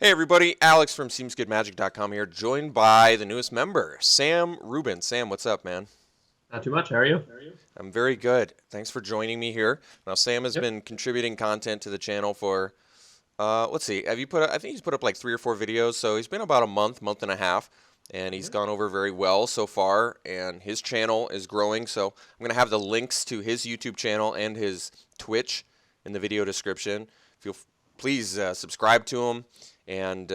Hey everybody, Alex from SeemsGoodMagic.com here, joined by the newest member, Sam Rubin. Sam, what's up, man? Not too much. How are you? I'm very good. Thanks for joining me here. Now, Sam has Yep. been contributing content to the channel for, let's see, have you put, I think he's put up like 3 or 4 videos, so he's been about a month and a half, and he's Mhm. gone over very well so far, and his channel is growing, so I'm going to have the links to his YouTube channel and his Twitch in the video description. Feel Please subscribe to him and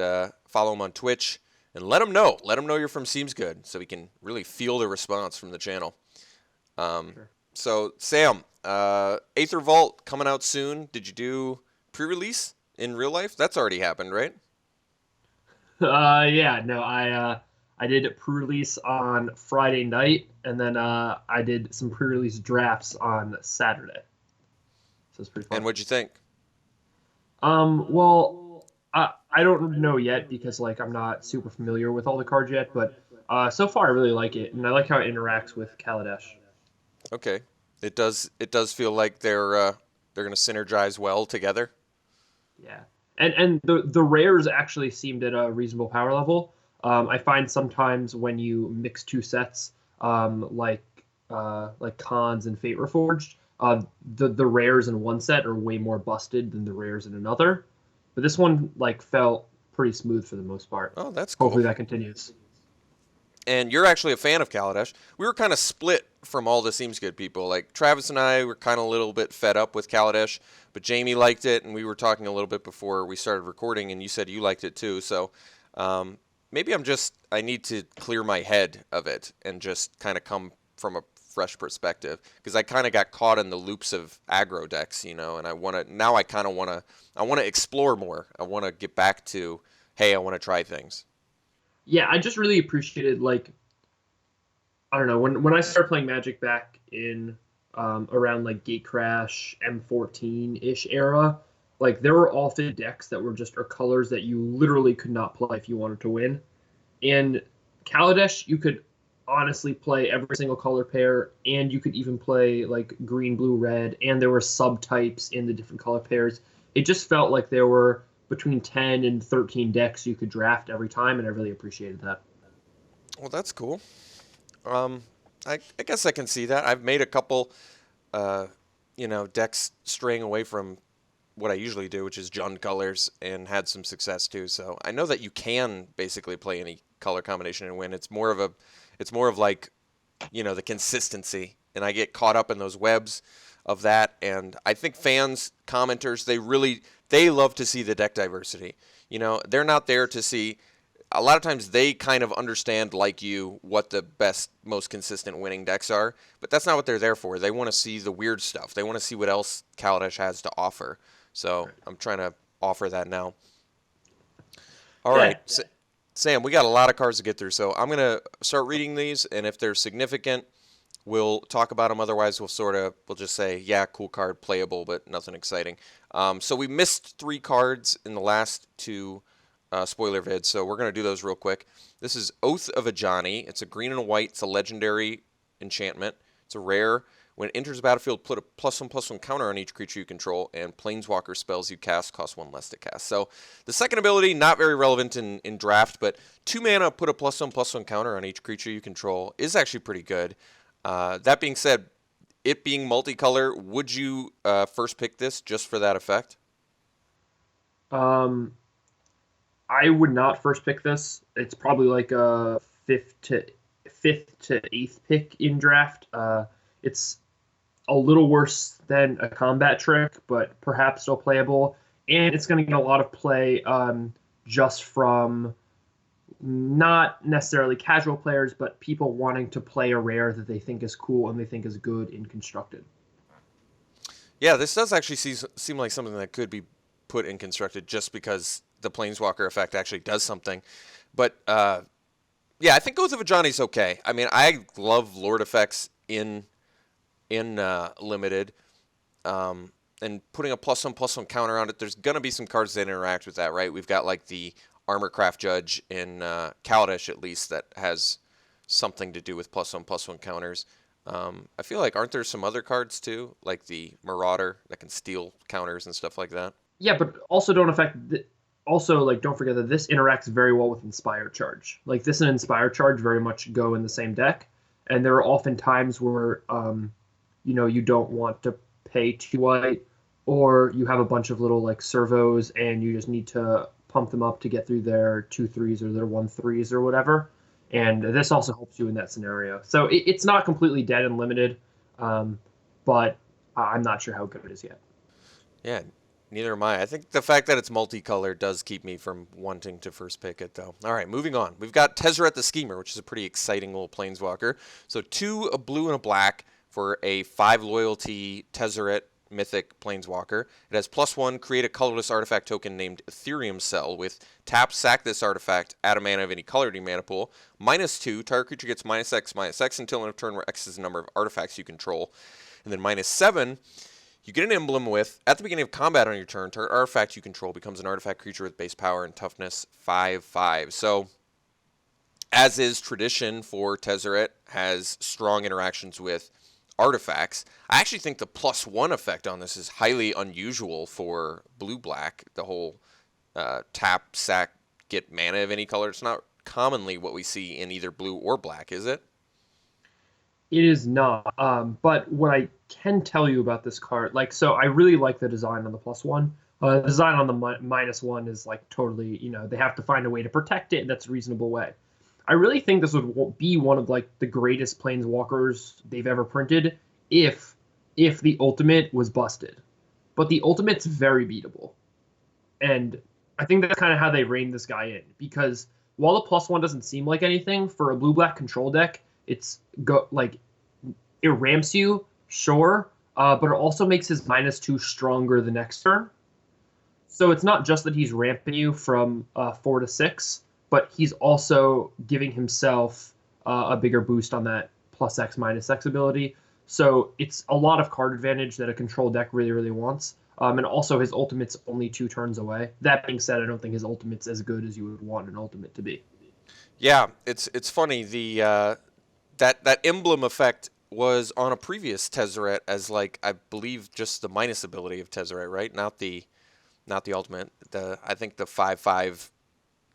follow him on Twitch and let him know. Let him know you're from Seems Good so we can really feel the response from the channel. Um, Sure. so, Sam, Aether Revolt coming out soon. Did you do pre-release in real life? That's already happened, right? Yeah. No, I did pre-release on Friday night, and then I did some pre-release drafts on Saturday. So it's pretty And fun. what'd you think? Well, I don't know yet because like I'm not super familiar with all the cards yet, but so far I really like it, and I like how it interacts with Kaladesh. Okay, it does feel like they're gonna synergize well together. Yeah, and the rares actually seemed at a reasonable power level. I find sometimes when you mix two sets, like Cons and Fate Reforged, the rares in one set are way more busted than the rares in another. But this one like felt pretty smooth for the most part. Oh, that's cool. Hopefully that continues. And you're actually a fan of Kaladesh. We were kind of split from all the Seems Good people. Like Travis and I were kind of a little bit fed up with Kaladesh, but Jamie liked it, and we were talking a little bit before we started recording, and you said you liked it too. So maybe I need to clear my head of it and just kind of come from a fresh perspective because I kind of got caught in the loops of aggro decks, and I kind of want to explore more. I want to get back to, hey, I want to try things. Yeah, I just really appreciated like I don't know when I started playing Magic back in around like Gate Crash M14 ish era. Like there were often decks that were just or colors that you literally could not play if you wanted to win. And Kaladesh, you could honestly play every single color pair, and you could even play like green, blue, red, and there were subtypes in the different color pairs. It just felt like there were between 10 and 13 decks you could draft every time, and I really appreciated that. Well, that's cool. Um, I guess I can see that. I've made a couple, uh, decks straying away from what I usually do, which is Jund colors, and had some success too. So I know that you can basically play any color combination and win. It's more of like, the consistency, and I get caught up in those webs of that. And I think fans, commenters, they love to see the deck diversity. They're not there to see a lot of times they kind of understand, like you, what the best, most consistent winning decks are, but that's not what they're there for. They want to see the weird stuff. They want to see what else Kaladesh has to offer. So I'm trying to offer that now. All right, Yeah, Sam, we got a lot of cards to get through, so I'm gonna start reading these, and if they're significant, we'll talk about them. Otherwise, we'll just say, yeah, cool card, playable, but nothing exciting. So we missed 3 cards in the last 2 spoiler vids, so we're going to do those real quick. This is Oath of Ajani. It's a green and a white. It's a legendary enchantment. It's a rare. When it enters the battlefield, put a +1/+1 counter on each creature you control, and planeswalker spells you cast cost 1 less to cast. So the second ability, not very relevant in draft, but 2 mana, put a +1/+1 counter on each creature you control is actually pretty good. That being said, it being multicolor, would you first pick this just for that effect? um, I would not first pick this. It's probably like a fifth to eighth pick in draft. It's a little worse than a combat trick, but perhaps still playable. And it's going to get a lot of play just from not necessarily casual players, but people wanting to play a rare that they think is cool and they think is good in constructed. Yeah, this does actually seem like something that could be put in constructed just because the Planeswalker effect actually does something. But yeah, I think Oath of Ajani's okay. I mean, I love Lord effects in limited, and putting a +1/+1 counter on it. There's gonna be some cards that interact with that, right? We've got like the Armorcraft Judge in Kaladesh at least that has something to do with +1/+1 counters. I feel like aren't there some other cards too, like the Marauder that can steal counters and stuff like that? Yeah, but also don't affect also, like, don't forget that this interacts very well with Inspire Charge. Like, this and Inspire Charge very much go in the same deck, and there are often times where, you don't want to pay 2 white, or you have a bunch of little, like, servos, and you just need to pump them up to get through their 2/3s or their 1/3s or whatever. And this also helps you in that scenario. So it's not completely dead and limited, but I'm not sure how good it is yet. Yeah, neither am I. I think the fact that it's multicolored does keep me from wanting to first pick it, though. All right, moving on. We've got Tezzeret the Schemer, which is a pretty exciting little planeswalker. So 2, a blue and a black for a 5 loyalty Tezzeret mythic planeswalker. It has +1, create a colorless artifact token named Ethereum Cell with tap, sack this artifact, add a mana of any color to your mana pool. -2, target creature gets -X/-X until end of turn where X is the number of artifacts you control. And then -7, you get an emblem with, at the beginning of combat on your turn, target artifact you control becomes an artifact creature with base power and toughness 5/5. So, as is tradition for Tezzeret, has strong interactions with artifacts. I actually think the +1 effect on this is highly unusual for blue-black. The whole tap, sack, get mana of any color. It's not commonly what we see in either blue or black, is it? It is not. But what I can tell you about this card, like, so I really like the design on the +1. The design on the -1 is like totally, they have to find a way to protect it. That's a reasonable way. I really think this would be one of like the greatest planeswalkers they've ever printed if the ultimate was busted. But the ultimate's very beatable. And I think that's kind of how they reined this guy in, because while the +1 doesn't seem like anything for a blue-black control deck, it ramps you, sure, but it also makes his -2 stronger the next turn. So it's not just that he's ramping you from 4 to 6, but he's also giving himself a bigger boost on that +X/-X ability. So it's a lot of card advantage that a control deck really, really wants. And also his ultimate's only 2 turns away. That being said, I don't think his ultimate's as good as you would want an ultimate to be. Yeah, it's funny. That emblem effect was on a previous Tezzeret as, like, I believe just the minus ability of Tezzeret, right? Not the ultimate. I think the 5/5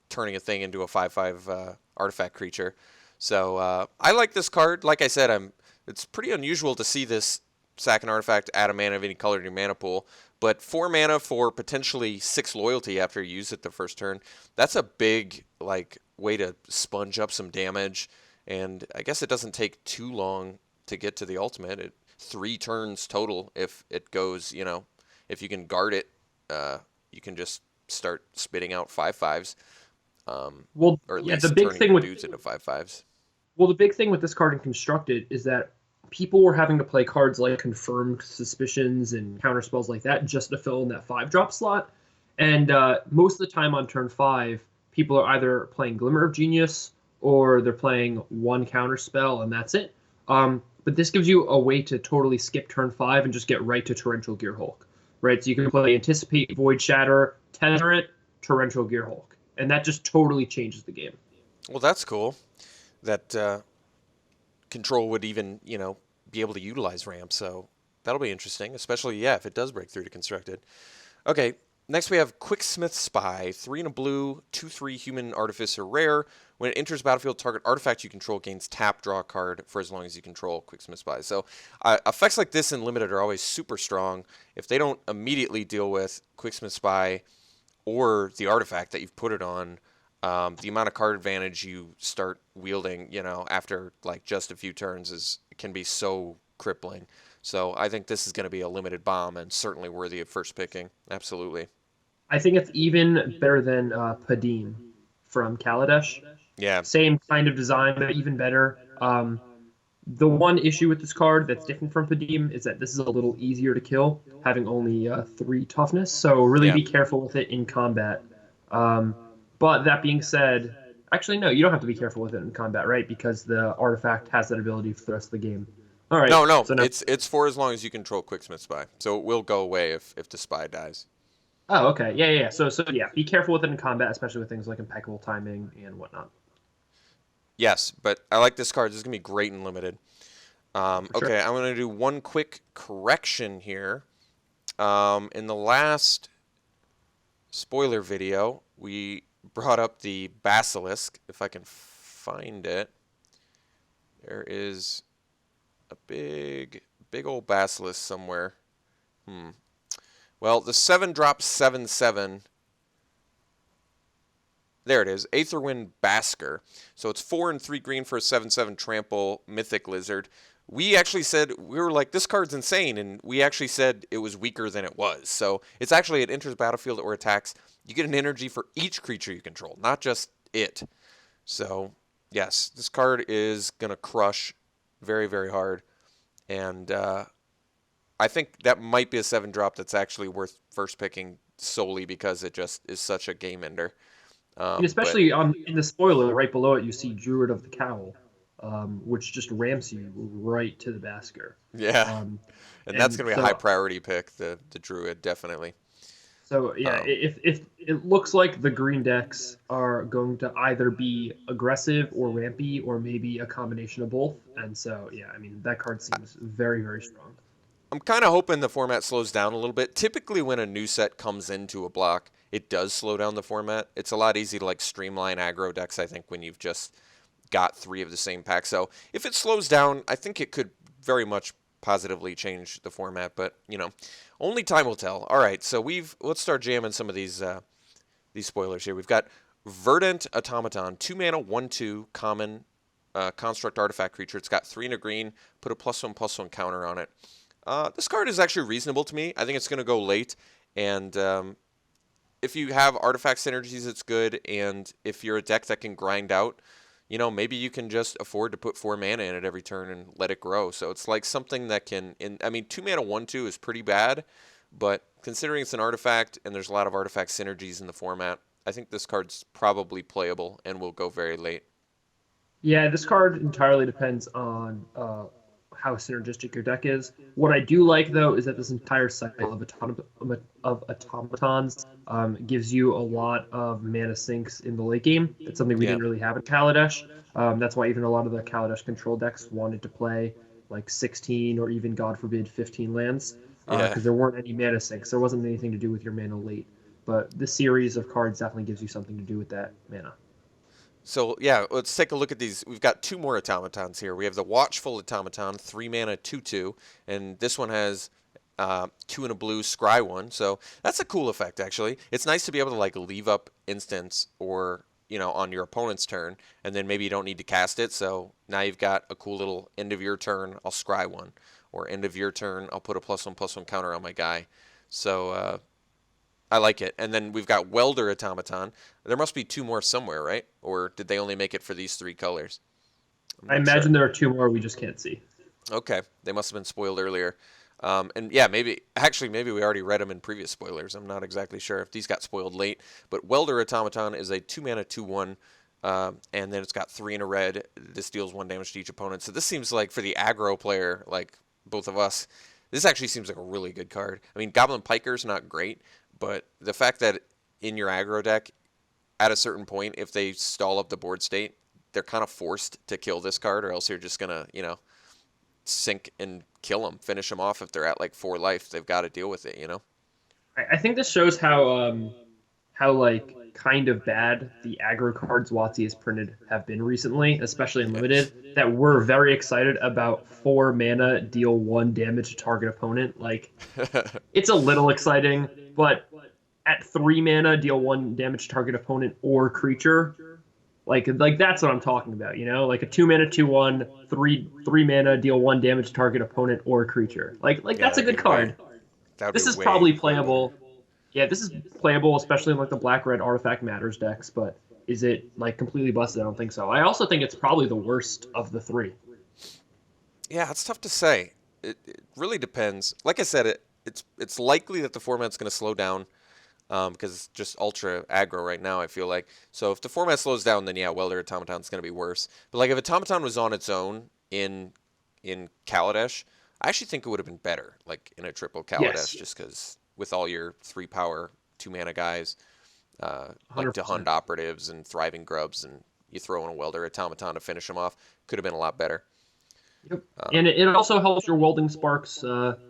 turning a thing into a 5/5 artifact creature. So I like this card. Like I said, it's pretty unusual to see this sack an artifact, add a mana of any color to your mana pool. But 4 mana for potentially 6 loyalty after you use it the first turn. That's a big, like, way to sponge up some damage. And I guess it doesn't take too long to get to the ultimate. 3 turns total if it goes, if you can guard it, you can just start spitting out 5/5s. Well, Or at yeah, least turning your dudes into 5/5s. well, the big thing with this card in Constructed is that people were having to play cards like Confirmed Suspicions and counterspells like that just to fill in that 5-drop slot. And most of the time on turn 5, people are either playing Glimmer of Genius or they're playing 1 counterspell and that's it. But this gives you a way to totally skip turn 5 and just get right to Torrential Gearhulk, right? So you can play Anticipate, Void Shatter, Tezzeret, Torrential Gearhulk, and that just totally changes the game. Well, that's cool. That control would even, be able to utilize ramp. So that'll be interesting, especially, yeah, if it does break through to Constructed. Okay, next we have Quicksmith Spy. 3 and a blue, 2/3 human artificer rare. When it enters battlefield, target artifact you control gains tap, draw a card for as long as you control Quicksmith Spy. So effects like this in Limited are always super strong. If they don't immediately deal with Quicksmith Spy or the artifact that you've put it on, the amount of card advantage you start wielding, after like just a few turns can be so crippling. So I think this is going to be a limited bomb and certainly worthy of first picking. Absolutely. I think it's even better than Padim from Kaladesh. Yeah. Same kind of design, but even better. The one issue with this card that's different from Padim is that this is a little easier to kill, having only 3 toughness. So really be careful with it in combat. But that being said, actually, no, you don't have to be careful with it in combat, right? Because the artifact has that ability for the rest of the game. All right. No, so now, it's for as long as you control Quicksmith Spy. So it will go away if the spy dies. oh, okay. Yeah. So yeah, be careful with it in combat, especially with things like impeccable timing and whatnot. Yes, but I like this card. This is going to be great in Limited. Sure. Okay, I'm going to do one quick correction here. In the last spoiler video, we brought up the Basilisk. If I can find it, there is a big old Basilisk somewhere. Hmm. Well, the 7 drop 7/7. There it is, Aetherwind Basker. So it's 4 and 3 green for a 7/7 trample Mythic Lizard. We actually said, we were like, this card's insane, and we actually said it was weaker than it was. So it's actually, it enters battlefield or attacks. You get an energy for each creature you control, not just it. So, yes, this card is going to crush very, very hard. And I think that might be a 7 drop that's actually worth first picking solely because it just is such a game ender. And But especially on in the spoiler right below it, you see Druid of the Cowl, which just ramps you right to the Basker. yeah, Um, and that's and going to be a high so priority pick, the Druid, definitely. so yeah, Um, if it looks like the green decks are going to either be aggressive or rampy, or maybe a combination of both. And so yeah, I mean that card seems very very strong. I'm kind of hoping the format slows down a little bit. Typically, when a new set comes into a block, it does slow down the format. It's a lot easier to like streamline aggro decks, I think, when you've just got 3 of the same pack. So if it slows down, I think it could very much positively change the format. But only time will tell. All right, so let's start jamming some of these spoilers here. We've got Verdant Automaton, 2 mana, 1/2 common construct artifact creature. It's got 3 and a green. Put a +1/+1 counter on it. This card is actually reasonable to me. I think it's going to go late, and if you have artifact synergies, it's good. And if you're a deck that can grind out, maybe you can just afford to put 4 mana in it every turn and let it grow. So it's like something that can, 2 mana 1/2 is pretty bad, but considering it's an artifact and there's a lot of artifact synergies in the format, I think this card's probably playable and will go very late. Yeah, this card entirely depends on how synergistic your deck is. What I do like, though, is that this entire cycle of automatons gives you a lot of mana sinks in the late game. That's something we Yeah, didn't really have in Kaladesh. That's why even a lot of the Kaladesh control decks wanted to play like 16 or even, God forbid, 15 lands yeah. because there weren't any mana sinks. There wasn't anything to do with your mana late. But this series of cards definitely gives you something to do with that mana. So yeah, let's take a look at these. We've got 2 more automatons here. We have the Watchful Automaton, 3 mana 2/2, and this one has 2 and a blue scry 1. So that's a cool effect actually. It's nice to be able to like leave up instants or on your opponent's turn, and then maybe you don't need to cast it. So now you've got a cool little end of your turn, I'll scry 1, or end of your turn, I'll put a +1/+1 counter on my guy. So I like it. And then we've got Welder Automaton. There must be 2 more somewhere, right? Or did they only make it for these 3 colors? I'm I not sure. imagine there are 2 more we just can't see. Okay, they must have been spoiled earlier. And yeah, maybe we already read them in previous spoilers. I'm not exactly sure if these got spoiled late. But Welder Automaton is a 2 mana 2/1, and then it's got 3 in a red. This deals 1 damage to each opponent. So this seems like for the aggro player, like both of us, this actually seems like a really good card. Goblin Piker's not great, but the fact that in your aggro deck, at a certain point, if they stall up the board state, they're kind of forced to kill this card, or else you're just gonna, sink and kill them, finish them off if they're at like 4 life. They've got to deal with it. I think this shows how like kind of bad the aggro cards WotC has printed have been recently, especially in limited. That we're very excited about 4 mana deal 1 damage to target opponent. Like it's a little exciting, but at 3 mana deal 1 damage to target opponent or creature. Like that's what I'm talking about, like a 2 mana 2/1, 3 mana deal 1 damage to target opponent or creature. Like Yeah, that's a good card. that would This be is way probably playable. playable. Yeah, this is playable, especially in like the black red artifact matters decks. But is it like completely busted? I don't think so. I also think it's probably the worst of the 3. Yeah, it's tough to say. It really depends. Like I said, it's likely that the format's going to slow down because it's just ultra aggro right now, I feel like. So if the format slows down, then yeah, Welder Automaton's going to be worse. But like if Automaton was on its own in Kaladesh, I actually think it would have been better, like in a triple Yes, Kaladesh, just because with all your 3 power, 2 mana guys, like 100%. Dehund operatives and thriving grubs, and you throw in a Welder Automaton to finish them off, could have been a lot better. Yep. Um, And it also helps your welding sparks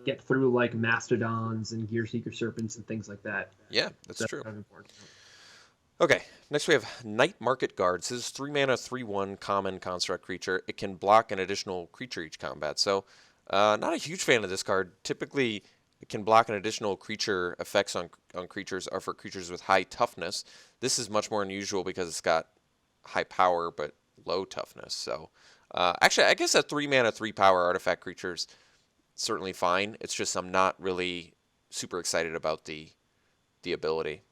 get through like mastodons and gear seeker serpents and things like that. yeah, that's So that's true. kind of important. Okay, next we have Night Market Guards. This is 3 mana, 3/1 common construct creature. It can block an additional creature each combat. So, not a huge fan of this card. Typically, it can block an additional creature effects on creatures or for creatures with high toughness. This is much more unusual because it's got high power but low toughness. So, actually, I guess a 3 mana, 3 power artifact creature's certainly fine. It's just I'm not really super excited about the ability.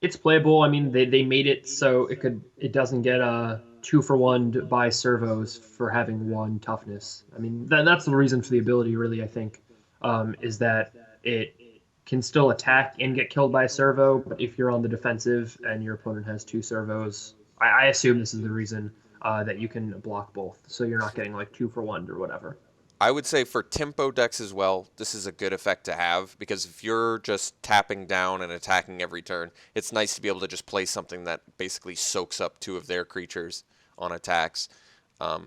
It's playable. I mean, they made it so it doesn't get a 2 for 1 by servos for having 1 toughness. I mean, that's the reason for the ability, really. I think is that it can still attack and get killed by a servo, but if you're on the defensive and your opponent has 2 servos, I assume this is the reason that you can block both, so you're not getting like 2 for 1 or whatever. I would say for tempo decks as well, this is a good effect to have because if you're just tapping down and attacking every turn, it's nice to be able to just play something that basically soaks up 2 of their creatures on attacks.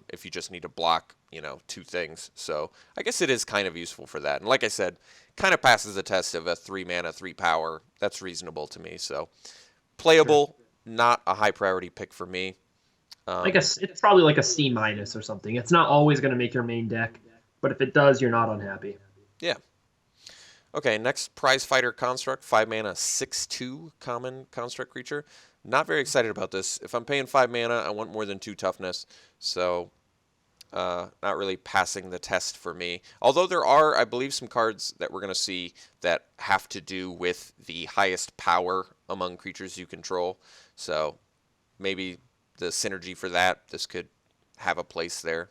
If you just need to block, 2 things. So I guess it is kind of useful for that. And like I said, kind of passes the test of a 3 mana, 3 power. That's reasonable to me. So Sure. playable, not a high priority pick for me. I guess it's probably like a C minus or something. It's not always going to make your main deck, but if it does, you're not unhappy. Yeah. Okay, next Prize Fighter Construct, 5 mana, 6/2 common construct creature. Not very excited about this. If I'm paying 5 mana, I want more than 2 toughness, so not really passing the test for me. Although there are, I believe, some cards that we're going to see that have to do with the highest power among creatures you control, so maybe the synergy for that, this could have a place there.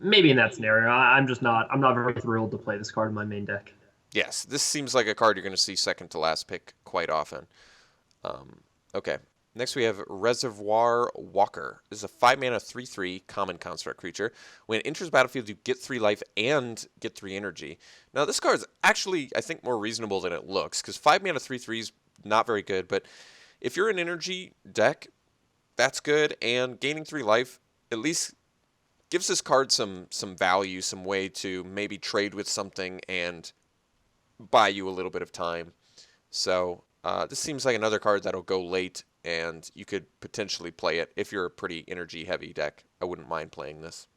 Maybe in that scenario, I'm just not. I'm not very thrilled to play this card in my main deck. Yes, this seems like a card you're going to see second to last pick quite often. Okay. Next we have Reservoir Walker. This is a 5 mana 3/3 common construct creature. When it enters battlefield, you get 3 life and get 3 energy. Now this card is actually, I think, more reasonable than it looks because 5 mana 3/3 is not very good. But if you're an energy deck, that's good. And gaining 3 life at least gives this card some value, some way to maybe trade with something and buy you a little bit of time. So this seems like another card that'll go late, and you could potentially play it if you're a pretty energy-heavy deck. I wouldn't mind playing this.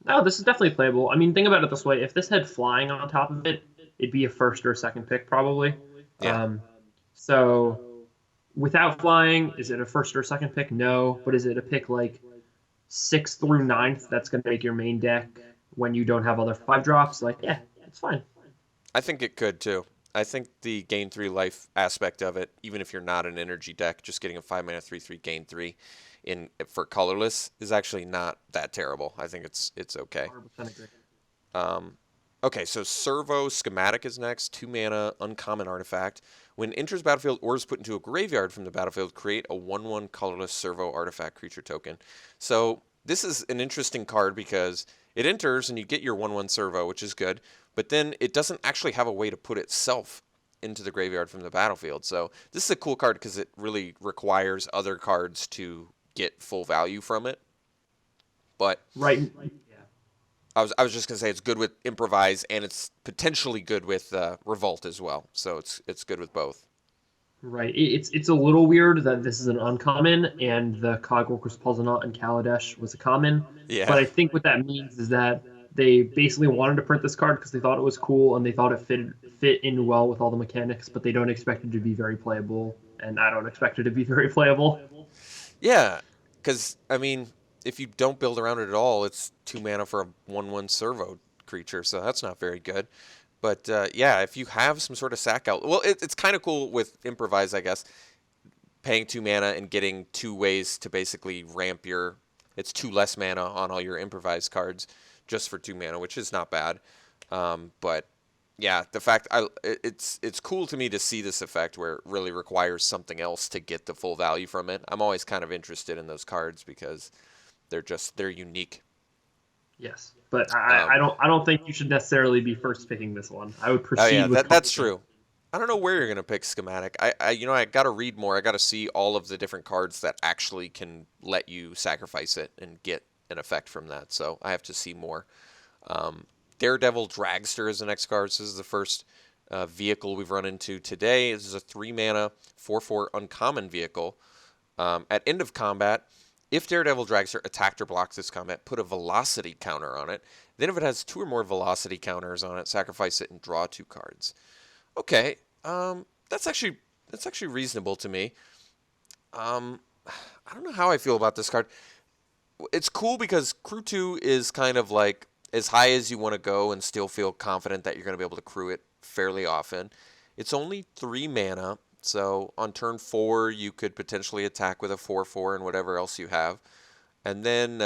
No, this is definitely playable. I mean, think about it this way: if this had flying on top of it, it'd be a first or second pick probably. Yeah, So without flying, is it a first or second pick? No, but is it a pick like sixth through ninth? That's going to make your main deck when you don't have other 5 drops. Like, yeah, it's fine. I think it could too. I think the gain 3 life aspect of it, even if you're not an energy deck, just getting a 5 mana 3/3 gain 3 in for colorless is actually not that terrible. I think it's okay. 100% agree. Um, okay, so Servo Schematic is next. 2 mana, uncommon artifact. When it enters battlefield or is put into a graveyard from the battlefield, create a 1/1 colorless Servo artifact creature token. So this is an interesting card because it enters and you get your 1/1 Servo, which is good, but then it doesn't actually have a way to put itself into the graveyard from the battlefield. So this is a cool card because it really requires other cards to get full value from it. But Right. Yeah. I was just gonna say it's good with improvise and it's potentially good with revolt as well. So it's good with both. Right. It's a little weird that this is an uncommon and the Cogworkers Puzzlenaut and Kaladesh was a common. But Yeah. I think what that means is that they basically wanted to print this card because they thought it was cool and they thought it fit in well with all the mechanics, but they don't expect it to be very playable, and I don't expect it to be very playable. Yeah, because I mean, if you don't build around it at all, it's 2 mana for a 1/1 servo creature, so that's not very good. But yeah, if you have some sort of sack out, well, it's kind of cool with improvise, I guess. Paying 2 mana and getting 2 ways to basically ramp your. It's 2 less mana on all your improvised cards just for 2 mana, which is not bad. But yeah, the fact it's cool to me to see this effect where it really requires something else to get the full value from it. I'm always kind of interested in those cards because they're unique. Yes, but Um, I don't think you should necessarily be first picking this one. I would oh yeah, proceed with that's caution. true. I don't know where you're gonna pick schematic. I got to read more. I got to see all of the different cards that actually can let you sacrifice it and get an effect from that. So I have to see more. Um, Daredevil Dragster is the next card. This is the first vehicle we've run into today. This is a 3 mana 4/4 uncommon vehicle. At end of combat, if Daredevil Dragster attacked or blocked this combat, put a velocity counter on it. Then if it has 2 or more velocity counters on it, sacrifice it and draw 2 cards. Okay, that's actually reasonable to me. I don't know how I feel about this card. It's cool because Crew 2 is kind of like as high as you want to go and still feel confident that you're going to be able to crew it fairly often. It's only 3 mana, so on turn 4 you could potentially attack with a 4/4 and whatever else you have. And then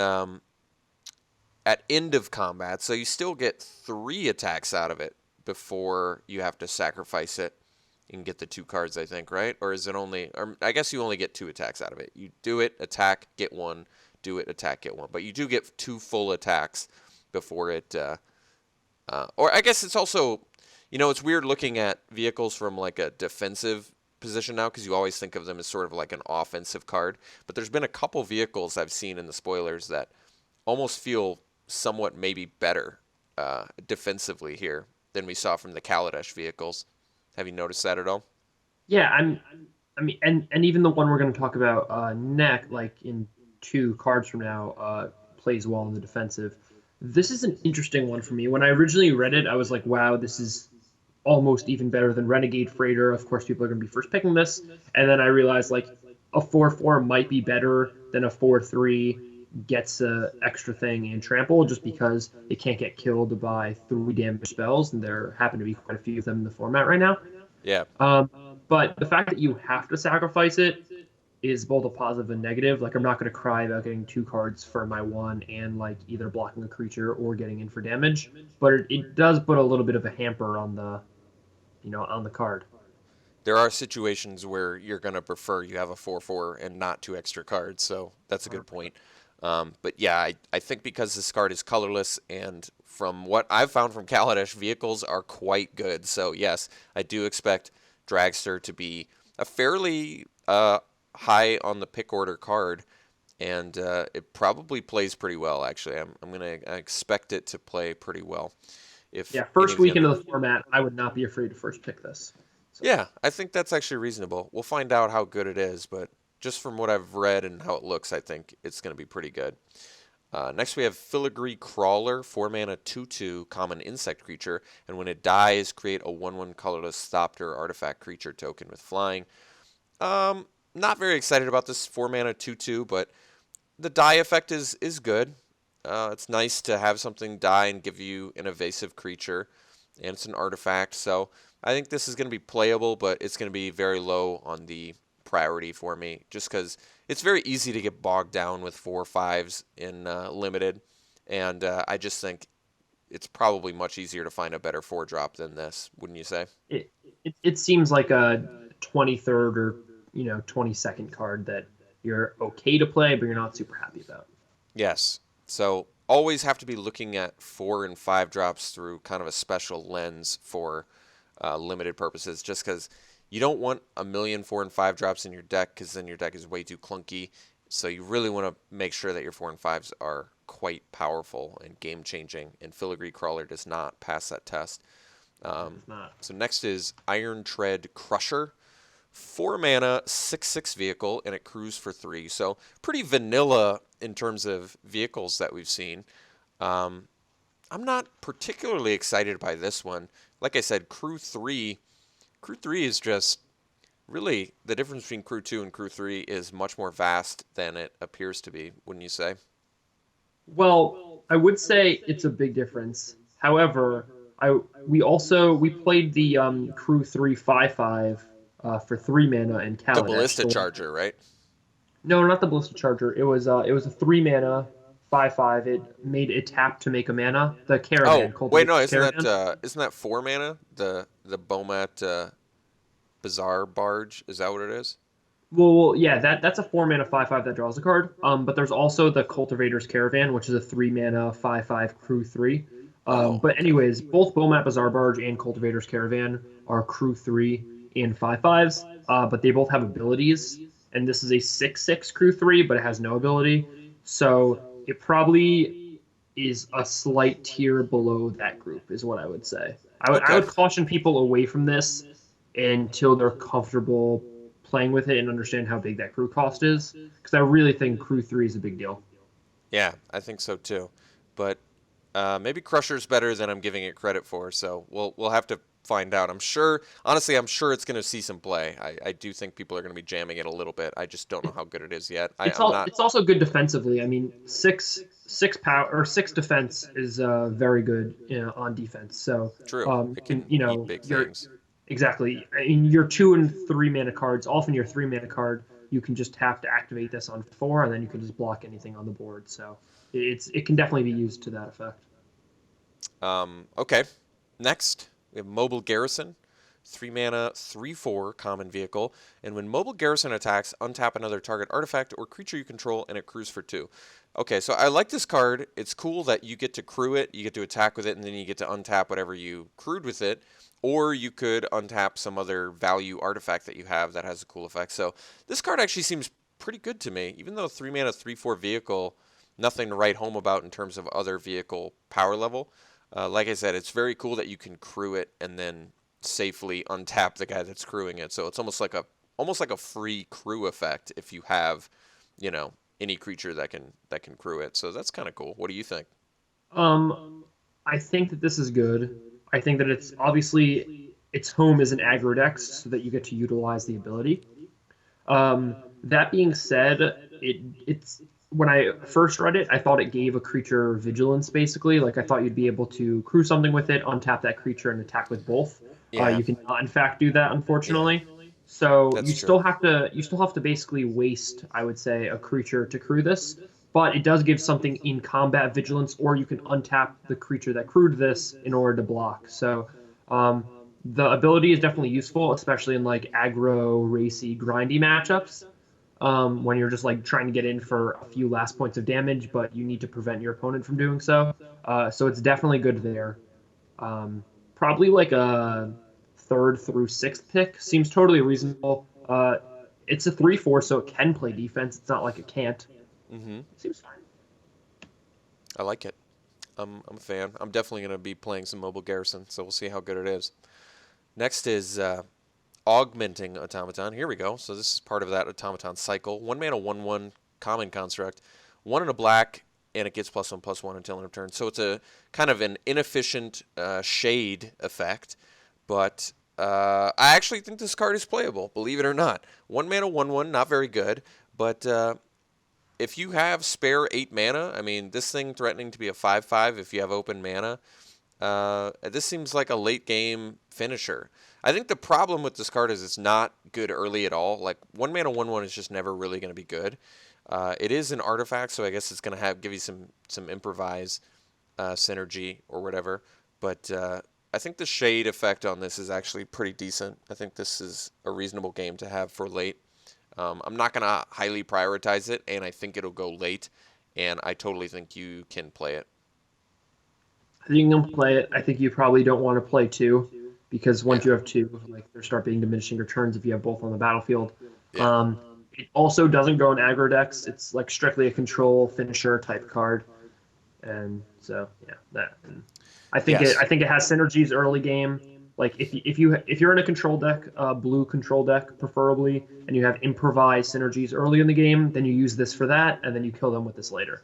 at end of combat, so you still get 3 attacks out of it before you have to sacrifice it. You can get the 2 cards, I think, right? Or is it only, or I guess you only get 2 attacks out of it. You do it, attack, get 1, do it, attack, get 1. But you do get 2 full attacks before it, or I guess it's also, it's weird looking at vehicles from like a defensive position now because you always think of them as sort of like an offensive card. But there's been a couple vehicles I've seen in the spoilers that almost feel somewhat maybe better defensively here than we saw from the Kaladesh vehicles. Have you noticed that at all? Yeah, I mean, and even the one we're going to talk about next, like in 2 cards from now, plays well in the defensive. This is an interesting one for me. When I originally read it, I was like, wow, this is almost even better than Renegade Freighter. Of course, people are going to be first picking this. And then I realized, like, a 4/4 might be better than a 4/3 gets a extra thing and trample just because it can't get killed by 3 damage spells, and there happen to be quite a few of them in the format right now. Yeah. Um, but the fact that you have to sacrifice it is both a positive and negative. Like, I'm not going to cry about getting 2 cards for my 1 and like either blocking a creature or getting in for damage, but it does put a little bit of a hamper on the, on the card. There are situations where you're going to prefer you have a 4/4 and not 2 extra cards, so that's a good point. But yeah, I think because this card is colorless, and from what I've found from Kaladesh, vehicles are quite good. So yes, I do expect Dragster to be a fairly high on the pick order card, and it probably plays pretty well. Actually, I expect it to play pretty well. If Yeah, any first of the week into other the format, I would not be afraid to first pick this. So, Yeah, I think that's actually reasonable. We'll find out how good it is, but just from what I've read and how it looks, I think it's going to be pretty good. Next, we have Filigree Crawler, 4 mana, 2/2, common insect creature, and when it dies, create a 1/1 colorless Thopter artifact creature token with flying. Not very excited about this 4 mana, 2/2, but the die effect is good. It's nice to have something die and give you an evasive creature, and it's an artifact, so I think this is going to be playable, but it's going to be very low on the priority for me, just because it's very easy to get bogged down with 4/5s in limited, and I just think it's probably much easier to find a better 4-drop than this, wouldn't you say? it seems like a 23rd or 22nd card that you're okay to play, but you're not super happy about. Yes. So always have to be looking at 4 and 5 drops through kind of a special lens for limited purposes, just because you don't want a million 4 and 5 drops in your deck, because then your deck is way too clunky. So you really want to make sure that your 4 and 5s are quite powerful and game changing, and Filigree Crawler does not pass that test. It's not. So next is Iron Tread Crusher. 4 mana, 6/6 vehicle, and it crews for 3. So pretty vanilla in terms of vehicles that we've seen. I'm not particularly excited by this one. Like I said, Crew 3 is just really the difference between Crew 2 and Crew 3 is much more vast than it appears to be, wouldn't you say? Well, I would say it's a big difference. However, we played the Crew 3 5/5 for 3 mana in The Kaladesh. Ballista Charger, right? No, not the Ballista Charger. It was a 3 mana 5/5. It made it tap to make a mana. The Caravan. Oh, wait, no, Caravan. isn't that 4 mana? The Bomat Bazaar Barge, is that what it is? Well, yeah, that's a 4 mana 5/5 that draws a card. But there's also the Cultivator's Caravan, which is a 3 mana 5/5 Crew 3. Oh, But okay. anyways, both Bomat Bazaar Barge and Cultivator's Caravan are Crew 3 and 5/5s. But they both have abilities, and this is a 6/6 Crew 3, but it has no ability. So it probably is a slight tier below that group, is what I would say. I would Okay. caution people away from this until they're comfortable playing with it and understand how big that crew cost is, because I really think crew 3 is a big deal. Yeah, I think so too. But maybe Crusher's better than I'm giving it credit for, so we'll have to find out. I'm sure, honestly, I'm sure it's going to see some play. I do think people are going to be jamming it a little bit. I just don't know how good it is yet. I'm not It's also good defensively. I mean, six power or six defense is very good, on defense. So true. It can eat big you're things. exactly. In your 2 and 3 mana cards, often your 3 mana card, you can just have to activate this on 4, and then you can just block anything on the board. So it can definitely be used to that effect. Okay. Next, we have Mobile Garrison. 3 mana, 3/4 common vehicle. And when Mobile Garrison attacks, untap another target artifact or creature you control and it crews for 2. Okay, so I like this card. It's cool that you get to crew it, you get to attack with it, and then you get to untap whatever you crewed with it. Or you could untap some other value artifact that you have that has a cool effect. So this card actually seems pretty good to me. Even though 3 mana, 3/4 vehicle, nothing to write home about in terms of other vehicle power level. Like I said, it's very cool that you can crew it and then safely untap the guy that's crewing it. So it's almost like a free crew effect if you have, any creature that can crew it. So that's kind of cool. What do you think? I think that this is good. I think that it's obviously its home is an aggro deck, so that you get to utilize the ability. That being said, it's when I first read it, I thought it gave a creature vigilance basically. Like I thought you'd be able to crew something with it, untap that creature, and attack with both. Yeah, You cannot, in fact, do that, yeah, unfortunately. So that's true. you still have to basically waste, I would say, a creature to crew this. But it does give something in combat vigilance, or you can untap the creature that crewed this in order to block. So um, the ability is definitely useful, especially in like aggro, racy, grindy matchups. When you're just like trying to get in for a few last points of damage, but you need to prevent your opponent from doing so. So it's definitely good there. Probably like a third through sixth pick seems totally reasonable. It's a 3/4, so it can play defense. It's not like it can't. hmm Seems fine. I like it. I'm a fan. I'm definitely going to be playing some Mobile Garrison, so we'll see how good it is. Next is Augmenting Automaton. Here we go. So this is part of that Automaton cycle. 1 mana, 1/1 common construct. 1 in a black, and it gets +1/+1 until end of turn. So it's a kind of an inefficient shade effect, but I actually think this card is playable, believe it or not. 1 mana, 1/1, not very good, but if you have spare 8 mana, I mean, this thing threatening to be a 5/5 if you have open mana, this seems like a late game finisher. I think the problem with this card is it's not good early at all. Like 1 mana, 1/1 is just never really going to be good. It is an artifact, so I guess it's going to give you some improvise synergy or whatever. But I think the shade effect on this is actually pretty decent. I think this is a reasonable game to have for late. I'm not going to highly prioritize it, and I think it'll go late, and I totally think you can play it. I think you can play it. I think you probably don't want to play two, because once Yeah, you have two, like there start being diminishing returns if you have both on the battlefield. yeah, Um, it also doesn't go in aggro decks. It's like strictly a control finisher type card, and so yeah, that. And yes, I think it has synergies early game. Like if you're in a control deck, blue control deck preferably, and you have improvised synergies early in the game, then you use this for that, and then you kill them with this later.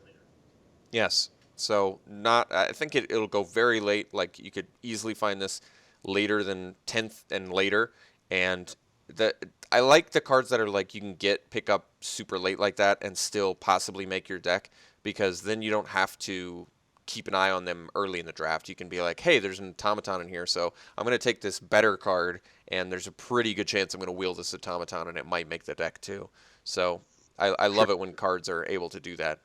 yes. So not, I think it'll go very late. Like you could easily find this later than 10th and later, and the I like the cards that are like you can pick up super late like that and still possibly make your deck because then you don't have to keep an eye on them early in the draft. You can be like, hey, there's an automaton in here, so I'm going to take this better card, and there's a pretty good chance I'm going to wheel this automaton, and it might make the deck too. So I love it when cards are able to do that.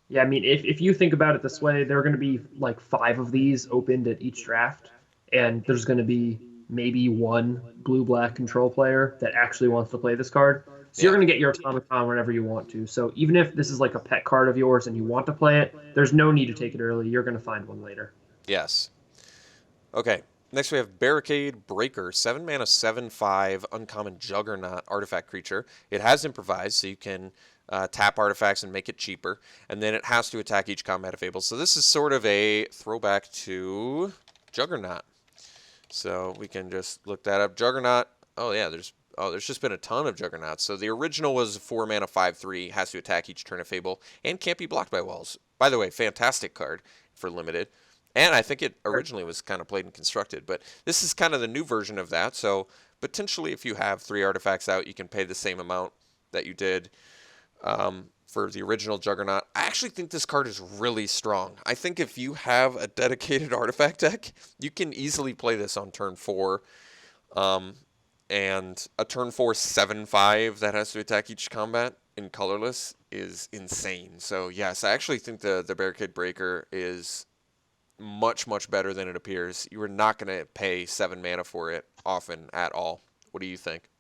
Yeah, I mean, if you think about it this way, there are going to be like 5 of these opened at each draft, and there's going to be maybe one blue-black control player that actually wants to play this card. So you're Yeah. going to get your automaton whenever you want to. So even if this is like a pet card of yours and you want to play it, there's no need to take it early. You're going to find one later. Yes. Okay. Next we have Barricade Breaker, 7 mana, 7/5 uncommon Juggernaut artifact creature. It has improvise, so you can tap artifacts and make it cheaper, and then it has to attack each combat if able. So this is sort of a throwback to Juggernaut. So we can just look that up. Juggernaut. Oh yeah, there's Oh, there's just been a ton of Juggernauts. So the original was 4 mana 5/3, has to attack each turn of Fable, and can't be blocked by walls. By the way, fantastic card for limited. And I think it originally was kind of played and constructed, but this is kind of the new version of that. So potentially, if you have 3 artifacts out, you can pay the same amount that you did for the original Juggernaut. I actually think this card is really strong. I think if you have a dedicated artifact deck, you can easily play this on turn 4. Um, and a turn 4 7/5 that has to attack each combat in colorless is insane. So yes, I actually think the Barricade Breaker is much, much better than it appears. You are not going to pay 7 mana for it often at all. What do you think?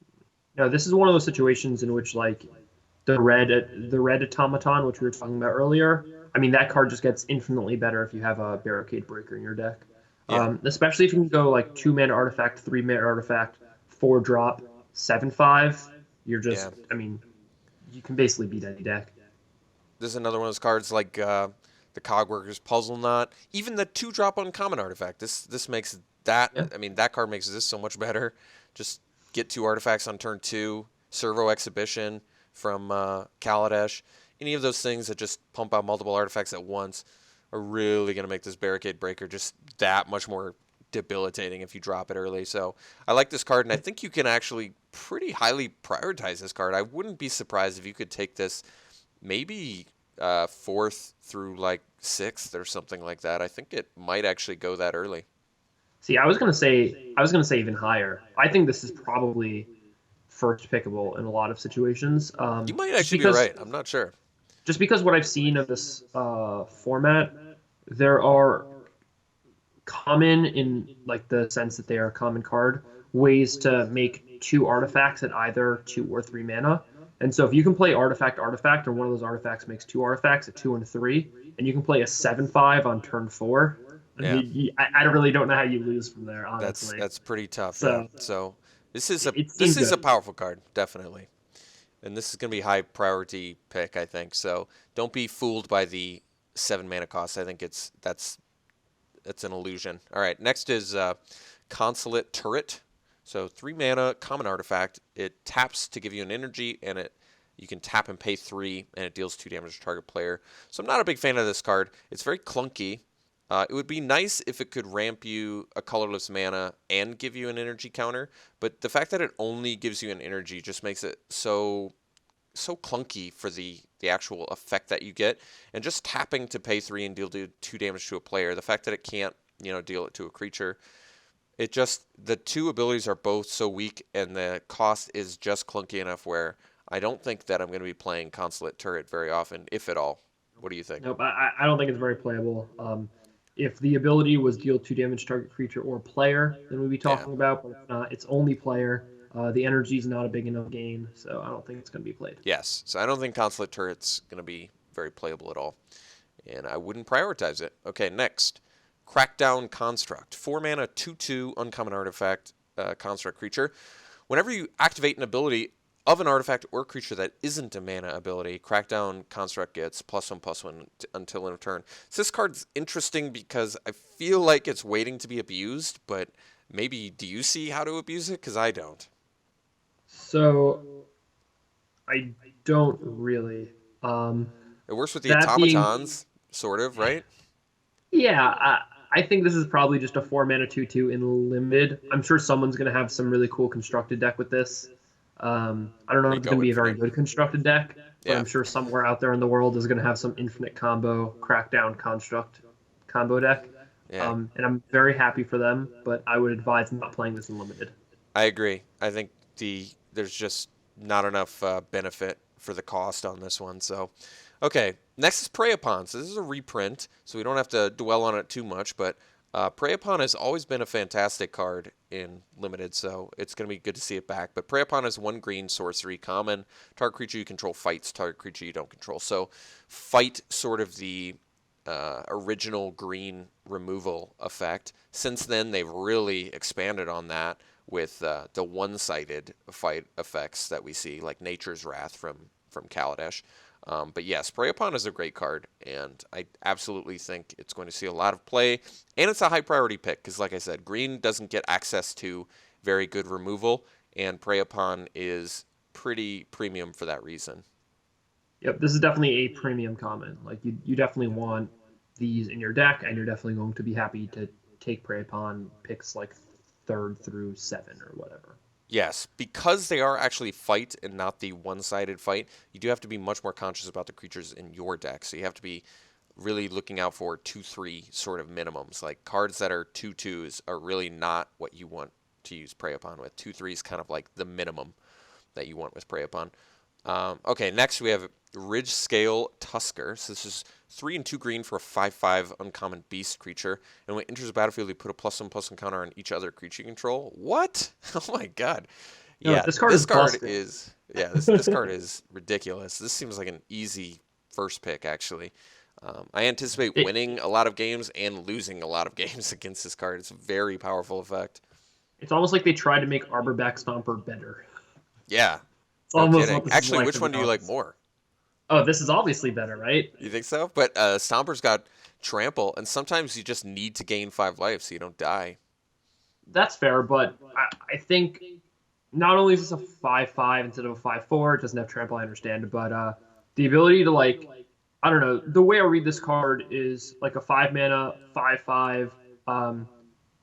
No, this is one of those situations in which like the red automaton, which we were talking about earlier. I mean, that card just gets infinitely better if you have a Barricade Breaker in your deck. Yeah. Especially if you can go like 2 mana artifact, 3 mana artifact, 4 drop, 7/5. You're just, Yeah. I mean, you can basically beat any deck. This is another one of those cards like the Cogworker's Puzzle Knot. Even the 2-drop uncommon artifact. This makes that, Yeah. I mean, that card makes this so much better. Just get 2 artifacts on turn 2. Servo Exhibition from Kaladesh. Any of those things that just pump out multiple artifacts at once are really going to make this Barricade Breaker just that much more debilitating if you drop it early. So I like this card, and I think you can actually pretty highly prioritize this card. I wouldn't be surprised if you could take this maybe 4th through like 6th or something like that. I think it might actually go that early. See, I was gonna say even higher. I think this is probably first pickable in a lot of situations. You might Just actually be because right. I'm not sure. just because what I've seen of this format, there are common in like the sense that they are a common card ways to make 2 artifacts at either 2 or 3 mana. And so if you can play artifact, and one of those artifacts makes 2 artifacts at 2 and 3, and you can play a 7/5 on turn 4, I Yeah. mean, I really don't know how you lose from there, That's honestly. that's pretty tough, yeah. So So it this seems is a good. powerful card, definitely. And this is going to be a high priority pick, I think. So don't be fooled by the 7 mana cost. I think that's an illusion. All right, next is Consulate Turret. So 3 mana, common artifact. It taps to give you an energy, and you can tap and pay 3, and it deals 2 damage to target player. So I'm not a big fan of this card. It's very clunky. It would be nice if it could ramp you a colorless mana and give you an energy counter, but the fact that it only gives you an energy just makes it so clunky for the actual effect that you get. And just tapping to pay 3 and deal 2 damage to a player, the fact that it can't deal it to a creature, it just the 2 abilities are both so weak, and the cost is just clunky enough where I don't think that I'm going to be playing Consulate Turret very often, if at all. What do you think? Nope, I don't think it's very playable. If the ability was deal 2 damage target creature or player, then we'd be Yeah. talking about. But it's not. It's only player. The energy is not a big enough gain, so I don't think it's going to be played. Yes. So I don't think Consulate Turret's going to be very playable at all. And I wouldn't prioritize it. Okay, next. Crackdown Construct. 4 mana, 2/2 uncommon artifact construct creature. Whenever you activate an ability of an artifact or creature that isn't a mana ability, Crackdown Construct gets +1/+1 until end of turn. So this card's interesting because I feel like it's waiting to be abused, but maybe do you see how to abuse it? Because I don't. So I don't really. Um, It works with the that being, automatons, sort of, right? yeah, I think this is probably just a 4 mana 2/2 in limited. I'm sure someone's going to have some really cool constructed deck with this. I don't know if Pretty it's going go to be a very infinite. good constructed deck, but Yeah, I'm sure somewhere out there in the world is going to have some infinite combo crackdown construct combo deck. yeah. And I'm very happy for them, but I would advise not playing this in limited. I agree. I think there's just not enough benefit for the cost on this one. So, okay, next is Prey Upon. So this is a reprint, so we don't have to dwell on it too much. But Prey Upon has always been a fantastic card in limited, so it's going to be good to see it back. But Prey Upon is 1 green sorcery, common. Target creature you control fights. Target creature you don't control. So fight sort of the original green removal effect. Since then, they've really expanded on that with the one-sided fight effects that we see, like Nature's Wrath from Kaladesh. But yes, Prey Upon is a great card, and I absolutely think it's going to see a lot of play. And it's a high priority pick because, like I said, green doesn't get access to very good removal, and Prey Upon is pretty premium for that reason. Yep, this is definitely a premium common. Like you definitely want these in your deck, and you're definitely going to be happy to take prey upon picks like third through seven or whatever. Yes, because they are actually fight and not the one-sided fight, you do have to be much more conscious about the creatures in your deck. So you have to be really looking out for 2/3 sort of minimums. Like cards that are 2/2s are really not what you want to use Prey Upon with. 2/3 is kind of like the minimum that you want with Prey Upon. Okay, next we have Ridge Scale Tusker. So this is 3 and 2 green for a 5/5 uncommon beast creature. And when it enters the battlefield, you put a +1/+1 counter on each other creature you control. What? Oh my god. No, Yeah, this card this is card busted. is this card is ridiculous. This seems like an easy first pick actually. I anticipate It, winning a lot of games and losing a lot of games against this card. It's a very powerful effect. it's almost like they tried to make Arborback Stomper better. Yeah, It's no almost kidding. what this is Actually, like, which to be one do you like honest. more? Oh, this is obviously better, right? You think so? But Stomper's got trample, and sometimes you just need to gain 5 life so you don't die. That's fair, but I think not only is this a 5/5 instead of a 5/4, it doesn't have trample, I understand, but the ability to like, I don't know, the way I read this card is like a 5 mana 5/5,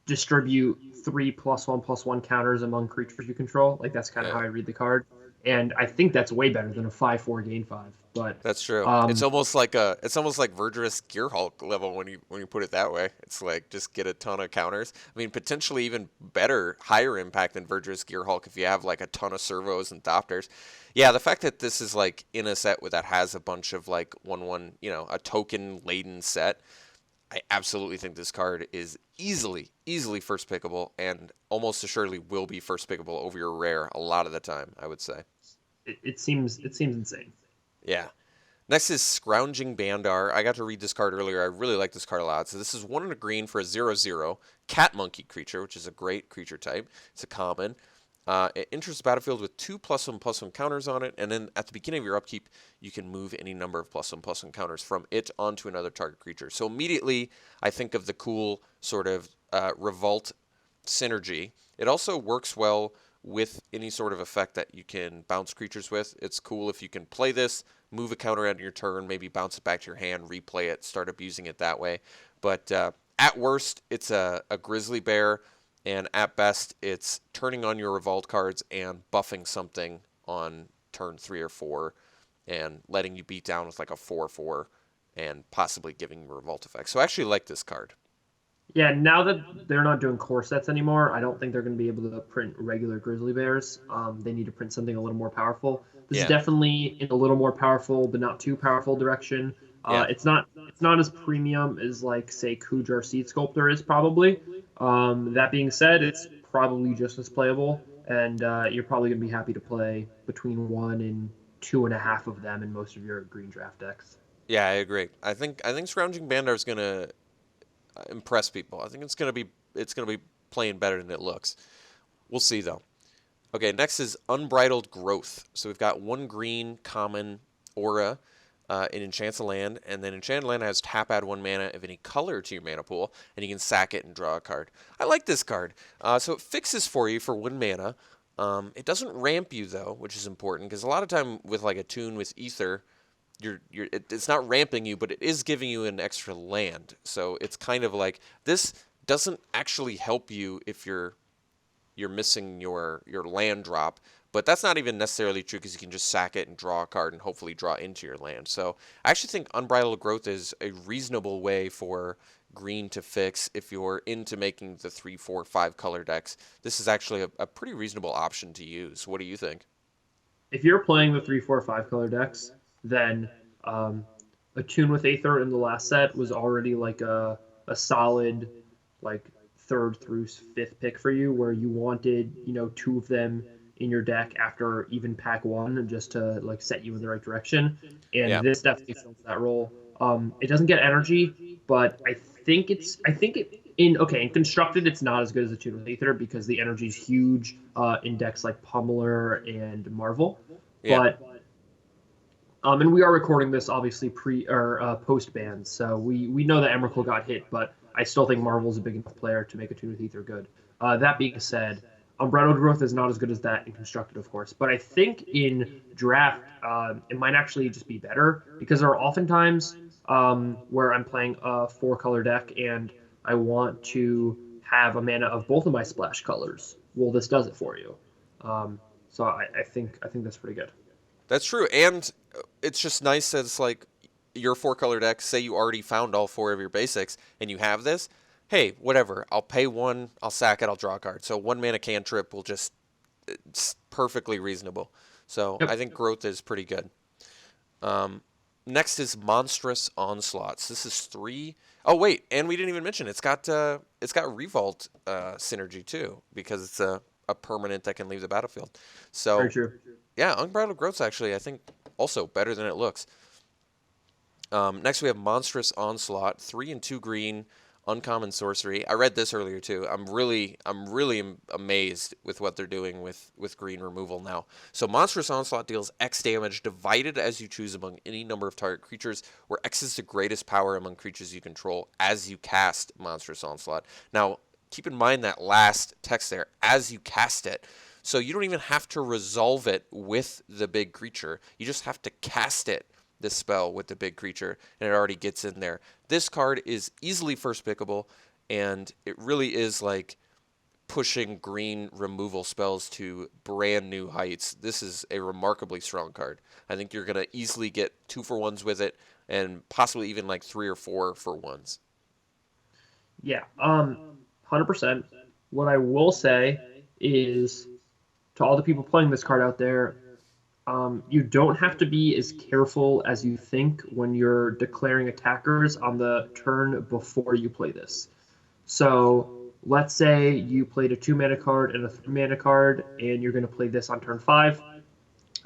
distribute 3 +1/+1 counters among creatures you control. Like that's kind of how Yeah, I read the card, and I think that's way better than a 5/4 gain 5. But that's true. um, It's almost like Verdurous Gearhulk level when you put it that way. It's like just get a ton of counters. I mean, potentially even better, higher impact than Verdurous Gearhulk if you have like a ton of servos and Thopters. Yeah, the fact that this is like in a set that has a bunch of like 1/1, a token laden set. I absolutely think this card is easily first pickable, and almost assuredly will be first pickable over your rare a lot of the time, I would say. it seems insane. Yeah. Next is Scrounging Bandar. I got to read this card earlier. I really like this card a lot. So this is 1 and a green for a 0/0 cat monkey creature, which is a great creature type. It's a common. It enters the battlefield with 2 +1/+1 counters on it, and then at the beginning of your upkeep, you can move any number of +1/+1 counters from it onto another target creature. So immediately, I think of the cool sort of revolt synergy. It also works well with any sort of effect that you can bounce creatures with. It's cool if you can play this, move a counter out in your turn, maybe bounce it back to your hand, replay it, start abusing it that way. But at worst, it's a grizzly bear, and at best, it's turning on your revolt cards and buffing something on turn 3 or 4 and letting you beat down with like a 4/4 and possibly giving you revolt effect. So I actually like this card. Yeah, now that they're not doing core sets anymore, I don't think they're going to be able to print regular grizzly bears. They need to print something a little more powerful. This is Yeah, definitely in a little more powerful, but not too powerful direction. yeah. It's not as premium as like say Kudra Seed Sculptor is probably. That being said, it's probably just as playable, and you're probably going to be happy to play between 1 and 2.5 of them in most of your green draft decks. Yeah, I agree. I think Scrounging Bandar is gonna impress people. I think it's gonna be playing better than it looks. We'll see though. Okay, next is Unbridled Growth. So we've got 1 green common aura in Enchant a Land, and then Enchanted Land has tap add 1 mana of any color to your mana pool, and you can sack it and draw a card. I like this card. So it fixes for you for 1 mana. It doesn't ramp you though, which is important because a lot of time with like a tune with Aether, it's not ramping you, but it is giving you an extra land. So it's kind of like this doesn't actually help you if you're missing your land drop. But that's not even necessarily true because you can just sack it and draw a card and hopefully draw into your land. So I actually think Unbridled Growth is a reasonable way for green to fix if you're into making the 3, 4, 5 color decks. This is actually a pretty reasonable option to use. What do you think? If you're playing the 3, 4, 5 color decks, then a tune with Aether in the last set was already like a solid like third through fifth pick for you, where you wanted 2 of them in your deck after even pack 1, and just to like set you in the right direction. And Yeah. this definitely fills that role. It doesn't get energy, but I think it in constructed it's not as good as a tune with Aether because the energy is huge in decks like Pummeler and Marvel. Yeah. But and we are recording this obviously pre or post ban, so we know that Emrakul got hit, but I still think Marvel's a big enough player to make a tune with Aether good. That being said, Unbridled Growth is not as good as that in Constructed, of course, but I think in Draft, it might actually just be better because there are oftentimes where I'm playing a four-color deck and I want to have a mana of both of my splash colors. Well, this does it for you. So I think that's pretty good. That's true, and it's just nice that it's like your four-color deck. Say you already found all four of your basics, and you have this. Hey, whatever. I'll pay one. I'll sack it. I'll draw a card. So one mana cantrip will just it's perfectly reasonable. So I Yep. think growth is pretty good. Um, Next is monstrous onslaughts. This is three. Oh wait, and we didn't even mention it's got revolt synergy too because it's a permanent that can leave the battlefield. Very So true. yeah, unbridled growth's actually I think also better than it looks. Next we have monstrous onslaught, 3 and 2 green, uncommon sorcery. I read this earlier too. I'm really amazed with what they're doing with green removal now. So monstrous onslaught deals X damage divided as you choose among any number of target creatures, where X is the greatest power among creatures you control as you cast monstrous onslaught. Now keep in mind that last text there, as you cast it. So you don't even have to resolve it with the big creature. You just have to cast it, this spell, with the big creature, and it already gets in there. This card is easily first pickable, and it really is like pushing green removal spells to brand new heights. This is a remarkably strong card. I think you're going to easily get 2-for-1s with it, and possibly even like 3 or 4-for-1s. Yeah. 100%. What I will say is to all the people playing this card out there, you don't have to be as careful as you think when you're declaring attackers on the turn before you play this. So let's say you played a 2 mana card and a 3 mana card, and you're going to play this on turn 5,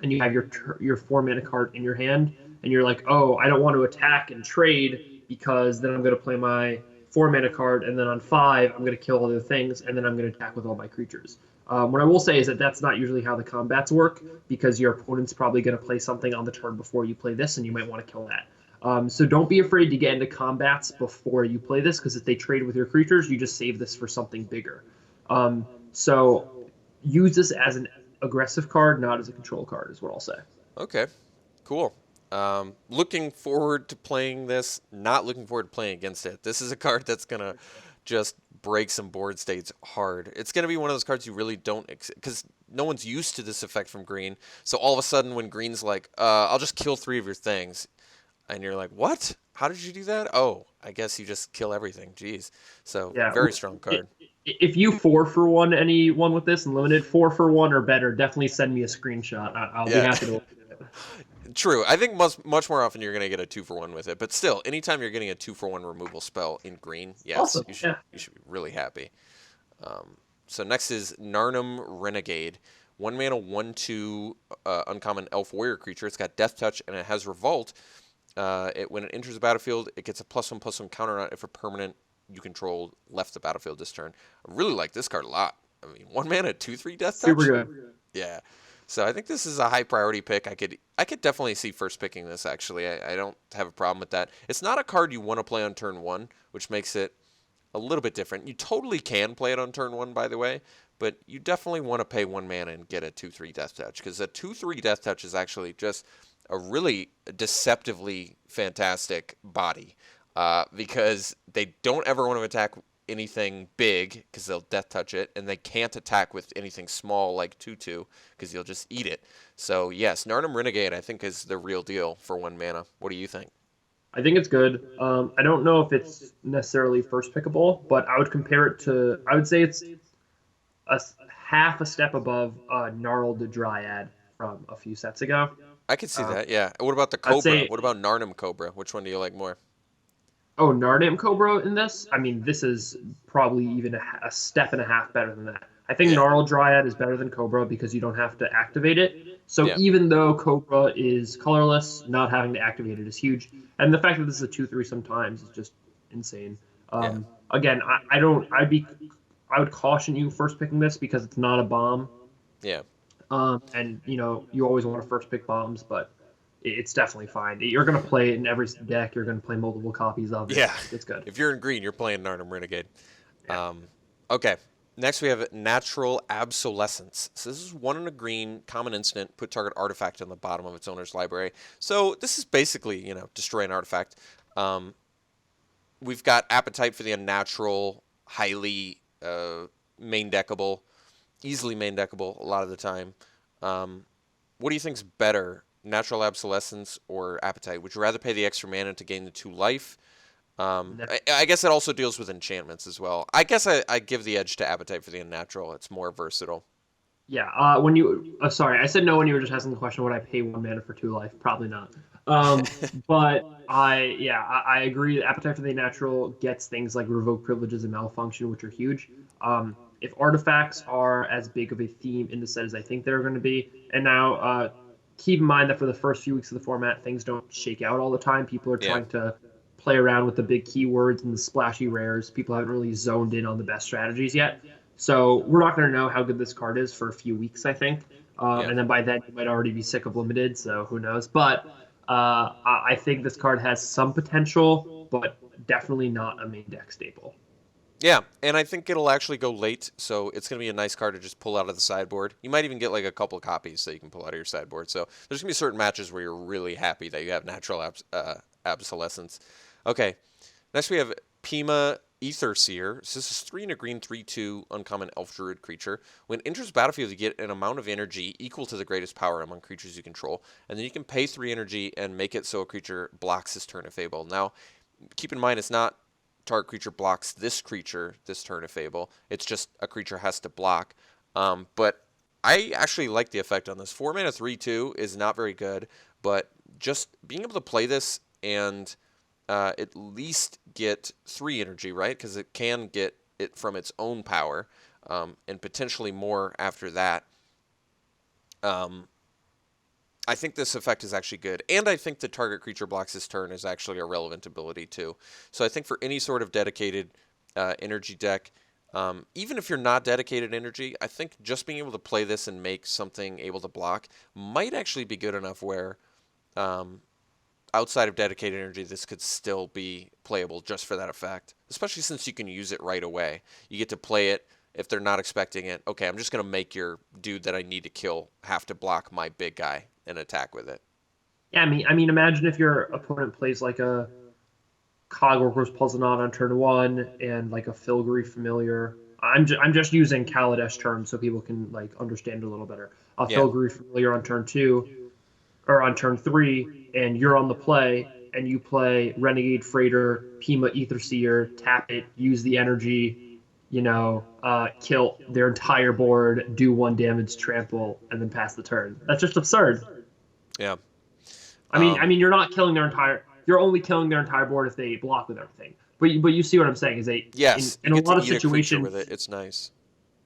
and you have your 4 mana card in your hand, and you're like, oh, I don't want to attack and trade because then I'm going to play my 4 mana card, and then on 5 I'm going to kill all the things, and then I'm going to attack with all my creatures. What I will say is that that's not usually how the combats work because your opponent's probably going to play something on the turn before you play this, and you might want to kill that. So don't be afraid to get into combats before you play this because if they trade with your creatures, you just save this for something bigger. So use this as an aggressive card, not as a control card, is what I'll say. Okay, cool. Looking forward to playing this, not looking forward to playing against it. This is a card that's going to just break some board states hard. It's going to be one of those cards you really don't, because no one's used to this effect from green. So all of a sudden when green's like, I'll just kill 3 of your things, and you're like, what? How did you do that? Oh, I guess you just kill everything. Jeez. So Yeah. very strong card. If you 4-for-1 anyone with this and limited 4-for-1 or better, definitely send me a screenshot. I'll be Yeah. happy to look at it. True. I think much more often you're going to get a 2-for-1 with it, but still, anytime you're getting a 2-for-1 removal spell in green, yes, Awesome. Yeah. you should be really happy. So next is Narnum Renegade, 1 mana 1/2 uncommon elf warrior creature. It's got Death Touch and it has Revolt. When it enters the battlefield, it gets a +1/+1 counter on it if a permanent you control left the battlefield this turn. I really like this card a lot. I mean, 1 mana 2/3 Death Touch. Super good. Yeah. So I think this is a high priority pick. I could definitely see first picking this actually. I don't have a problem with that. It's not a card you want to play on turn 1, which makes it a little bit different. You totally can play it on turn 1, by the way, but you definitely want to pay 1 mana and get a 2/3 Death Touch, because a 2/3 Death Touch is actually just a really deceptively fantastic body, because they don't ever want to attack anything big because they'll Death Touch it, and they can't attack with anything small like 2/2 because you'll just eat it. So yes, Narnum Renegade I think is the real deal for 1 mana. What do you think? I think it's good. I don't know if it's necessarily first pickable, but I would compare it to. I would say it's half a step above Gnarled Dryad from a few sets ago. I could see that, yeah. What about the I'd Cobra? say What about Narnum Cobra? Which one do you like more? Oh, Nardam Cobra in this? I mean, this is probably even a step and a half better than that. I think Yeah. Gnarled Dryad is better than Cobra because you don't have to activate it. So Yeah. even though Cobra is colorless, not having to activate it is huge. And the fact that this is a 2/3 sometimes is just insane. Yeah. Again, I don't. I would caution you first picking this because it's not a bomb. Yeah. And you always want to first pick bombs, but it's definitely fine. You're going to play it in every deck. You're going to play multiple copies of it. Yeah. It's good. If you're in green, you're playing Narnum Renegade. Yeah. Okay. Next, we have Natural Absolescence. So this is 1 in a green, common instant, put target artifact on the bottom of its owner's library. So this is basically, destroy an artifact. Um, we've got Appetite for the Unnatural, highly main deckable, easily main deckable a lot of the time. What do you think's better, Natural Obsolescence or Appetite? Would you rather pay the extra mana to gain the 2 life? I guess it also deals with enchantments as well. I guess I give the edge to Appetite for the Unnatural. It's more versatile. Yeah, when you sorry, I said no when you were just asking the question, would I pay 1 mana for 2 life? Probably not. But I agree that Appetite for the Natural gets things like Revoke Privileges and Malfunction, which are huge. If artifacts are as big of a theme in the set as I think they're going to be, and now keep in mind that for the first few weeks of the format, things don't shake out all the time. People are Yeah. trying to play around with the big keywords and the splashy rares. People haven't really zoned in on the best strategies yet. So we're not going to know how good this card is for a few weeks, I think. Yeah. And then by then, you might already be sick of limited, so who knows. But I think this card has some potential, but definitely not a main deck staple. Yeah, and I think it'll actually go late, so it's going to be a nice card to just pull out of the sideboard. You might even get like a couple of copies that you can pull out of your sideboard. So there's going to be certain matches where you're really happy that you have Natural Obsolescence. Okay, next we have Pima Aether Seer. So this is 3 in a green, 3/2 uncommon elf druid creature. When enters the battlefield, you get an amount of energy equal to the greatest power among creatures you control, and then you can pay 3 energy and make it so a creature blocks this turn if able. Now, keep in mind it's not target creature blocks this creature this turn if able. It's just a creature has to block. But I actually like the effect on this. 4 mana 3/2 is not very good, but just being able to play this and at least get 3 energy, right? Because it can get it from its own power, and potentially more after that. I think this effect is actually good, and I think the target creature blocks this turn is actually a relevant ability too. So I think for any sort of dedicated energy deck, even if you're not dedicated energy, I think just being able to play this and make something able to block might actually be good enough where outside of dedicated energy, this could still be playable just for that effect, especially since you can use it right away. You get to play it if they're not expecting it. Okay, I'm just going to make your dude that I need to kill have to block my big guy and attack with it. Yeah, I mean, imagine if your opponent plays like a Cogworker's Puzzlenaut on turn 1 and like a Filgary Familiar. I'm just using Kaladesh terms so people can like understand it a little better. A Yeah. Filgary Familiar on turn 2 or on turn 3, and you're on the play and you play Renegade Freighter, Pima Aether Seer, tap it, use the energy, kill their entire board, do 1 damage, trample, and then pass the turn. That's just absurd. Yeah. I mean, you're not killing their entire. You're only killing their entire board if they block with everything. But you see what I'm saying? Is Yes, in you a get lot to of eat a creature situations, with it. It's nice.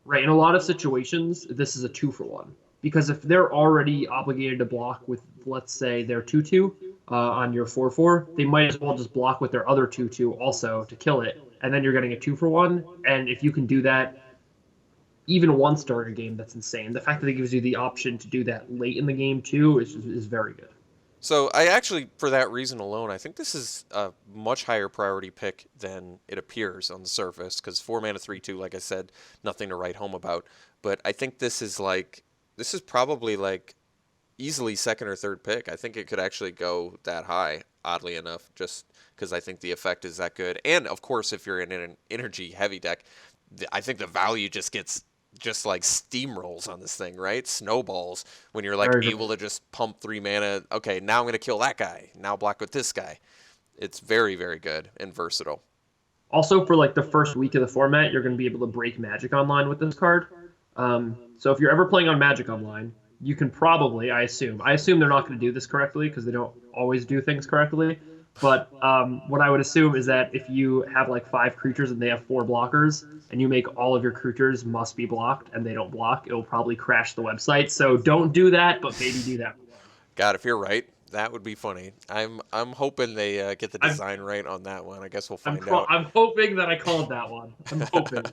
right? In a lot of situations, this is a 2-for-1 because if they're already obligated to block with, let's say, their 2/2 on your 4/4, they might as well just block with their other 2/2 also to kill it, and then you're getting a 2-for-1. And if you can do that even once during a game, that's insane. The fact that it gives you the option to do that late in the game too is very good. So I actually, for that reason alone, I think this is a much higher priority pick than it appears on the surface. Because 4 mana 3/2, like I said, nothing to write home about. But I think this is probably like easily second or third pick. I think it could actually go that high, oddly enough, just because I think the effect is that good. And of course, if you're in an energy heavy deck, I think the value just gets just like steamrolls on this thing, right? Snowballs when you're like Very able to just pump 3 mana. Okay, now I'm going to kill that guy. Now block with this guy. It's very, very good and versatile. Also, for like the first week of the format, you're going to be able to break Magic Online with this card. So if you're ever playing on Magic Online, you can probably, I assume they're not going to do this correctly because they don't always do things correctly. But what I would assume is that if you have like 5 creatures and they have 4 blockers, and you make all of your creatures must be blocked and they don't block, it'll probably crash the website. So don't do that, but maybe do that. God, if you're right, that would be funny. I'm hoping they get the I'm, design right on that one. I guess we'll find out. I'm hoping that I called that one. I'm hoping.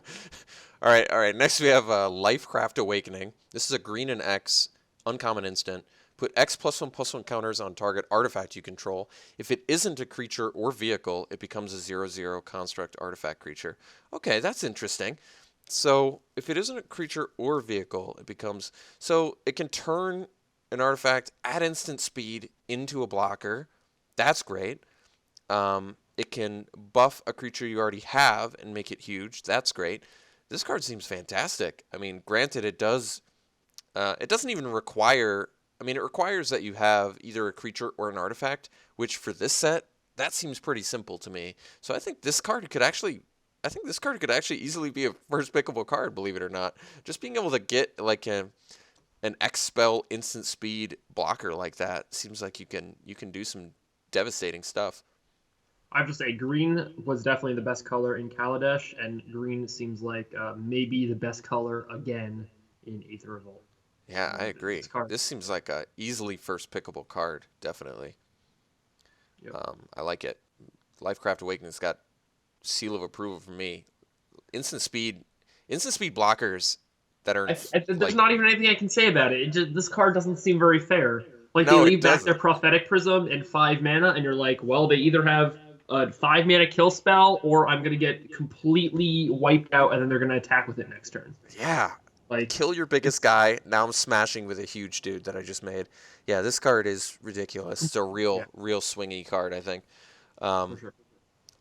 All right. Next we have Lifecraft Awakening. This is a green and X uncommon instant. Put X +1/+1 counters on target artifact you control. If it isn't a creature or vehicle, it becomes a 0/0 construct artifact creature. Okay, that's interesting. So if it isn't a creature or vehicle, it becomes so it can turn an artifact at instant speed into a blocker. That's great. It can buff a creature you already have and make it huge. That's great. This card seems fantastic. I mean, granted, it does. It doesn't even require. I mean, it requires that you have either a creature or an artifact, which for this set, that seems pretty simple to me. So I think this card could actually. I think this card could actually easily be a first pickable card, believe it or not. Just being able to get like an X spell instant speed blocker like that seems like you can do some devastating stuff. I have to say, green was definitely the best color in Kaladesh, and green seems like maybe the best color again in Aether Revolt. Yeah, I This agree. card, This seems like a easily first pickable card, definitely. yep. I like it. Lifecraft Awakening's got seal of approval from me. Instant speed, instant speed blockers that are There's like not even anything I can say about it. This card doesn't seem very fair. Like they no, it leave back their doesn't. prophetic prism and 5 mana, and you're like, well, they either have a 5 mana kill spell, or I'm gonna get completely wiped out, and then they're gonna attack with it next turn. Yeah, Like kill your biggest it's guy. Now I'm smashing with a huge dude that I just made. Yeah, this card is ridiculous. It's a yeah, real swingy card, I think. for Um, sure.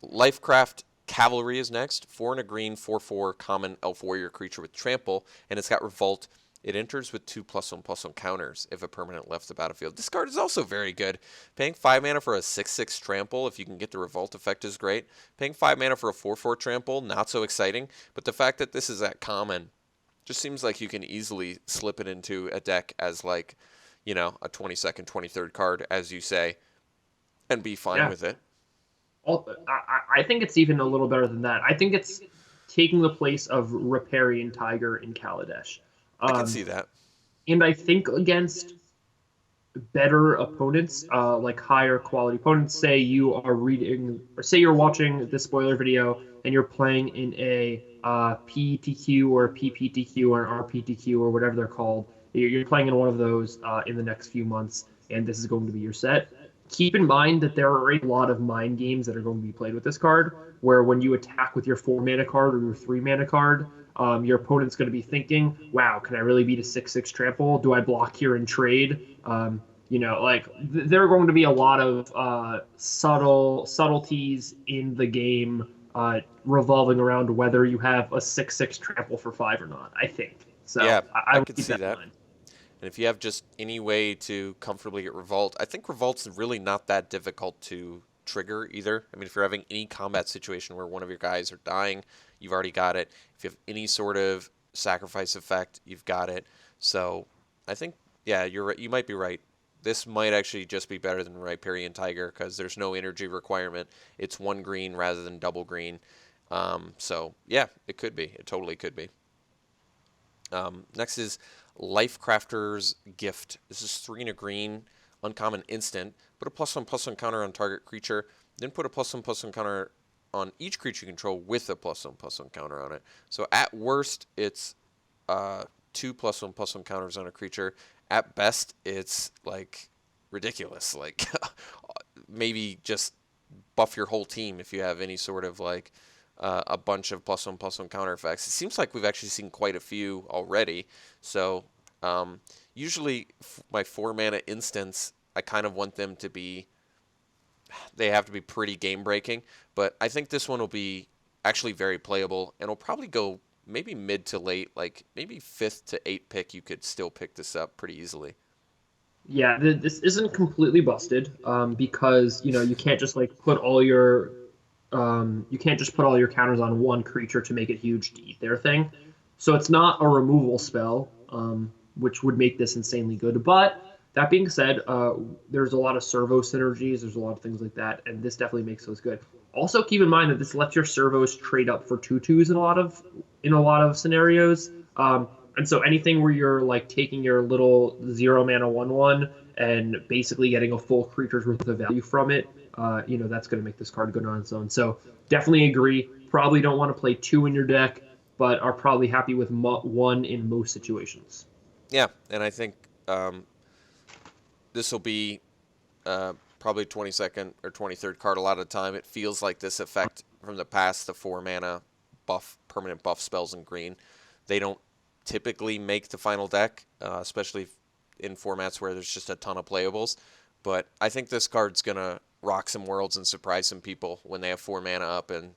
Lifecraft Cavalry is next. 4 and a green, 4/4 common elf warrior creature with trample, and it's got revolt. It enters with 2+1/+1 counters if a permanent left the battlefield. This card is also very good. Paying 5 mana for a 6/6 trample, if you can get the revolt effect, is great. Paying 5 mana for a 4/4 trample, not so exciting. But the fact that this is at common just seems like you can easily slip it into a deck as like, a 22nd, 23rd card, as you say, and be fine Yeah. with it. I think it's even a little better than that. I think it's taking the place of Riparian Tiger in Kaladesh. I can Um, see that. and I think against better opponents, like higher quality opponents, say you are reading, or say you're watching this spoiler video and you're playing in a PTQ or a PPTQ or an RPTQ or whatever they're called. You're playing in one of those in the next few months, and this is going to be your set. Keep in mind that there are a lot of mind games that are going to be played with this card, where when you attack with your 4 mana card or your 3 mana card, your opponent's going to be thinking, wow, can I really beat a 6/6 trample? Do I block here and trade? There are going to be a lot of subtleties in the game revolving around whether you have a 6/6 trample for 5 or not, I think. So Yeah, I I would could keep see that in that. mind. And if you have just any way to comfortably get Revolt, I think Revolt's really not that difficult to trigger either. I mean, if you're having any combat situation where one of your guys are dying, you've already got it. If you have any sort of sacrifice effect, you've got it. So I think, yeah, you're right. You might be right. This might actually just be better than Riparian Tiger because there's no energy requirement. It's one green rather than double green. So yeah, it could be. It totally could be. Next is Lifecrafter's Gift. This is 3 and a green, uncommon instant. Put a +1/+1 counter on target creature, then put a +1/+1 counter on each creature you control with a +1/+1 counter on it. So at worst, it's 2 +1/+1 counters on a creature. At best, it's like ridiculous. Like maybe just buff your whole team if you have any sort of like a bunch of +1/+1 counter effects. It seems like we've actually seen quite a few already. So usually my 4 mana instants, I kind of want them to be, they have to be pretty game breaking. But I think this one will be actually very playable and will probably go maybe mid to late, like maybe 5th to 8th pick. You could still pick this up pretty easily. Yeah, this isn't completely busted because you can't just like put all your you can't just put all your counters on one creature to make it huge to eat their thing. So it's not a removal spell, which would make this insanely good. But that being said, there's a lot of servo synergies. There's a lot of things like that, and this definitely makes those good. Also, keep in mind that this lets your servos trade up for 2/2s in a lot of scenarios. And so anything where you're like taking your little 0 mana 1/1 and basically getting a full creature's worth of value from it, that's going to make this card good on its own. So definitely agree. Probably don't want to play two in your deck, but are probably happy with one in most situations. Yeah, and I think this will be probably 22nd or 23rd card a lot of the time. It feels like this effect from the past, the 4 mana buff permanent buff spells in green. They don't typically make the final deck, especially in formats where there's just a ton of playables. But I think this card's gonna rock some worlds and surprise some people when they have 4 mana up and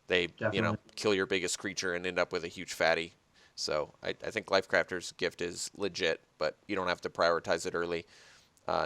they, Definitely. kill your biggest creature and end up with a huge fatty. So I think Lifecrafter's Gift is legit, but you don't have to prioritize it early.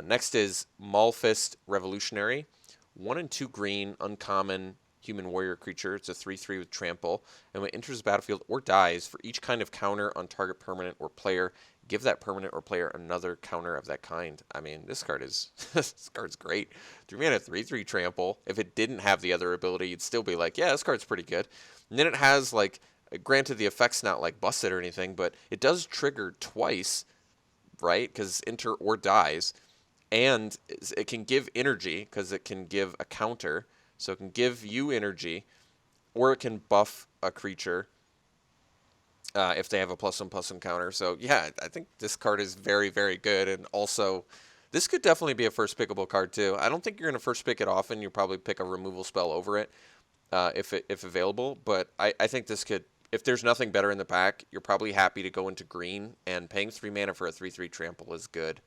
Next is Maulfist Revolutionary. 1 and 2 green, uncommon human warrior creature. It's a 3/3 with trample. And when it enters the battlefield or dies, for each kind of counter on target permanent or player, give that permanent or player another counter of that kind. I mean, this card is this card's great. 3 mana 3/3 trample. If it didn't have the other ability, you'd still be like, yeah, this card's pretty good. And then it has like, granted the effect's not like busted or anything, but it does trigger twice, right? Because enter or dies, and it can give energy because it can give a counter. So it can give you energy, or it can buff a creature if they have a +1/+1 counter. So yeah, I think this card is very, very good. And also, this could definitely be a first pickable card too. I don't think you're going to first pick it often. You'll probably pick a removal spell over it if available. But I think this could, if there's nothing better in the pack, you're probably happy to go into green. And paying 3 mana for a 3/3 trample is good.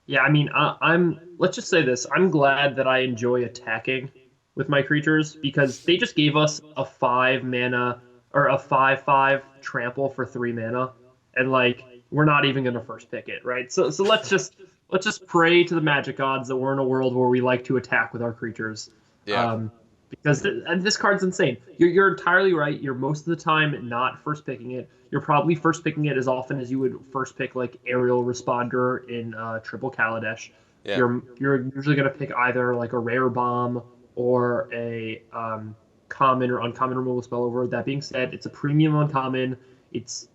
Yeah, I mean, I'm. Let's just say this: I'm glad that I enjoy attacking with my creatures because they just gave us a 5 mana or a 5/5 trample for 3 mana, and like we're not even gonna first pick it, right? So let's just pray to the magic gods that we're in a world where we like to attack with our creatures. Yeah. Um, because and this card's insane. You're entirely right. You're most of the time not first picking it. You're probably first picking it as often as you would first pick like Aerial Responder in Triple Kaladesh. Yeah. You're usually gonna pick either like a rare bomb or a common or uncommon removal spell over. That being said, it's a premium uncommon. It's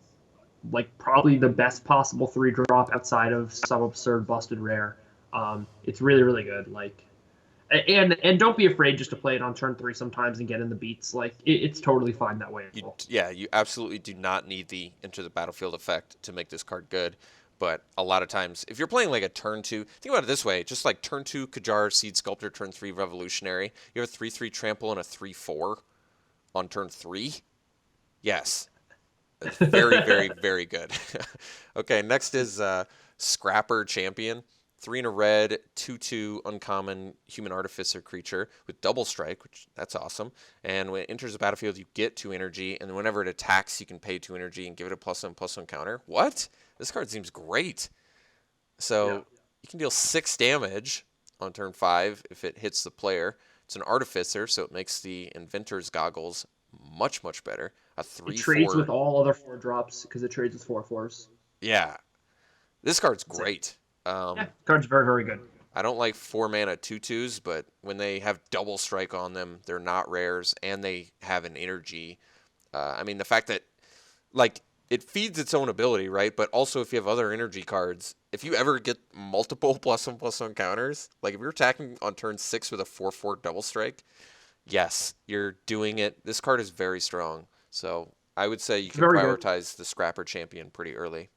like probably the best possible 3-drop outside of some absurd busted rare. It's really really good. Like and don't be afraid just to play it on turn 3 sometimes and get in the beats. Like it's totally fine that way. You absolutely do not need the enter the battlefield effect to make this card good. But a lot of times, if you're playing like a turn 2, think about it this way: just like turn 2 Kajar Seed Sculptor, turn 3 Revolutionary, you have a 3/3 trample and a 3/4 on turn 3. Yes, it's very, very, very good. Okay, next is Scrapper Champion. 3 in a red, 2/2 uncommon human artificer creature with double strike, which that's awesome. And when it enters the battlefield, you get 2 energy, and whenever it attacks, you can pay 2 energy and give it a +1/+1 counter. What? This card seems great. So Yeah. you can deal 6 damage on turn 5 if it hits the player. It's an artificer, so it makes the inventor's goggles much, much better. A It 3 trades 4. with all other 4-drops because it trades with 4/4s. Yeah, this card's That's it. great. Yeah, card's very very good. I don't like 4 mana 2/2s, but when they have double strike on them, they're not rares and they have an energy. I mean, the fact that, like, it feeds its own ability, right? But also, if you have other energy cards, if you ever get multiple +1/+1 counters, like if you're attacking on turn 6 with a 4/4 double strike, yes, you're doing it. This card is very strong. So I would say you It's can very good. prioritize the Scrapper Champion pretty early.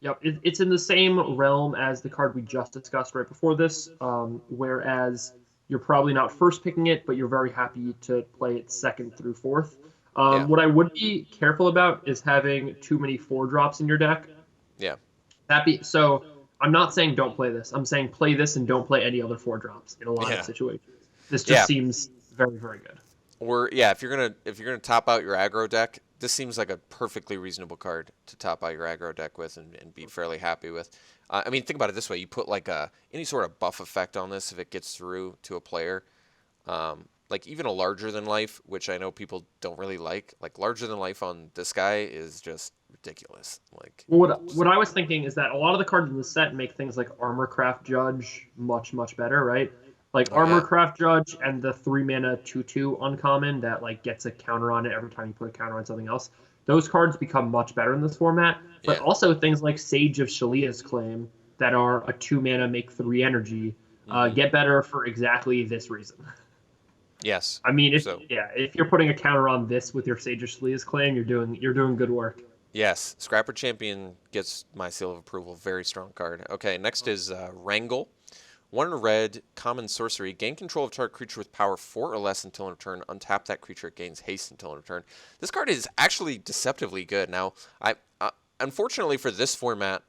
Yep, it's in the same realm as the card we just discussed right before this. Whereas you're probably not first picking it, but you're very happy to play it second through fourth. Yeah, What I would be careful about is having too many 4-drops in your deck. yeah, So I'm not saying don't play this. I'm saying play this and don't play any other 4-drops in a lot of yeah, situations. This just yeah. seems very very good. Or yeah, if you're gonna top out your aggro deck, this seems like a perfectly reasonable card to top out your aggro deck with and be fairly happy with. I mean, think about it this way: you put like any sort of buff effect on this if it gets through to a player, like even a larger than life, which I know people don't really like. Like larger than life on this guy is just ridiculous. Like, Well, what I was thinking is that a lot of the cards in the set make things like Armorcraft Judge much much better, right? Like oh yeah, Armorcraft Judge and the 3 mana 2/2 uncommon that like gets a counter on it every time you put a counter on something else. Those cards become much better in this format. But yeah, also things like Sage of Shalia's Claim that are a 2 mana make 3 energy hmm, get better for exactly this reason. yes. I mean, So if you're putting a counter on this with your Sage of Shalia's Claim, you're doing good work. yes, Scrapper Champion gets my seal of approval. Very strong card. Okay, next is Wrangle. 1 red, common sorcery. Gain control of target creature with power 4 or less until end of turn. Untap that creature. It gains haste until end of turn. This card is actually deceptively good. Now, unfortunately for this format,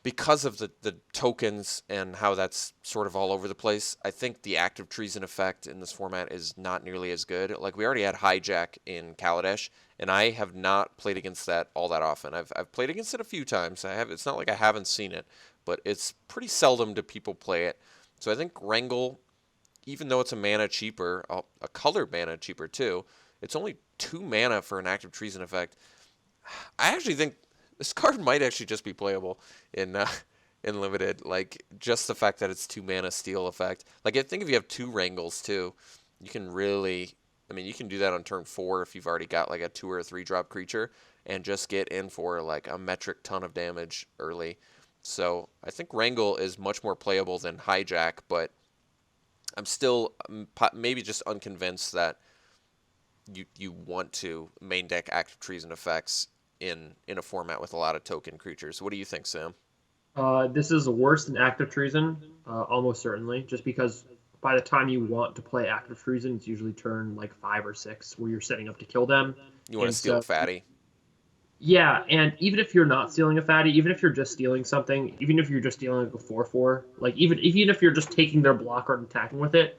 because of the tokens and how that's sort of all over the place, I think the active treason effect in this format is not nearly as good. Like, we already had Hijack in Kaladesh, and I have not played against that all that often. I've played against it a few times. It's not like I haven't seen it, but it's pretty seldom do people play it. So I think Wrangle, even though it's a mana cheaper, a colored mana cheaper too, it's only 2 mana for an active treason effect. I actually think this card might actually just be playable in limited. Like, just the fact that it's 2 mana steal effect. Like, I think if you have 2 Wrangles too, you can really, I mean, you can do that on turn 4 if you've already got like a 2 or a 3 drop creature and just get in for like a metric ton of damage early. So I think Wrangle is much more playable than Hijack, but I'm still maybe just unconvinced that you want to main deck active treason effects in a format with a lot of token creatures. What do you think, Sam? This is worse than active treason, almost certainly, just because by the time you want to play active treason, it's usually turn like 5 or 6 where you're setting up to kill them. You want to And steal a so, fatty? yeah, and even if you're not stealing a fatty, even if you're just stealing something, even if you're just stealing like a 4/4, like even if you're just taking their blocker and attacking with it,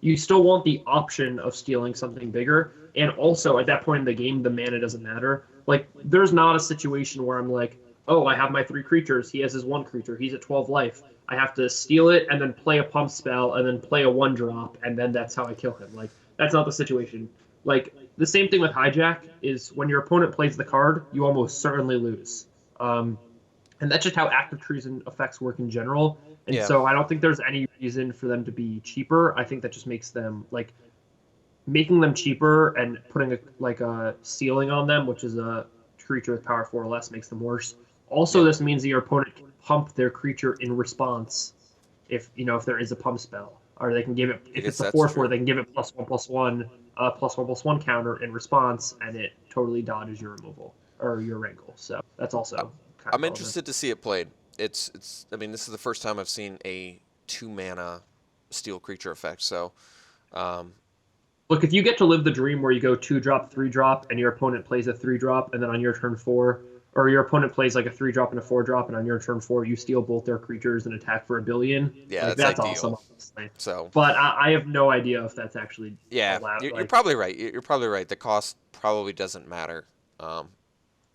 you still want the option of stealing something bigger. And also at that point in the game, the mana doesn't matter. Like, there's not a situation where I'm like, oh, I have my 3 creatures. He has his 1 creature. He's at 12 life. I have to steal it and then play a pump spell and then play a 1 drop and then that's how I kill him. Like, that's not the situation. Like, the same thing with Hijack is when your opponent plays the card, you almost certainly lose. And that's just how active treason effects work in general. And Yeah. so I don't think there's any reason for them to be cheaper. I think that just makes them like making them cheaper and putting a ceiling on them, which is a creature with power 4 or less, makes them worse. Also, Yeah. this means that your opponent can pump their creature in response if there is a pump spell, or they can give it I if guess it's a that's 4/4, true. they can give it +1/+1, +1/+1 counter in response, and it totally dodges your removal or your wrangle. So that's also kind of I'm relevant. interested to see it played. It's. I mean, this is the first time I've seen a 2 mana steal creature effect. So, um, Look, if you get to live the dream where you go 2 drop, 3 drop, and your opponent plays a 3 drop, and then on your turn 4, or your opponent plays like a 3 drop and a 4 drop, and on your turn 4 you steal both their creatures and attack for 1 billion, yeah, like that's that's awesome, ideal. honestly. So, But I have no idea if that's actually yeah, allowed. you're Like, probably right. You're probably right. The cost probably doesn't matter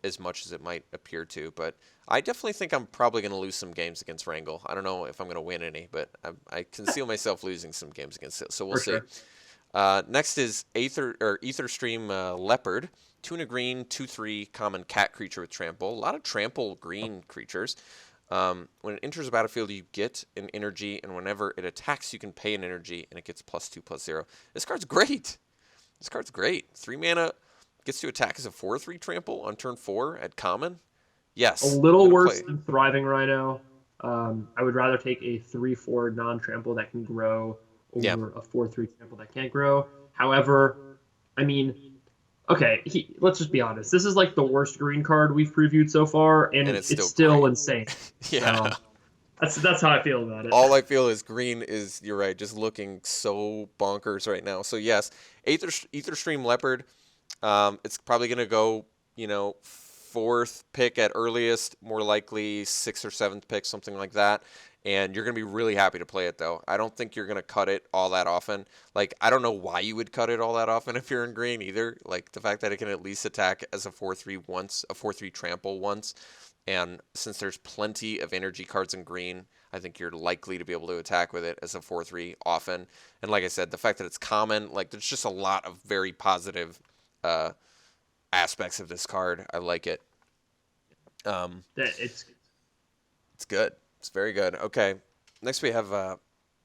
as much as it might appear to, but I definitely think I'm probably going to lose some games against Wrangle. I don't know if I'm going to win any, but I can see myself losing some games against it. So we'll for see. sure. Next is Aether Stream Leopard. 2 and a green, 2/3 common cat creature with trample. A lot of trample green creatures. When it enters the battlefield, you get an energy, and whenever it attacks, you can pay an energy, and it gets +2/+0. This card's great. This card's great. 3 mana, gets to attack as a 4/3 trample on turn 4 at common. A Yes, I'm little gonna worse play. than Thriving Rhino. I would rather take a 3/4 non-trample that can grow Yeah, over a 4/3 trample that can't grow. However, I mean, okay, let's just be honest. This is like the worst green card we've previewed so far, and and it's it's still still great. insane. Yeah. So that's how I feel about it. All I feel is green is, you're right, just looking so bonkers right now. So yes, Aether Stream Leopard. It's probably gonna go, 4th pick at earliest, more likely 6th or 7th pick, something like that. And you're gonna be really happy to play it though. I don't think you're gonna cut it all that often. Like, I don't know why you would cut it all that often if you're in green either. Like, the fact that it can at least attack as a 4/3 once, a 4/3 trample once. And since there's plenty of energy cards in green, I think you're likely to be able to attack with it as a 4/3 often. And like I said, the fact that it's common, like, there's just a lot of very positive uh, aspects of this card. I like it. Um, That it's it's good. It's very good. Okay. Next we have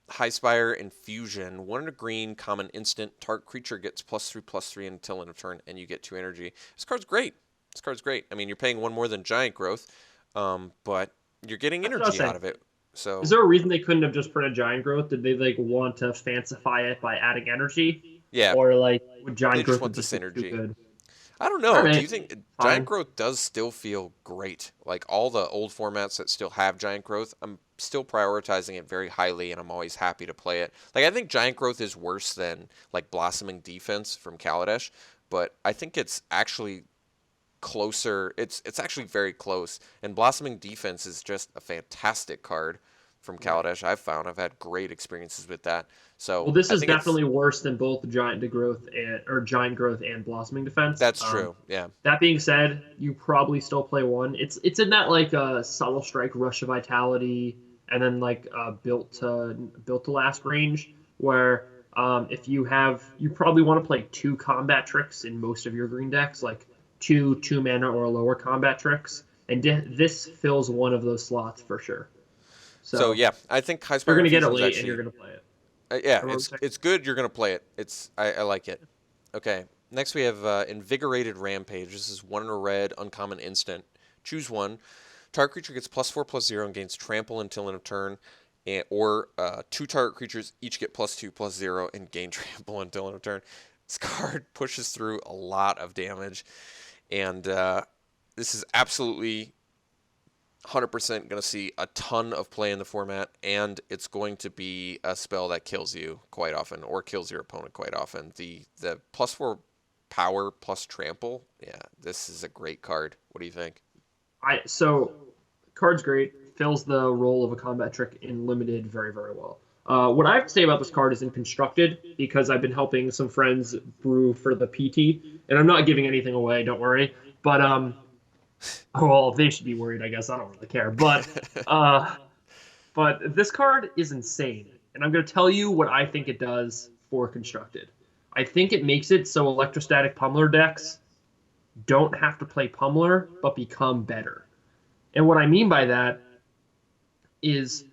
Highspire Infusion. 1 and a green, common instant. Target creature gets +3/+3 until end of turn, and you get 2 energy. This card's great. This card's great. I mean, you're paying 1 more than Giant Growth, but you're getting that's what I was energy out saying. of it. Is So, there a reason they couldn't have just printed Giant Growth? Did they like want to fancify it by adding energy, yeah, or like would they Giant just Growth want have the just been too synergy. good? I don't All know. Do you right, think Giant fine. Growth does still feel great? Like, all the old formats that still have Giant Growth, I'm still prioritizing it very highly, and I'm always happy to play it. Like, I think Giant Growth is worse than like Blossoming Defense from Kaladesh, but I think it's actually closer. It's actually very close. And Blossoming Defense is just a fantastic card from Right. Kaladesh. I've had great experiences with that. Well, So this I is think it's definitely worse than both Giant Growth and Blossoming Defense. that's true. Yeah. That being said, you probably still play one. It's in that like Subtle Strike, Rush of Vitality, and then like built to last range where if you probably want to play two combat tricks in most of your green decks, like two mana or lower combat tricks, and this fills one of those slots for sure. So So yeah, I think High you're Spire gonna get it Infusion is late and you're actually gonna play it. yeah, Or what was I saying? it's good. You're gonna play it. I like it. Okay. Next we have Invigorated Rampage. This is 1 in a red, uncommon instant. Choose one. Target creature gets +4/+0 and gains trample until end of turn, or two target creatures each get +2/+0 and gain trample until end of turn. This card pushes through a lot of damage, and this is absolutely 100% going to see a ton of play in the format, and it's going to be a spell that kills you quite often, or kills your opponent quite often. The +4 power plus trample, yeah, this is a great card. What do you think? So card's great, fills the role of a combat trick in limited very, very well. What I have to say about this card is in constructed, because I've been helping some friends brew for the PT, and I'm not giving anything away, don't worry. But well, they should be worried, I guess. I don't really care. But this card is insane, and I'm going to tell you what I think it does for constructed. I think it makes it so electrostatic pummeler decks don't have to play pummeler, but become better. And what I mean by that is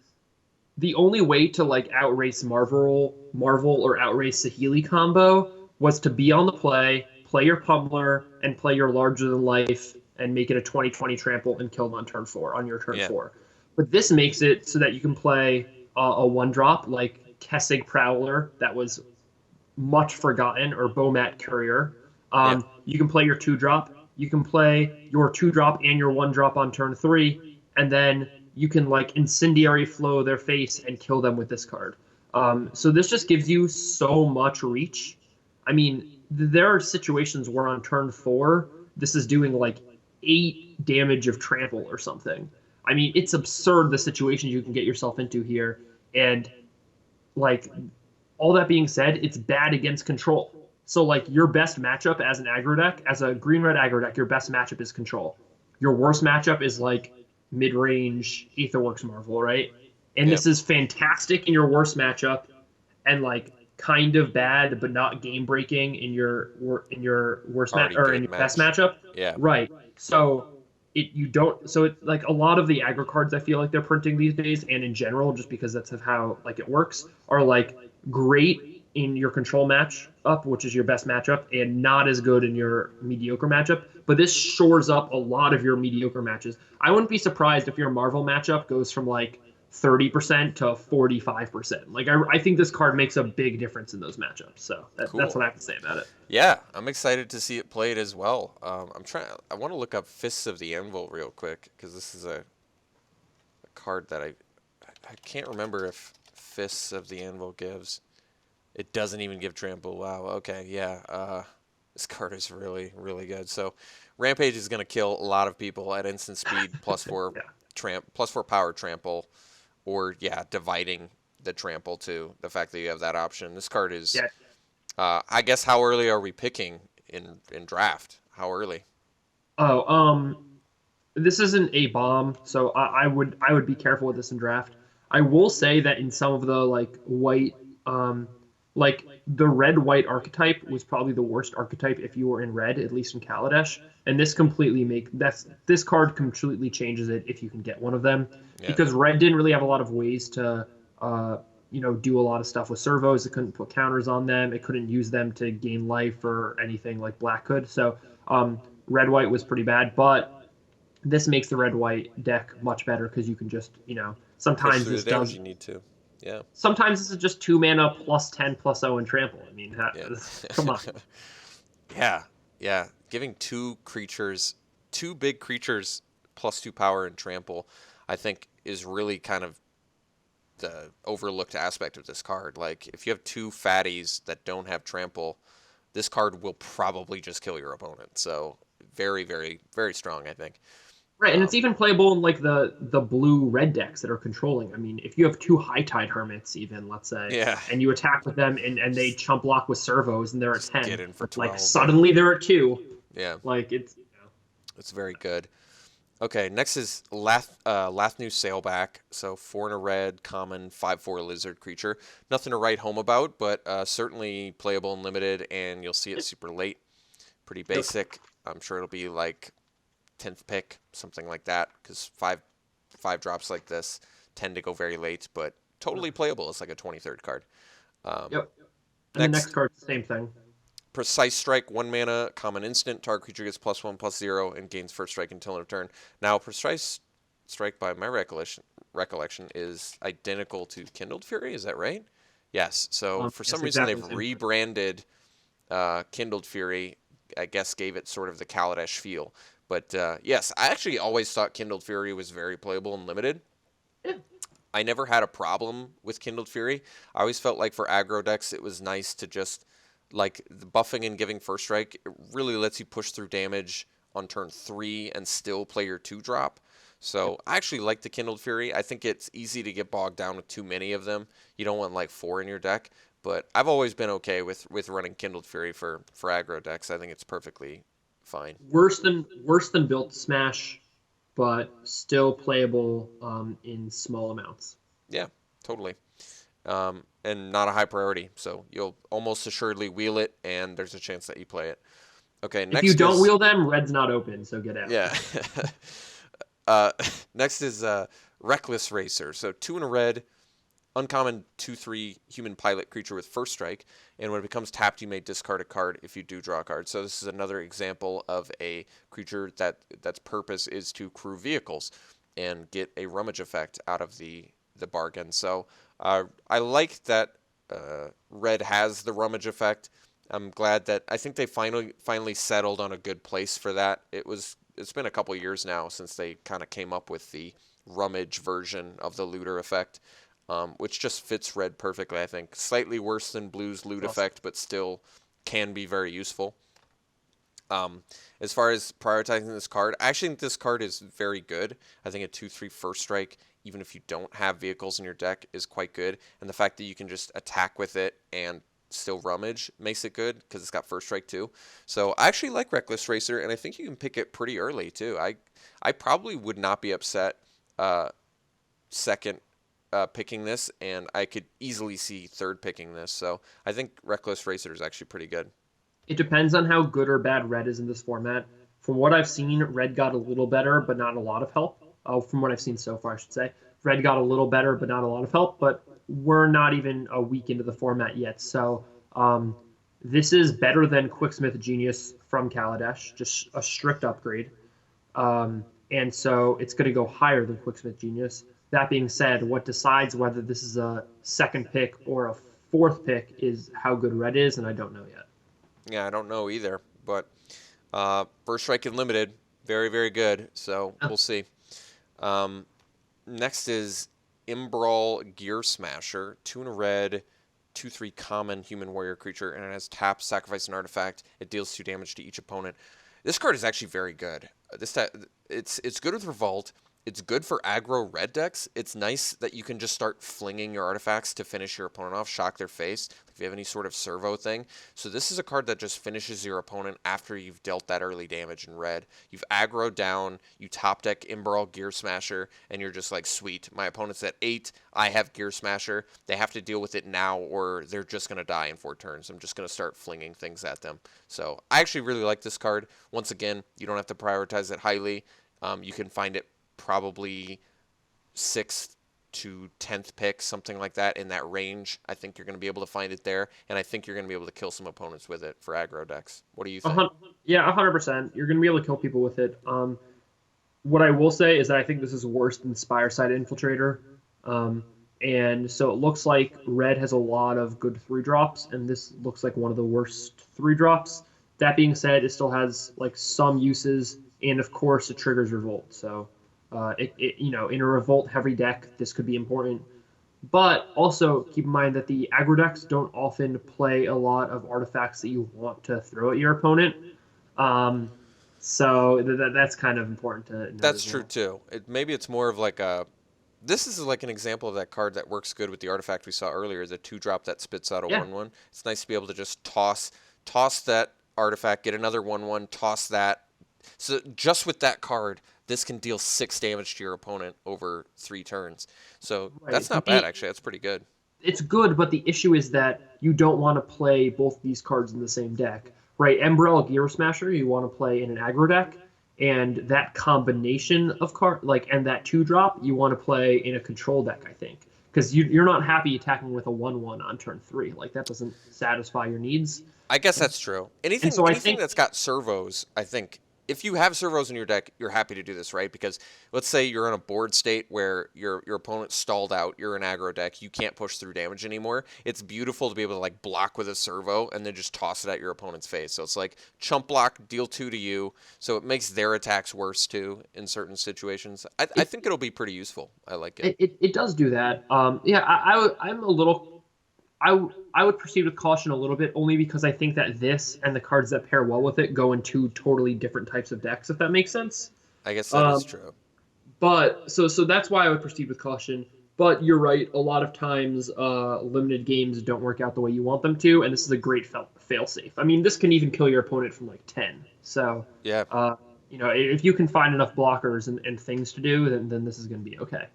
the only way to like outrace Marvel or outrace Sahili combo was to be on the play your pummeler, and play your larger than life, and make it a 20/20 trample and kill them on turn 4 on your turn Yeah. 4. But this makes it so that you can play a one drop like Kessig Prowler that was much forgotten, or Bomat Courier. Yeah. You can play your two drop. You can play your two drop and your one drop on turn 3, and then you can like Incendiary Flow their face and kill them with this card. So this just gives you so much reach. I mean, there are situations where on turn 4, this is doing like 8 damage of trample or something. I mean, it's absurd the situations you can get yourself into here. And like, all that being said, it's bad against control. So like your best matchup as an aggro deck, as a green-red aggro deck, your best matchup is control. Your worst matchup is like mid-range Aetherworks Marvel, right? And Yeah. this is fantastic in your worst matchup, and like kind of bad but not game-breaking in your worst match, Already or in good your best match. matchup. Yeah. Right. So it like a lot of the aggro cards I feel like they're printing these days, and in general, just because that's how like it works, are like great in your control match up, which is your best matchup, and not as good in your mediocre matchup. But this shores up a lot of your mediocre matches. I wouldn't be surprised if your Marvel matchup goes from like 30% to 45%. Like I think this card makes a big difference in those matchups. So that's Cool. what I have to say about it. Yeah, I'm excited to see it played as well. I want to look up Fists of the Anvil real quick, because this is a card that I can't remember if Fists of the Anvil gives. It doesn't even give trample. Wow. Okay. Yeah. This card is really, really good. So, Rampage is going to kill a lot of people at instant speed, +4 Yeah. +4 power trample, or yeah, dividing the trample too. The fact that you have that option. This card is. Yeah. I guess how early are we picking in draft? How early? Oh, this isn't a bomb, so I would be careful with this in draft. I will say that in some of the like white, like the red white archetype was probably the worst archetype if you were in red, at least in Kaladesh. And this card completely changes it if you can get one of them, Yeah. because red didn't really have a lot of ways to do a lot of stuff with servos. It couldn't put counters on them. It couldn't use them to gain life or anything like black could. So red white was pretty bad, but this makes the red white deck much better, because you can just Push sometimes through this the damage does you need to. Yeah. sometimes this is just 2 mana +10/+0 and trample. I mean, Yeah. come on. Yeah. Yeah. Giving two big creatures +2 power and trample, I think is really kind of the overlooked aspect of this card. Like if you have two fatties that don't have trample, this card will probably just kill your opponent. So very, very, very strong, I think. Right, and it's Um, even playable in like the blue red decks that are controlling. I mean, if you have two high tide hermits, even let's say, yeah, and you attack with them and they chump block with servos and they're at just get 10, in for like 12. Yeah, suddenly they're at 2. yeah, Like it's it's very good. Okay, next is Lathnu Sailback. So 4 and a red, common, 5/4 lizard creature. Nothing to write home about, but certainly playable and limited, and you'll see it super late. Pretty Yep. basic. I'm sure it'll be like 10th pick, something like that, because five drops like this tend to go very late, but totally playable. It's like a 23rd card. Um, Yep. And the next next, card, same thing. Precise Strike, 1 mana, common instant. Target creature gets +1/+0 and gains first strike until end of turn. Now, Precise Strike, by my recollection, is identical to Kindled Fury. Is that right? Yes. So for some Yes, reason, exactly they've the same. rebranded Kindled Fury. I guess gave it sort of the Kaladesh feel. But yes, I actually always thought Kindled Fury was very playable and limited. Yeah. I never had a problem with Kindled Fury. I always felt like for aggro decks, it was nice to just like the buffing and giving first strike. It really lets you push through damage on turn 3 and still play your 2-drop. So I actually like the Kindled Fury. I think it's easy to get bogged down with too many of them. You don't want like 4 in your deck. But I've always been okay with running Kindled Fury for aggro decks. I think it's perfectly fine. Worse than Built Smash, but still playable in small amounts. Yeah, totally. And not a high priority. So you'll almost assuredly wheel it, and there's a chance that you play it. Okay, If you next don't is wheel them, red's not open, so get out. yeah. uh, next is Reckless Racer. So 2 and a red, uncommon 2/3 human pilot creature with first strike, and when it becomes tapped, you may discard a card if you do draw a card. So this is another example of a creature that's purpose is to crew vehicles and get a rummage effect out of the bargain. So I like that red has the rummage effect. I'm glad that I think they finally settled on a good place for that. It's been a couple years now since they kind of came up with the rummage version of the looter effect, which just fits red perfectly, I think. Slightly worse than blue's loot Awesome. effect, but still can be very useful. As far as prioritizing this card, I actually think this card is very good. I think a 2/3 first strike, even if you don't have vehicles in your deck, is quite good. And the fact that you can just attack with it and still rummage makes it good because it's got first strike too. So I actually like Reckless Racer, and I think you can pick it pretty early too. I probably would not be upset second picking this, and I could easily see third picking this. So I think Reckless Racer is actually pretty good. It depends on how good or bad red is in this format. From what I've seen, red got a little better, but not a lot of help. From what I've seen so far, I should say. Red got a little better, but not a lot of help. But we're not even a week into the format yet. So this is better than Quicksmith Genius from Kaladesh, just a strict upgrade. And so it's going to go higher than Quicksmith Genius. That being said, what decides whether this is a second pick or a fourth pick is how good red is, and I don't know yet. Yeah, I don't know either, but first strike and limited, very very good. So Yeah. we'll see. Um, next is Imbrawl Gear Smasher, 2 and a red, 2/3 common human warrior creature, and it has tap, sacrifice an artifact. It deals 2 damage to each opponent. This card is actually very good. It's good with Revolt. It's good for aggro red decks. It's nice that you can just start flinging your artifacts to finish your opponent off, shock their face, if you have any sort of servo thing. So this is a card that just finishes your opponent after you've dealt that early damage in red. You've aggroed down, you top deck Imbrawl Gear Smasher, and you're just like, sweet, my opponent's at 8, I have Gear Smasher. They have to deal with it now or they're just going to die in 4 turns. I'm just going to start flinging things at them. So I actually really like this card. Once again, you don't have to prioritize it highly. You can find it probably 6th to 10th pick, something like that, in that range. I think you're going to be able to find it there, and I think you're going to be able to kill some opponents with it for aggro decks. What do you A think? hun- yeah, 100%. You're going to be able to kill people with it. What I will say is that I think this is worse than Spireside Infiltrator. Um, and so it looks like red has a lot of good 3-drops, and this looks like one of the worst 3-drops. That being said, it still has like some uses, and of course it triggers Revolt. So in a Revolt heavy deck, this could be important. But also keep in mind that the aggro decks don't often play a lot of artifacts that you want to throw at your opponent. Um, so that's kind of important to note That's as true well. too. Maybe it's more of like a. This is like an example of that card that works good with the artifact we saw earlier, the 2-drop that spits out a Yeah, 1/1. It's nice to be able to just toss that artifact, get another 1/1, toss that. So just with that card, this can deal 6 damage to your opponent over 3 turns. So right. that's But not bad the actually. That's pretty good. it's good, but the issue is that you don't want to play both these cards in the same deck, right? Umbrella Gear Smasher, you want to play in an aggro deck, and that combination of card, like, and that 2-drop, you want to play in a control deck, I think, because you're not happy attacking with a 1/1 on turn three. Like that doesn't satisfy your needs. I guess that's true. And Anything so I anything think, that's got servos, I think if you have servos in your deck, you're happy to do this, right? Because let's say you're in a board state where your opponent stalled out, you're an aggro deck, you can't push through damage anymore. It's beautiful to be able to like block with a servo and then just toss it at your opponent's face. So it's like chump block, deal 2 to you. So it makes their attacks worse too in certain situations. I it think it'll be pretty useful. I like it. it does do that. Yeah, I'm a little I would proceed with caution a little bit, only because I think that this and the cards that pair well with it go in two totally different types of decks, if that makes sense. I guess that is Um, true. but so that's why I would proceed with caution. But you're right. A lot of times, limited games don't work out the way you want them to, and this is a great fail safe. I mean, this can even kill your opponent from like 10. So, Yeah. uh, if you can find enough blockers and things to do, then this is going to be okay.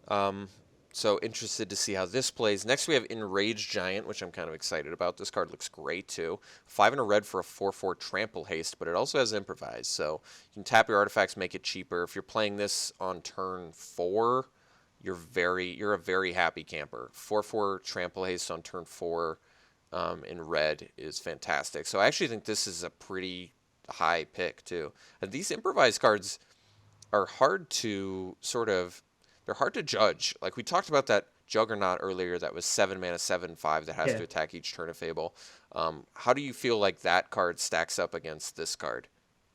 Um, so interested to see how this plays. Next we have Enraged Giant, which I'm kind of excited about. This card looks great too. 5 and a red for a 4/4 trample haste, but it also has improvise. So you can tap your artifacts, make it cheaper. If you're playing this on turn 4, you're a very happy camper. 4/4 trample haste on turn 4 in red is fantastic. So I actually think this is a pretty high pick too. And these improvise cards are hard to sort of they're hard to judge. Like we talked about that Juggernaut earlier that was 7 mana 7/5 that has Yeah, to attack each turn of Fable. How do you feel like that card stacks up against this card?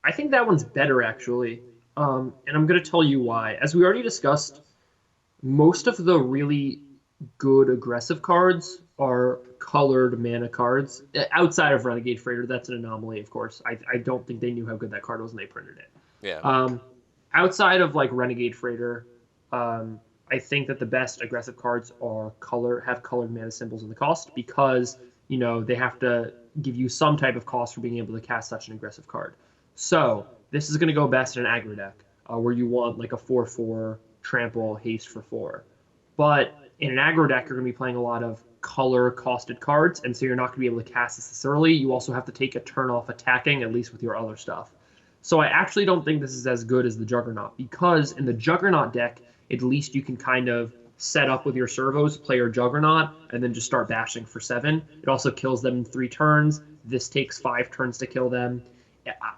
I think that one's better actually, and I'm going to tell you why. As we already discussed, most of the really good aggressive cards are colored mana cards. Outside of Renegade Freighter, that's an anomaly, of course. I don't think they knew how good that card was when they printed it. Yeah. Um, Outside of like Renegade Freighter, I think that the best aggressive cards are have colored mana symbols in the cost because they have to give you some type of cost for being able to cast such an aggressive card. So this is going to go best in an aggro deck where you want like a 4/4 trample haste for 4. But in an aggro deck, you're going to be playing a lot of color costed cards, and so you're not going to be able to cast this early. You also have to take a turn off attacking, at least with your other stuff. So I actually don't think this is as good as the Juggernaut because in the Juggernaut deck, at least you can kind of set up with your servos, play your Juggernaut, and then just start bashing for 7. It also kills them in 3 turns. This takes 5 turns to kill them.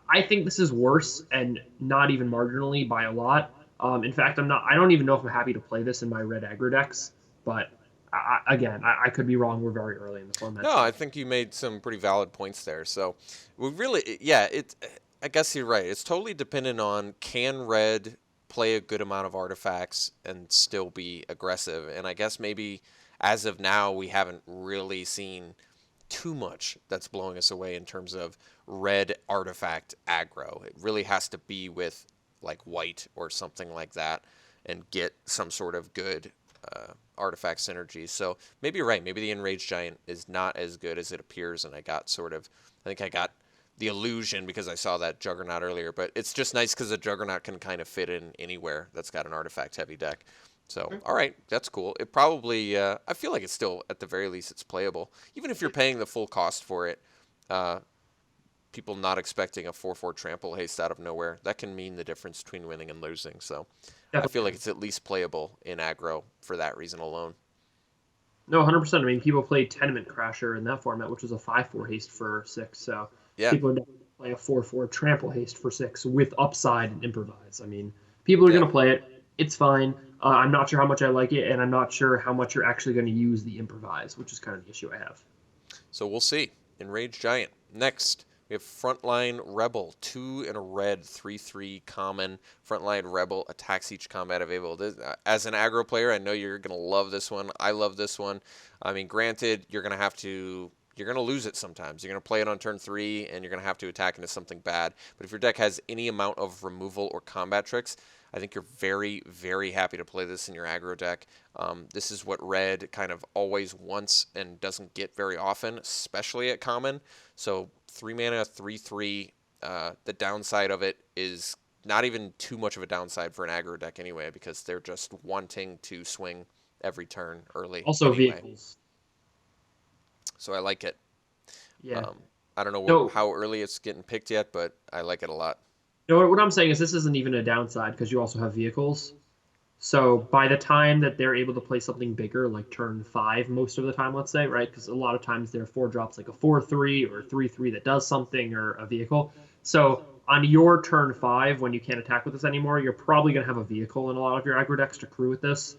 I think this is worse, and not even marginally by a lot. In fact, I don't even know if I'm happy to play this in my red aggro decks. But again, I could be wrong. We're very early in the format. No, I think you made some pretty valid points there. So we really, yeah, I guess you're right. It's totally dependent on can red play a good amount of artifacts and still be aggressive. And I guess maybe as of now, we haven't really seen too much that's blowing us away in terms of red artifact aggro. It really has to be with like white or something like that and get some sort of good artifact synergy. So maybe you're right. Maybe the Enraged Giant is not as good as it appears, and I think I got the illusion because I saw that Juggernaut earlier. But it's just nice because the Juggernaut can kind of fit in anywhere that's got an artifact heavy deck. So, all right, that's cool. It probably, I feel like it's still, at the very least, it's playable. Even if you're paying the full cost for it, uh, people not expecting a 4/4 trample haste out of nowhere, that can mean the difference between winning and losing. So I feel like Definitely. it's at least playable in aggro for that reason alone. No, 100%. I mean, people played Tenement Crasher in that format, which was a 5/4 haste for 6. So Yeah, people are definitely play a 4/4 trample haste for 6 with upside and improvise. I mean, people are yeah. going to play it. It's fine. I'm not sure how much I like it, and I'm not sure how much you're actually going to use the improvise, which is kind of the issue I have. So we'll see. Enraged Giant. Next, We have Frontline Rebel, 2 and a red, 3/3 common. Frontline Rebel attacks each combat available. As an aggro player, I know you're going to love this one. I love this one. I mean, granted, you're going to lose it sometimes. You're going to play it on turn 3, and you're going to have to attack into something bad. But if your deck has any amount of removal or combat tricks, I think you're very, very happy to play this in your aggro deck. This is what red kind of always wants and doesn't get very often, especially at common. So 3 mana, 3/3. The downside of it is not even too much of a downside for an aggro deck anyway, because they're just wanting to swing every turn early Also anyway. vehicles. So I like it. Yeah. I don't know No, how early it's getting picked yet, but I like it a lot. no. What I'm saying is this isn't even a downside because you also have vehicles. So by the time that they're able to play something bigger, like turn 5, most of the time, let's say, right? Because a lot of times they're 4 drops, like a 4/3 or 3/3 that does something, or a vehicle. So on your turn 5, when you can't attack with this anymore, you're probably going to have a vehicle in a lot of your aggro decks to crew with this.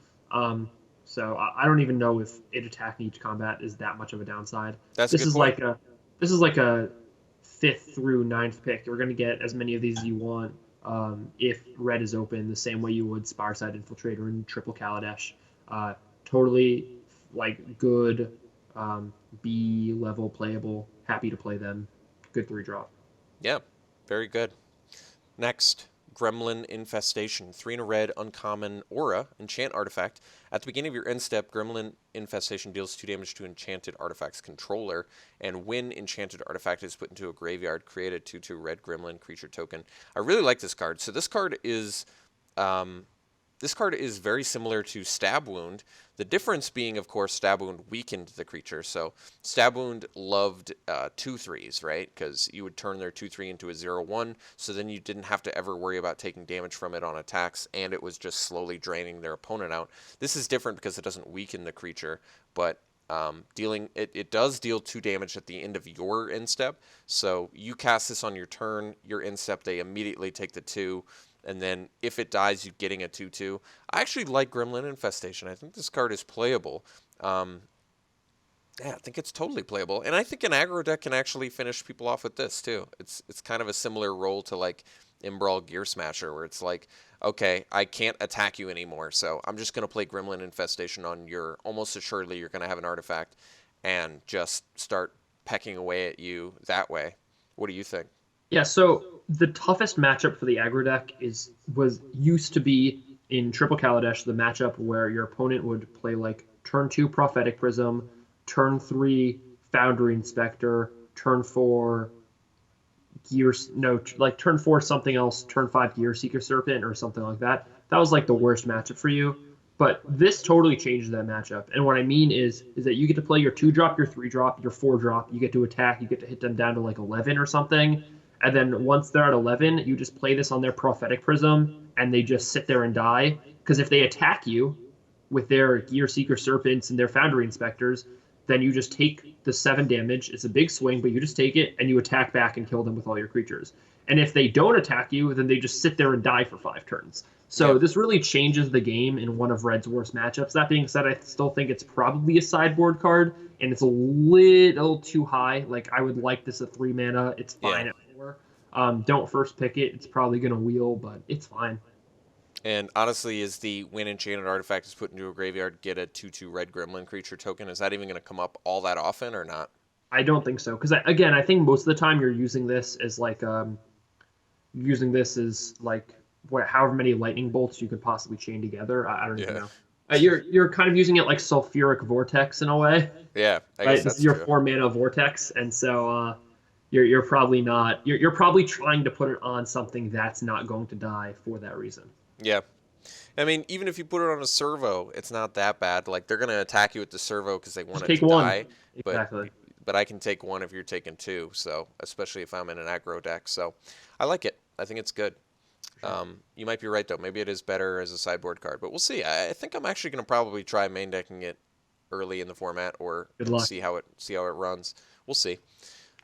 So I don't even know if it attacking each combat is that much of a downside. That's a This good is point. like a this is like a 5th through 9th pick. You're going to get as many of these as you want, if red is open, the same way you would Spireside Infiltrator and Triple Kaladesh. Totally like good, B level playable. Happy to play them. Good 3 drop. Yeah, very good. Next, Gremlin Infestation. 3 and a red, uncommon aura, enchant artifact. At the beginning of your end step, Gremlin Infestation deals 2 damage to enchanted artifact's controller, and when enchanted artifact is put into a graveyard, create a 2/2 red gremlin creature token. I really like this card. So um, this card is very similar to Stab Wound. The difference being, of course, Stab Wound weakened the creature. So Stab Wound loved 2/3s, right? Because you would turn their 2/3 into a 0/1, so then you didn't have to ever worry about taking damage from it on attacks, and it was just slowly draining their opponent out. This is different because it doesn't weaken the creature, but it does deal 2 damage at the end of your end step. So you cast this on your turn, your end step, they immediately take the 2. And then if it dies, you're getting a 2/2. I actually like Gremlin Infestation. I think this card is playable. Um, yeah, I think it's totally playable. And I think an aggro deck can actually finish people off with this, too. It's kind of a similar role to, like, Imbrawl Gear Smasher, where it's like, okay, I can't attack you anymore, so I'm just going to play Gremlin Infestation on your... Almost assuredly, you're going to have an artifact, and just start pecking away at you that way. What do you think? Yeah, so the toughest matchup for the aggro deck was used to be in Triple Kaladesh, the matchup where your opponent would play like turn 2 Prophetic Prism, turn 3 Foundry Inspector, turn 4 Gears, no, like turn 4 something else, turn 5 Gear Seeker Serpent or something like that. That was like the worst matchup for you. But this totally changes that matchup. And what I mean is that you get to play your 2 drop, your 3 drop, your 4 drop. You get to attack. You get to hit them down to like 11 or something. And then once they're at 11, you just play this on their Prophetic Prism, and they just sit there and die. Because if they attack you with their Gear Seeker Serpents and their Foundry Inspectors, then you just take the 7 damage. It's a big swing, but you just take it and you attack back and kill them with all your creatures. And if they don't attack you, then they just sit there and die for 5 turns. Yeah. So this really changes the game in one of Red's worst matchups. That being said, I still think it's probably a sideboard card, and it's a little too high. Like, I would like this at 3 mana. It's fine Yeah. at 4. Don't first pick it. It's probably going to wheel, but it's fine. And honestly, is the when enchanted artifact is put into a graveyard, get a 2/2 red gremlin creature token? Is that even going to come up all that often or not? I don't think so. Because, again, I think most of the time you're using this as like however many lightning bolts you could possibly chain together. I don't even Yeah. know. You're kind of using it like sulfuric vortex in a way, Yeah, I guess right? This is that's your true. 4 mana vortex, and so you're probably not. You're probably trying to put it on something that's not going to die for that reason. Yeah. I mean, even if you put it on a servo, it's not that bad. Like, they're going to attack you with the servo because they want Just it take to one. die, but Exactly. but I can take one if you're taking 2, so especially if I'm in an aggro deck. So I like it. I think it's good. Sure. You might be right, though. Maybe it is better as a sideboard card, but we'll see. I think I'm actually going to probably try main decking it early in the format, or Good and luck. see how it runs. We'll see.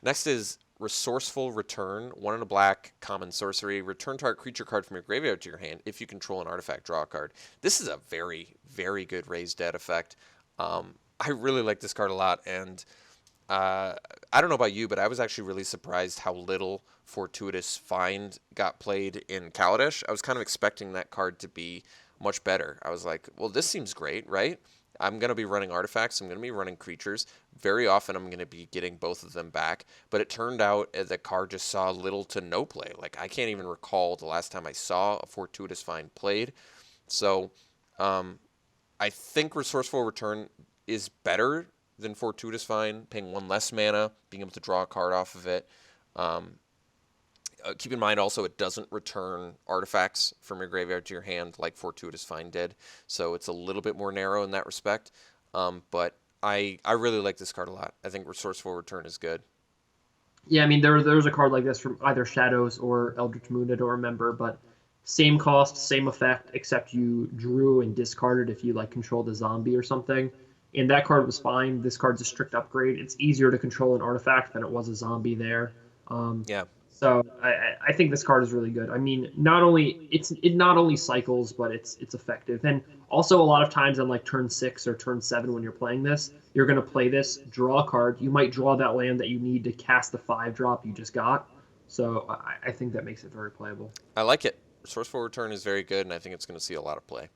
Next is Resourceful Return. 1 in a black, common sorcery. Return target creature card from your graveyard to your hand. If you control an artifact, draw a card. This is a very, very good raised dead effect. I really like this card a lot, and Uh, I don't know about you, but I was actually really surprised how little Fortuitous Find got played in Kaladesh. I was kind of expecting that card to be much better. I was like, well, this seems great, right? I'm going to be running artifacts. I'm going to be running creatures. Very often, I'm going to be getting both of them back. But it turned out the card just saw little to no play. Like, I can't even recall the last time I saw a Fortuitous Find played. So, um, I think Resourceful Return is better than Fortuitous Find, paying one less mana, being able to draw a card off of it. Um, Keep in mind also it doesn't return artifacts from your graveyard to your hand like Fortuitous Find did, so it's a little bit more narrow in that respect. But I really like this card a lot. I think Resourceful Return is good. Yeah, I mean there's a card like this from either Shadows or Eldritch Moon. I don't remember, but same cost, same effect, except you drew and discarded if you like controlled a zombie or something. And that card was fine. This card's a strict upgrade. It's easier to control an artifact than it was a zombie there. Um, Yeah, so I think this card is really good. I mean, not only it not only cycles, but it's effective. And also a lot of times on like turn 6 or turn 7 when you're playing this, you're gonna play this, draw a card. You might draw that land that you need to cast the 5-drop you just got. So I think that makes it very playable. I like it. Resourceful Return is very good, and I think it's going to see a lot of play.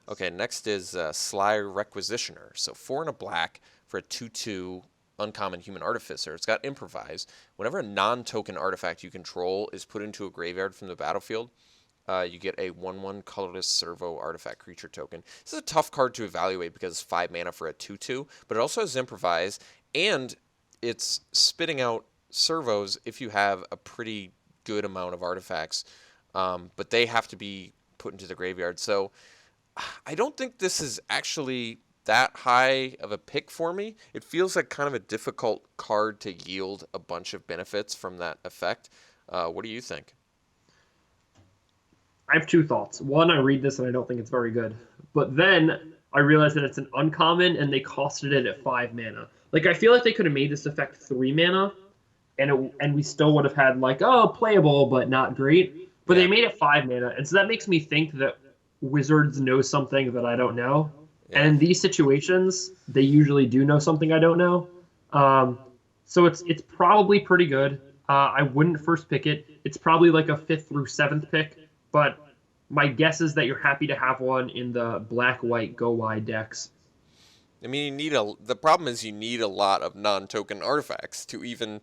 Okay, next is Sly Requisitioner. So 4 and a black for a 2/2 uncommon human artificer. It's got improvise. Whenever a non-token artifact you control is put into a graveyard from the battlefield, you get a 1/1 colorless servo artifact creature token. This is a tough card to evaluate because it's 5 mana for a 2/2, but it also has improvise, and it's spitting out servos if you have a pretty good amount of artifacts, but they have to be put into the graveyard. So I don't think this is actually that high of a pick for me. It feels like kind of a difficult card to yield a bunch of benefits from that effect. What do you think? I have two thoughts. One, I read this and I don't think it's very good. But then I realize that it's an uncommon and they costed it at 5 mana. Like I feel like they could have made this effect 3 mana and we still would have had like, oh, playable but not great. But Yeah, they made it 5 mana. And so that makes me think that Wizards know something that I don't know. And yeah. in these situations, they usually do know something I don't know. Um, so it's probably pretty good. I wouldn't first pick it. It's probably like a 5th through 7th pick, but my guess is that you're happy to have one in the black white go wide decks. I mean, the problem is you need a lot of non-token artifacts to even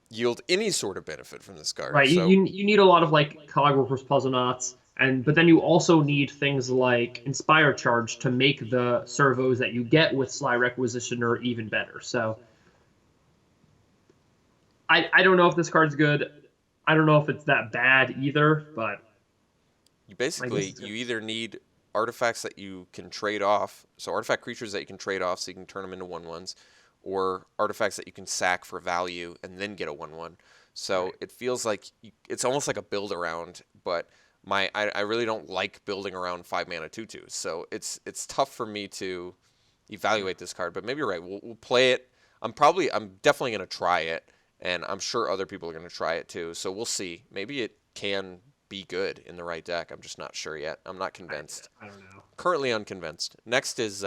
yield any sort of benefit from this card. Right. You, So, you you need a lot of like Calligrapher's Puzzle Knots, and but then you also need things like Inspire Charge to make the servos that you get with Sly Requisitioner even better. So I don't know if this card's good. I don't know if it's that bad either, but you I guess basically it's you good. either need artifacts that you can trade off, so artifact creatures that you can trade off so you can turn them into 1/1s, or artifacts that you can sack for value and then get a 1/1. So Right. it feels like it's almost like a build around, but I really don't like building around 5 mana 2/2s. So it's tough for me to evaluate this card, but maybe you're right. We'll play it. I'm definitely gonna try it, and I'm sure other people are gonna try it too. So we'll see. Maybe it can be good in the right deck. I'm just not sure yet. I'm not I, convinced. I don't know. Currently unconvinced. Next is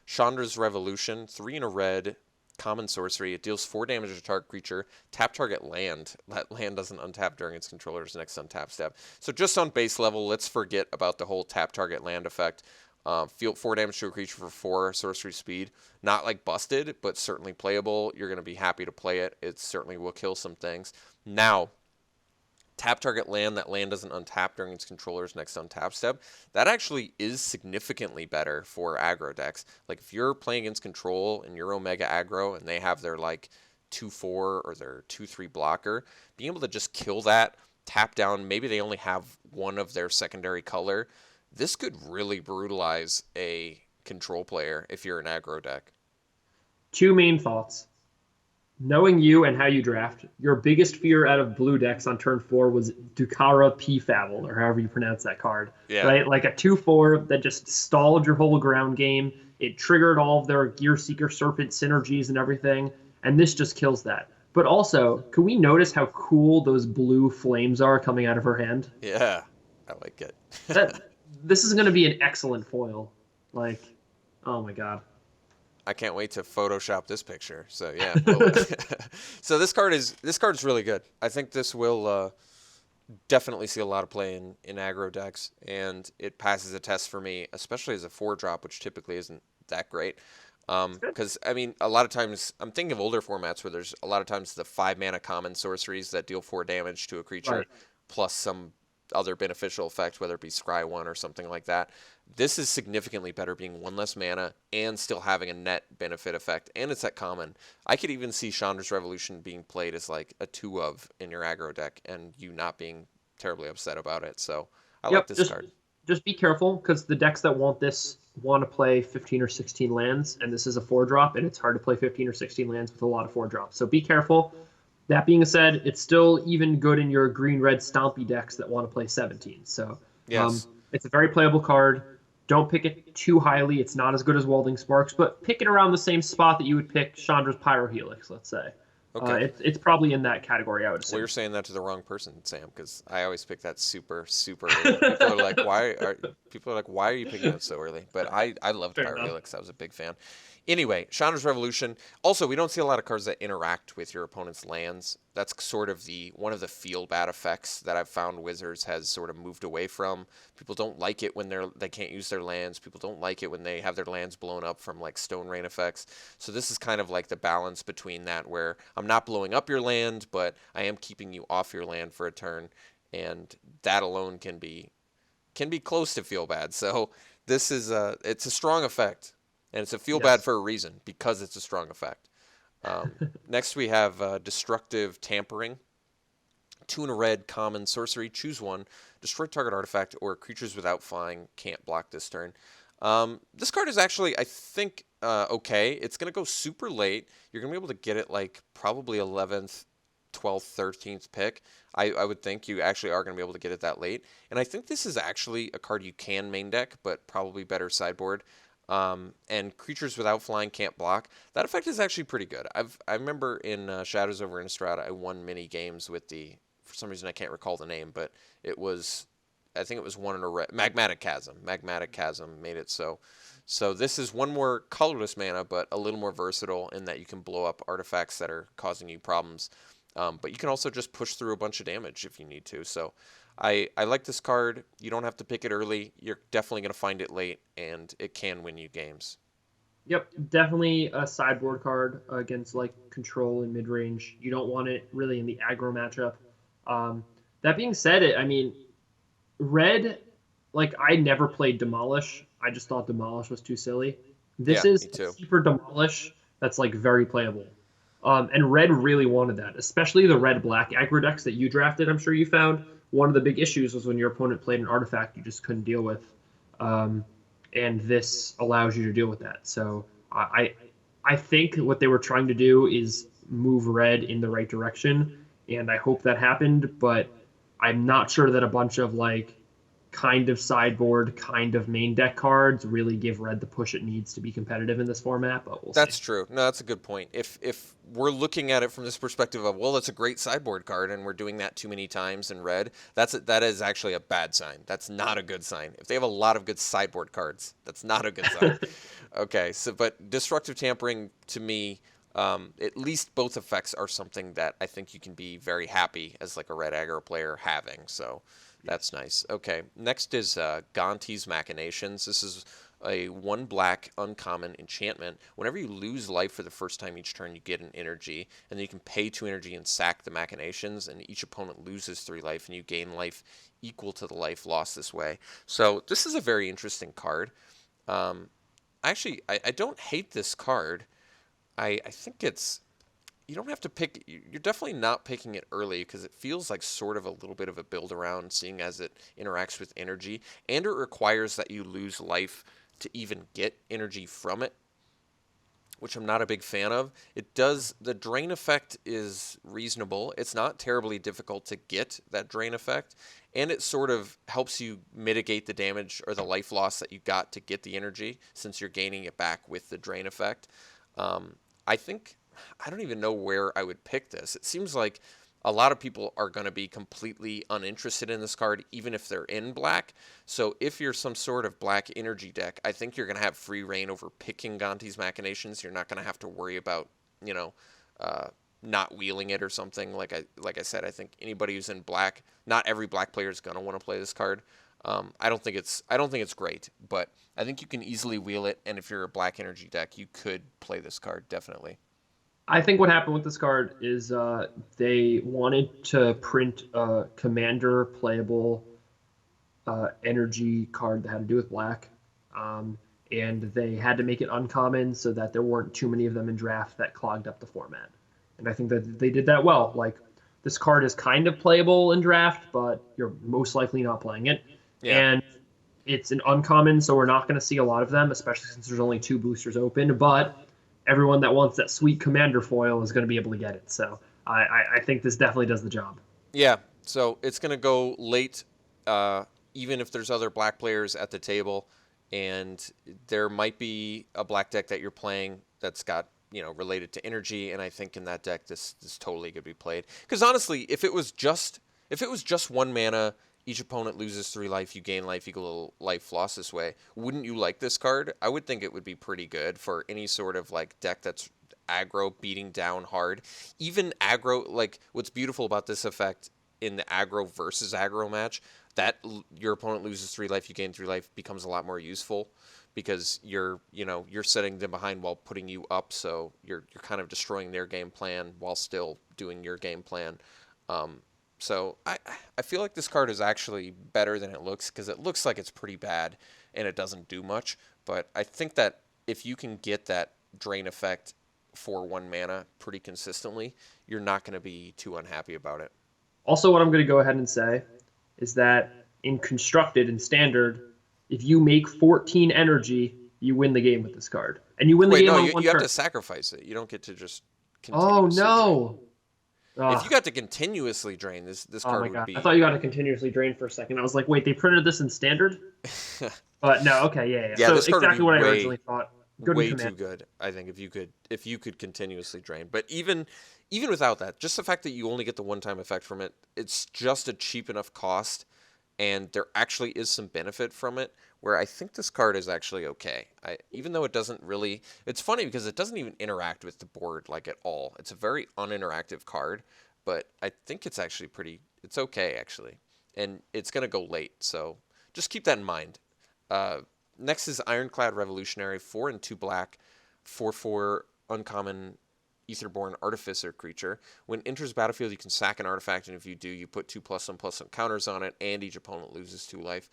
Chandra's Revolution. 3 and a red. Common sorcery. It deals 4 damage to target creature. Tap target land. That land doesn't untap during its controller's next untap step. So just on base level, let's forget about the whole tap target land effect. Feel 4 damage to a creature for 4 sorcery speed. Not like busted, but certainly playable. You're going to be happy to play it. It certainly will kill some things. Now, tap target land, that land doesn't untap during its controller's next untap step. That actually is significantly better for aggro decks. Like if you're playing against control and you're Omega aggro and they have their like 2/4 or their 2/3 blocker, being able to just kill that, tap down, maybe they only have one of their secondary color. This could really brutalize a control player if you're an aggro deck. Two main thoughts. Knowing you and how you draft, your biggest fear out of blue decks on turn 4 was Dukara P-Favel, or however you pronounce that card, Yeah. right? Like a 2/4 that just stalled your whole ground game. It triggered all of their Gear Seeker Serpent synergies and everything, and this just kills that. But also, can we notice how cool those blue flames are coming out of her hand? Yeah. I like it. That this is going to be an excellent foil. Like, oh my god. I can't wait to Photoshop this picture. So yeah, well, so this card is really good. I think this will definitely see a lot of play in aggro decks, and it passes a test for me, especially as a 4-drop, which typically isn't that great. It's good. Because I mean, a lot of times I'm thinking of older formats where there's a lot of times the 5-mana common sorceries that deal 4 damage to a creature, Right. plus some other beneficial effect, whether it be Scry 1 or something like that. This is significantly better being 1 less mana and still having a net benefit effect, and it's at common. I could even see Chandra's Revolution being played as like a 2 of in your aggro deck, and you not being terribly upset about it. So I like Yep. this card. Just be careful because the decks that want this want to play 15 or 16 lands, and this is a 4-drop, and it's hard to play 15 or 16 lands with a lot of 4-drops. So be careful. That being said, it's still even good in your green-red stompy decks that want to play 17. So Yes. it's a very playable card. Don't pick it too highly. It's not as good as Welding Sparks, but pick it around the same spot that you would pick Chandra's Pyrohelix, let's say. Okay. It's probably in that category, I would Well, assume. you're saying that to the wrong person, Sam, because I always pick that super, super early. People are like, why are you picking it so early? But I loved Fair enough. Pyrohelix. I was a big fan. Anyway, Chandra's Revolution. Also, we don't see a lot of cards that interact with your opponent's lands. That's sort of the one of the feel bad effects that I've found Wizards has sort of moved away from. People don't like it when they can't use their lands. People don't like it when they have their lands blown up from like Stone Rain effects. So this is kind of like the balance between that, where I'm not blowing up your land, but I am keeping you off your land for a turn, and that alone can be close to feel bad. So this is it's a strong effect, and it's a feel bad Yes. for a reason because it's a strong effect. Next we have Destructive Tampering. 2 and a red common sorcery. Choose one. Destroy target artifact or creatures without flying can't block this turn. This card is actually, I think, okay. It's going to go super late. You're going to be able to get it like probably 11th, 12th, 13th pick. I would think you actually are going to be able to get it that late. And I think this is actually a card you can main deck, but probably better sideboard. And creatures without flying can't block. That effect is actually pretty good. I remember in Shadows over Innistrad, I won many games with the, for some reason I can't recall the name, but it was, I think it was one in a red, Magmatic Chasm. Magmatic Chasm made it so. So this is one more colorless mana, but a little more versatile in that you can blow up artifacts that are causing you problems. But you can also just push through a bunch of damage if you need to. So I like this card. You don't have to pick it early. You're definitely going to find it late, and it can win you games. Yep, definitely a sideboard card against like control and mid range. You don't want it really in the aggro matchup. That being said, I mean, red, like I never played Demolish. I just thought Demolish was too silly. This Yeah, is me a too. cheaper Demolish that's like very playable. And red really wanted that, especially the red black aggro decks that you drafted. I'm sure you found one of the big issues was when your opponent played an artifact you just couldn't deal with. Um, and this allows you to deal with that. So I think what they were trying to do is move red in the right direction, and I hope that happened. But I'm not sure that a bunch of like kind of sideboard, kind of main deck cards really give red the push it needs to be competitive in this format. But we'll see. That's true. No, that's a good point. If we're looking at it from this perspective of, well, it's a great sideboard card and we're doing that too many times in red, that is actually a bad sign. That's not a good sign. If they have a lot of good sideboard cards, that's not a good sign. Okay, so but destructive tampering to me, at least both effects are something that I think you can be very happy as like a red aggro player having. So that's nice. Okay, next is Gonti's Machinations. This is a 1 black uncommon enchantment. Whenever you lose life for the first time each turn, you get an energy, and then you can pay 2 energy and sack the Machinations, and each opponent loses 3 life, and you gain life equal to the life lost this way. So this is a very interesting card. Actually, I don't hate this card. I think it's, you don't have to pick, you're definitely not picking it early because it feels like sort of a little bit of a build around, seeing as it interacts with energy, and it requires that you lose life to even get energy from it, which I'm not a big fan of. It does, the drain effect is reasonable. It's not terribly difficult to get that drain effect, and it sort of helps you mitigate the damage or the life loss that you got to get the energy since you're gaining it back with the drain effect. I think, I don't even know where I would pick this. It seems like a lot of people are going to be completely uninterested in this card, even if they're in black. So if you're some sort of black energy deck, I think you're going to have free reign over picking Gonti's Machinations. You're not going to have to worry about, you know, uh, not wheeling it or something. Like I said, I think anybody who's in black, not every black player is going to want to play this card. I don't think it's great, but I think you can easily wheel it. And if you're a black energy deck, you could play this card definitely. I think what happened with this card is they wanted to print a commander playable energy card that had to do with black. Um, and they had to make it uncommon so that there weren't too many of them in draft that clogged up the format. And I think that they did that well. Like, this card is kind of playable in draft, but you're most likely not playing it. Yeah. And it's an uncommon, so we're not going to see a lot of them, especially since there's only 2 boosters open. But everyone that wants that sweet commander foil is going to be able to get it. So I think this definitely does the job. Yeah, so it's going to go late, even if there's other black players at the table, and there might be a black deck that you're playing that's got related to energy, and I think in that deck this totally could be played. Because honestly, if it was just 1 mana, each opponent loses 3 life, you gain life, equal life lost this way. Wouldn't you like this card? I would think it would be pretty good for any sort of like deck that's aggro beating down hard. Even aggro, like what's beautiful about this effect in the aggro versus aggro match, that your opponent loses 3 life, you gain 3 life becomes a lot more useful because you're setting them behind while putting you up, so you're kind of destroying their game plan while still doing your game plan. So I feel like this card is actually better than it looks because it looks like it's pretty bad and it doesn't do much. But I think that if you can get that drain effect for 1 mana pretty consistently, you're not going to be too unhappy about it. Also, what I'm going to go ahead and say is that in constructed and standard, if you make 14 energy, you win the game with this card, and you win the Wait, game no, on one you have turn. to sacrifice it. You don't get to just Oh continuously drain. no! If you Ugh. got to continuously drain, this Oh card my would god! I be thought you got to continuously drain for a second. I was like, wait, they printed this in standard? But no, okay, yeah, yeah. yeah, So this card would be exactly what I way originally thought. Good in way too command. good. I think if you could continuously drain. But even without that, just the fact that you only get the one time effect from it, it's just a cheap enough cost, and there actually is some benefit from it. Where I think this card is actually okay. Even though it doesn't really, it's funny because it doesn't even interact with the board like at all. It's a very uninteractive card, but I think it's actually it's okay actually, and it's gonna go late. So just keep that in mind. Uh, Next is Ironclad Revolutionary, 4 and 2 black, 4/4 uncommon Aetherborn Artificer creature. When enters battlefield, you can sack an artifact, and if you do, you put 2+1/+1 counters on it, and each opponent loses 2 life.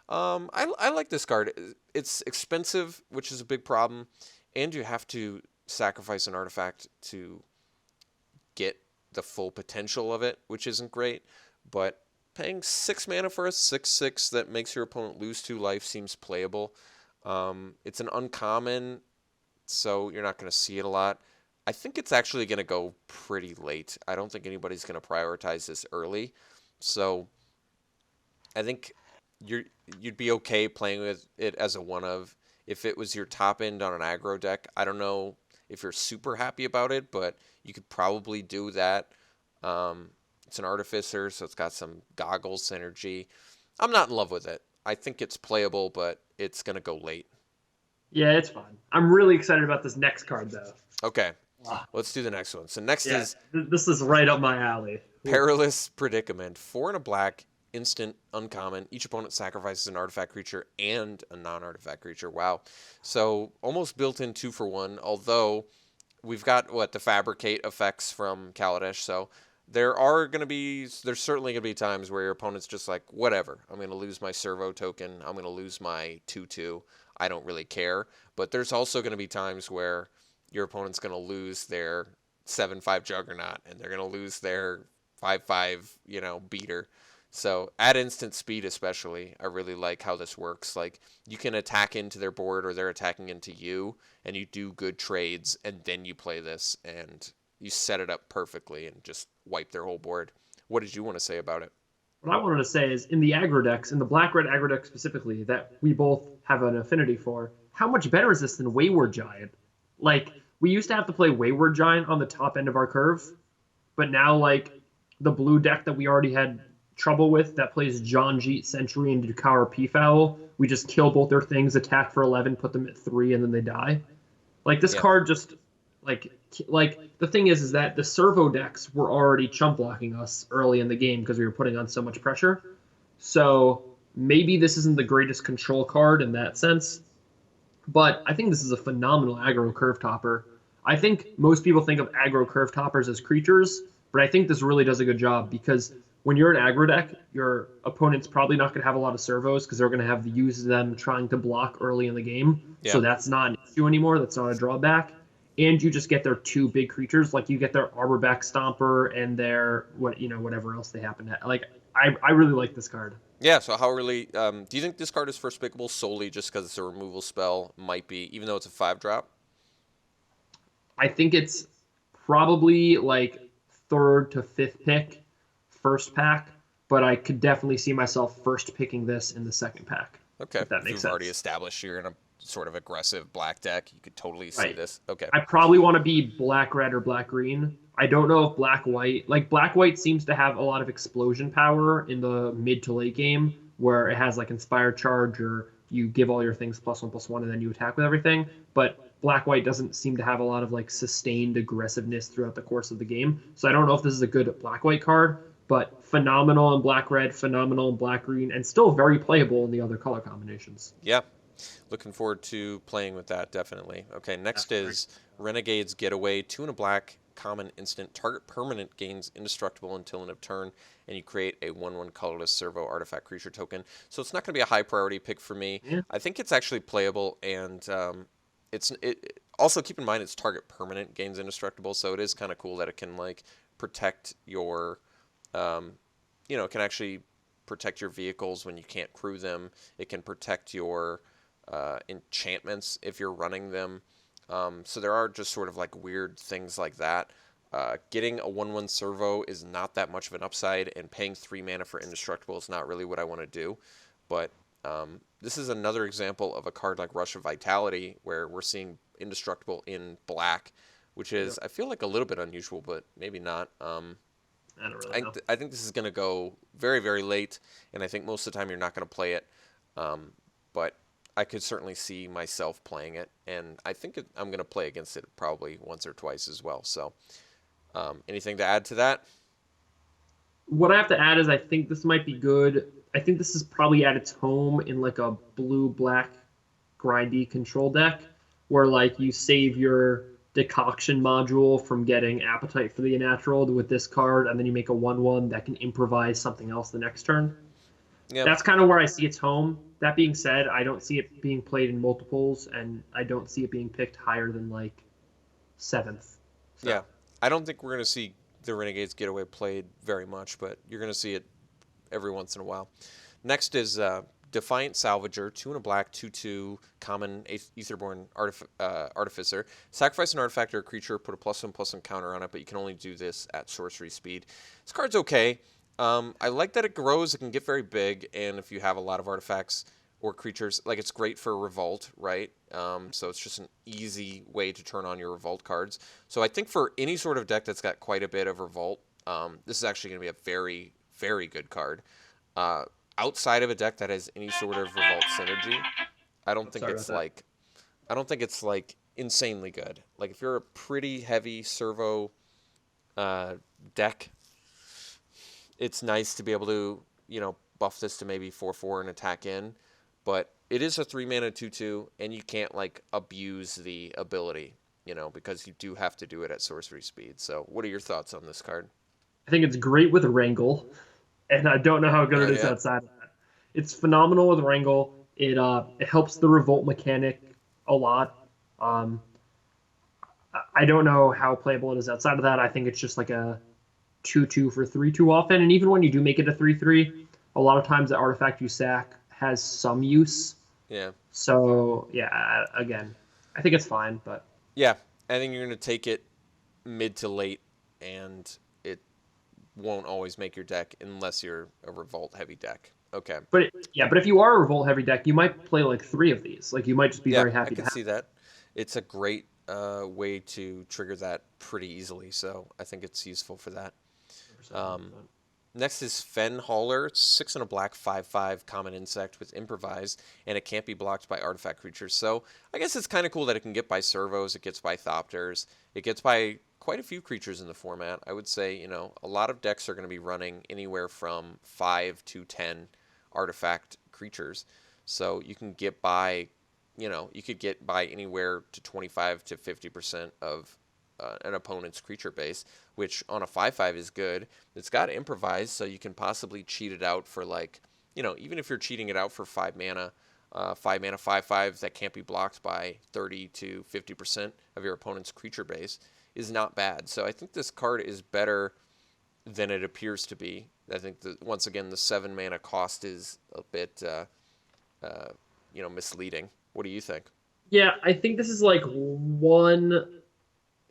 I like this card. It's expensive, which is a big problem, and you have to sacrifice an artifact to get the full potential of it, which isn't great. But paying 6 mana for a 6/6 that makes your opponent lose 2 life seems playable. It's an uncommon, so you're not going to see it a lot. I think it's actually going to go pretty late. I don't think anybody's going to prioritize this early. So I think you'd be okay playing with it as a one of. If it was your top end on an aggro deck, I don't know if you're super happy about it, but you could probably do that. It's an artificer, so it's got some goggles synergy. I'm not in love with it. I think it's playable, but it's gonna go late. Yeah, it's fine. I'm really excited about this next card, though. Okay, Ah, let's do the next one. So next yeah, is this is right up my alley. Ooh. Perilous Predicament. 4 and 1 black, instant, uncommon. Each opponent sacrifices an artifact creature and a non-artifact creature. Wow. So almost built in 2 for 1, although we've got the fabricate effects from Kaladesh. So there's certainly going to be times where your opponent's just like, whatever, I'm going to lose my servo token. I'm going to lose my 2/2. I don't really care. But there's also going to be times where your opponent's going to lose their 7/5 Juggernaut, and they're going to lose their 5/5, beater. So at instant speed especially, I really like how this works. Like, you can attack into their board or they're attacking into you, and you do good trades, and then you play this, and you set it up perfectly and just wipe their whole board. What did you want to say about it? What I wanted to say is, in the aggro decks, in the black-red aggro deck specifically, that we both have an affinity for, how much better is this than Wayward Giant? Like, we used to have to play Wayward Giant on the top end of our curve, but now, like, the blue deck that we already had trouble with that plays John Jeet, Century, and Dukawa Peafowl. We just kill both their things, attack for 11, put them at 3, and then they die. Like this Yeah. card just like the thing is that the servo decks were already chump blocking us early in the game because we were putting on so much pressure. So maybe this isn't the greatest control card in that sense, but I think this is a phenomenal aggro curve topper. I think most people think of aggro curve toppers as creatures, but I think this really does a good job because when you're an aggro deck, your opponent's probably not going to have a lot of servos because they're going to have to use them trying to block early in the game. Yeah. So that's not an issue anymore. That's not a drawback. And you just get their two big creatures, like you get their Arborback Stomper and their whatever else they happen to have. Like I really like this card. Yeah, so how really do you think this card is first pickable solely just because it's a removal spell? Might be, even though it's a 5-drop. I think it's probably like third to fifth pick, first pack, but I could definitely see myself first picking this in the second pack, Okay, if that if makes you've already sense. established you're in a sort of aggressive black deck, you could totally see Right. this. Okay. I probably want to be black red or black green. I don't know if black white seems to have a lot of explosion power in the mid to late game where it has like inspired charge or you give all your things +1/+1 and then you attack with everything. But black white doesn't seem to have a lot of like sustained aggressiveness throughout the course of the game. So I don't know if this is a good black white card, but phenomenal in black red, phenomenal in black green, and still very playable in the other color combinations. Yeah. Looking forward to playing with that, definitely. Okay, next Definitely. is Renegade's Getaway. 2 and a black, common instant. Target permanent gains indestructible until end of turn, and you create a 1/1 colorless servo artifact creature token. So it's not going to be a high priority pick for me. Yeah. I think it's actually playable, and also keep in mind it's target permanent gains indestructible, so it is kind of cool that it can like protect your, it can actually protect your vehicles when you can't crew them. It can protect your enchantments if you're running them. So there are just sort of like weird things like that. Getting a 1/1 servo is not that much of an upside, and paying 3 mana for indestructible is not really what I want to do. But this is another example of a card like Rush of Vitality where we're seeing indestructible in black, which Yeah. is, I feel like, a little bit unusual, but maybe not. I don't really know. I think this is going to go very, very late, and I think most of the time you're not going to play it. But I could certainly see myself playing it, and I think I'm going to play against it probably once or twice as well. So, anything to add to that? What I have to add is I think this might be good. I think this is probably at its home in like a blue black grindy control deck where like you save your decoction module from getting appetite for the natural with this card and then you make a 1/1 that can improvise something else the next turn. Yeah, That's kind of where I see its home. That being said, I don't see it being played in multiples and I don't see it being picked higher than like seventh. yeah. So I don't think we're going to see the Renegades Getaway played very much, but you're going to see it every once in a while. Next is Defiant Salvager, 2 and a black, 2/2, common Aetherborn Artificer. Sacrifice an artifact or a creature, put a +1/+1 counter on it, but you can only do this at sorcery speed. This card's okay. I like that it grows, it can get very big, and if you have a lot of artifacts or creatures, like it's great for Revolt, right? So it's just an easy way to turn on your Revolt cards. So I think for any sort of deck that's got quite a bit of Revolt, this is actually going to be a very, very good card. Uh, Outside of a deck that has any sort of Revolt synergy, I don't think sorry about it's that. like I don't think it's like insanely good. Like if you're a pretty heavy servo deck, it's nice to be able to, buff this to maybe 4/4 and attack in, but it is a 3 mana 2/2, and you can't like abuse the ability, because you do have to do it at sorcery speed. So, what are your thoughts on this card? I think it's great with Wrangle, and I don't know how good it is Yeah, outside of that. It's phenomenal with Wrangle. It helps the revolt mechanic a lot. I don't know how playable it is outside of that. I think it's just like a 2/2 for 3/2 often, and even when you do make it a 3/3, a lot of times the artifact you sack has some use. yeah, So yeah, again, I think it's fine, but yeah. I think you're going to take it mid to late, and it won't always make your deck unless you're a Revolt heavy deck. Okay. yeah, but if you are a revolt heavy deck, you might play like 3 of these. Like you might just be Yeah, very I happy to can have. see that. It's a great way to trigger that pretty easily, so I think it's useful for that. Um, Next is Fen Hauler. It's 6 and a black, 5/5 common insect with improvise, and it can't be blocked by artifact creatures. So I guess it's kind of cool that it can get by servos, it gets by thopters, it gets by quite a few creatures in the format. I would say, a lot of decks are going to be running anywhere from 5 to 10 artifact creatures. So you can get by, you could get by anywhere to 25 to 50% of an opponent's creature base, which on a 5/5 is good. It's got improvise, so you can possibly cheat it out for like, even if you're cheating it out for 5 mana, 5 mana 5/5 that can't be blocked by 30 to 50% of your opponent's creature base is not bad. So I think this card is better than it appears to be. I think that once again the 7 mana cost is a bit, misleading. What do you think? Yeah, I think this is like one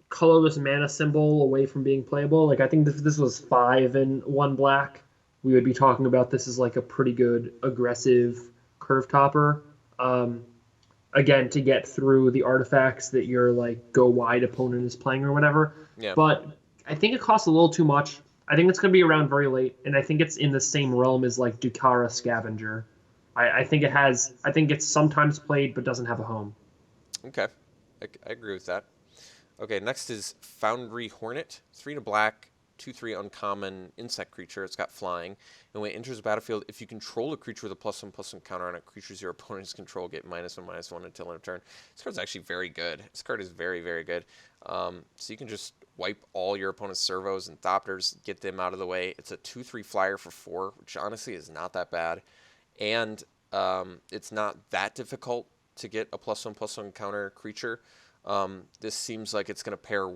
colorless mana symbol away from being playable. Like I think if this was 5 and 1 black, we would be talking about this as like a pretty good aggressive curve topper. Again, to get through the artifacts that your like go wide opponent is playing or whatever. Yeah. But I think it costs a little too much. I think it's going to be around very late, and I think it's in the same realm as like Dukara Scavenger. I think it has. I think it's sometimes played but doesn't have a home. Okay, I agree with that. Okay, next is Foundry Hornet. 3 and a black, 2/3 uncommon insect creature. It's got flying. And when it enters the battlefield, if you control a creature with a +1/+1 counter on it, creatures your opponents control get -1/-1 until end of turn. This card's actually very good. This card is very, very good. So you can just wipe all your opponent's servos and thopters, get them out of the way. It's a 2/3 flyer for 4, which honestly is not that bad. And it's not that difficult to get a +1/+1 counter creature. This seems like it's going to pair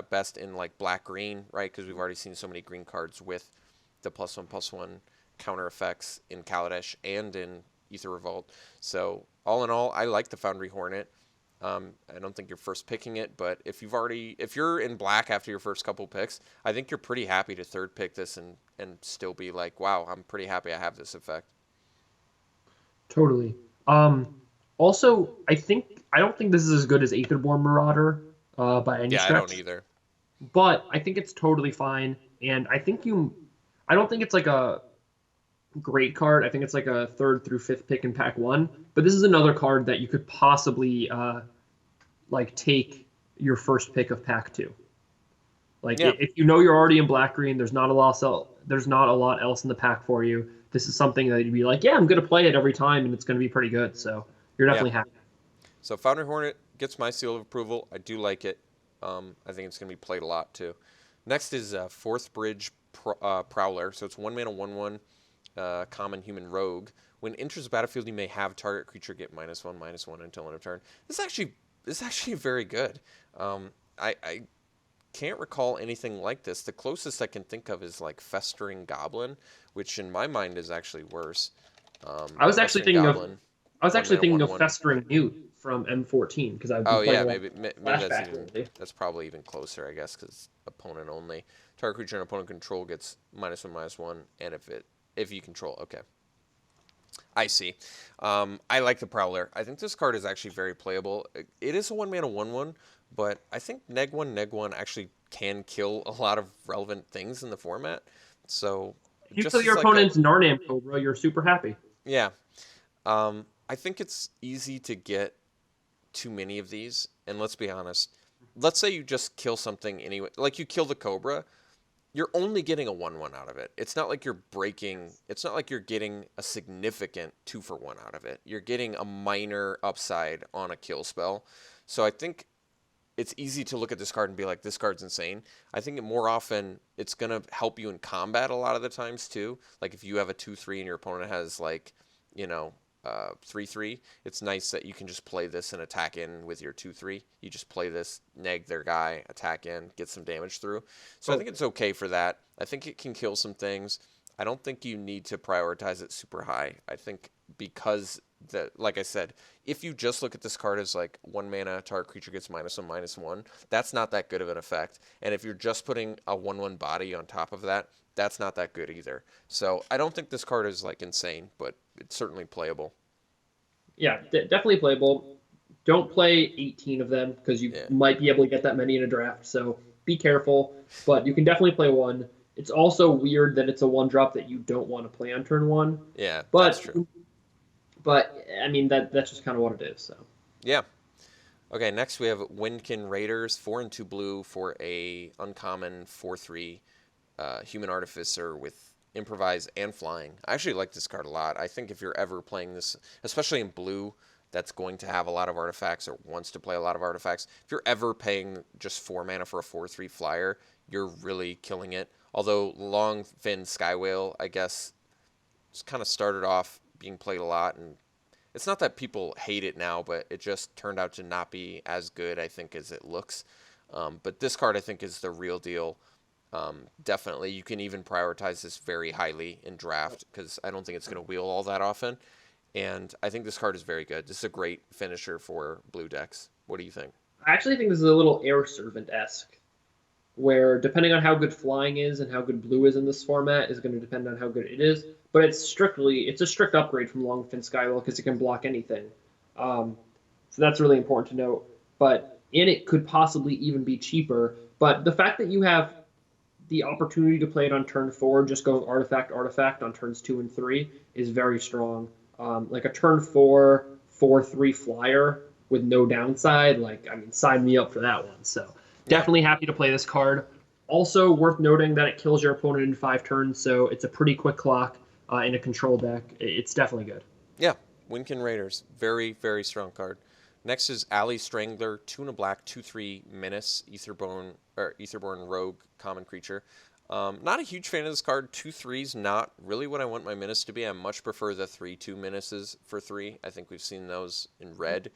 best in like black-green, right? Because we've already seen so many green cards with the +1/+1 counter effects in Kaladesh and in Aether Revolt. So all in all, I like the Foundry Hornet. I don't think you're first picking it, but if you're in black after your first couple picks, I think you're pretty happy to third pick this and still be like, wow, I'm pretty happy I have this effect. Totally. Also, I don't think this is as good as Aetherborn Marauder by any Yeah, I don't stretch, either. but I think it's totally fine. And I don't think it's like a great card. I think it's like a third through fifth pick in pack one. But this is another card that you could possibly like take your first pick of pack two. Like Yeah. if you know you're already in black green, there's not a lot else in the pack for you. This is something that you'd be like, yeah, I'm gonna play it every time, and it's gonna be pretty good. So you're Yeah. definitely happy. So Foundry Hornet gets my seal of approval. I do like it. I think it's going to be played a lot too. Next is Fourth Bridge Prowler. So it's 1 mana 1/1 common human rogue. When it enters the battlefield, you may have target creature get -1/-1 until end of turn. This is actually very good. I can't recall anything like this. The closest I can think of is like Festering Goblin, which in my mind is actually worse. I was actually Festering thinking Goblin, of I was 1 actually mana thinking of 1/1. Festering Newt from M14 because I've been Oh playing yeah, a lot maybe of maybe flashback lately. that's probably even closer, I guess, because opponent only. Target creature and opponent control gets -1/-1, and if you control, okay, I see. I like the Prowler. I think this card is actually very playable. It is a 1 mana 1/1, but I think neg 1 actually can kill a lot of relevant things in the format. So If you just kill as your like a opponent's Narnam Cobra, you're super happy. yeah, I think it's easy to get too many of these, and let's be honest. Let's say you just kill something anyway, like you kill the Cobra, you're only getting a 1/1 out of it. It's not like you're getting a significant 2-for-1 out of it. You're getting a minor upside on a kill spell. So I think it's easy to look at this card and be like, this card's insane. I think more often it's going to help you in combat a lot of the times too. Like if you have a 2/3 and your opponent has like, 3/3, it's nice that you can just play this and attack in with your 2/3. You just play this, neg their guy, attack in, get some damage through. So I think it's okay for that. I think it can kill some things. I don't think you need to prioritize it super high. I think because like I said, if you just look at this card as like 1 mana target creature gets -1/-1, that's not that good of an effect. And if you're just putting a 1/1 body on top of that, that's not that good either. So I don't think this card is like insane, but it's certainly playable. Yeah, definitely playable. Don't play 18 of them because you Yeah. might be able to get that many in a draft. So be careful, but you can definitely play one. It's also weird that it's a one drop that you don't want to play on turn one. Yeah, that's But true. I mean that's just kind of what it is. So Yeah. Okay, next we have Windkin Raiders, 4 and 2 blue for a uncommon 4/3 human artificer with improvise and flying. I actually like this card a lot. I think if you're ever playing this, especially in blue, that's going to have a lot of artifacts or wants to play a lot of artifacts. If you're ever paying just 4 mana for a 4/3 flyer, you're really killing it. Although Longfin Skywhale, I guess, just kind of started off being played a lot, and it's not that people hate it now, but it just turned out to not be as good, I think, as it looks. But this card, I think, is the real deal. Definitely, you can even prioritize this very highly in draft because I don't think it's going to wheel all that often. And I think this card is very good. This is a great finisher for blue decks. What do you think? I actually think this is a little Air Servant esque, where depending on how good flying is and how good blue is in this format is going to depend on how good it is. But it's a strict upgrade from Longfin Skywell because it can block anything. So that's really important to note. But in it could possibly even be cheaper. But the fact that you have the opportunity to play it on turn four, just going artifact artifact on turns 2 and 3 is very strong. Like a turn 4/4/3 flyer with no downside. Like I mean, sign me up for that one. So Yeah, definitely happy to play this card. Also worth noting that it kills your opponent in 5 turns, so it's a pretty quick clock in a control deck. It's definitely good. yeah. Winkin Raiders, very, very strong card. Next is Alley Strangler, 2 and a black, 2/3 Menace, Etherborn Rogue, common creature. Not a huge fan of this card. 2/3's not really what I want my Menace to be. I much prefer the 3/2 Menaces for 3. I think we've seen those in red.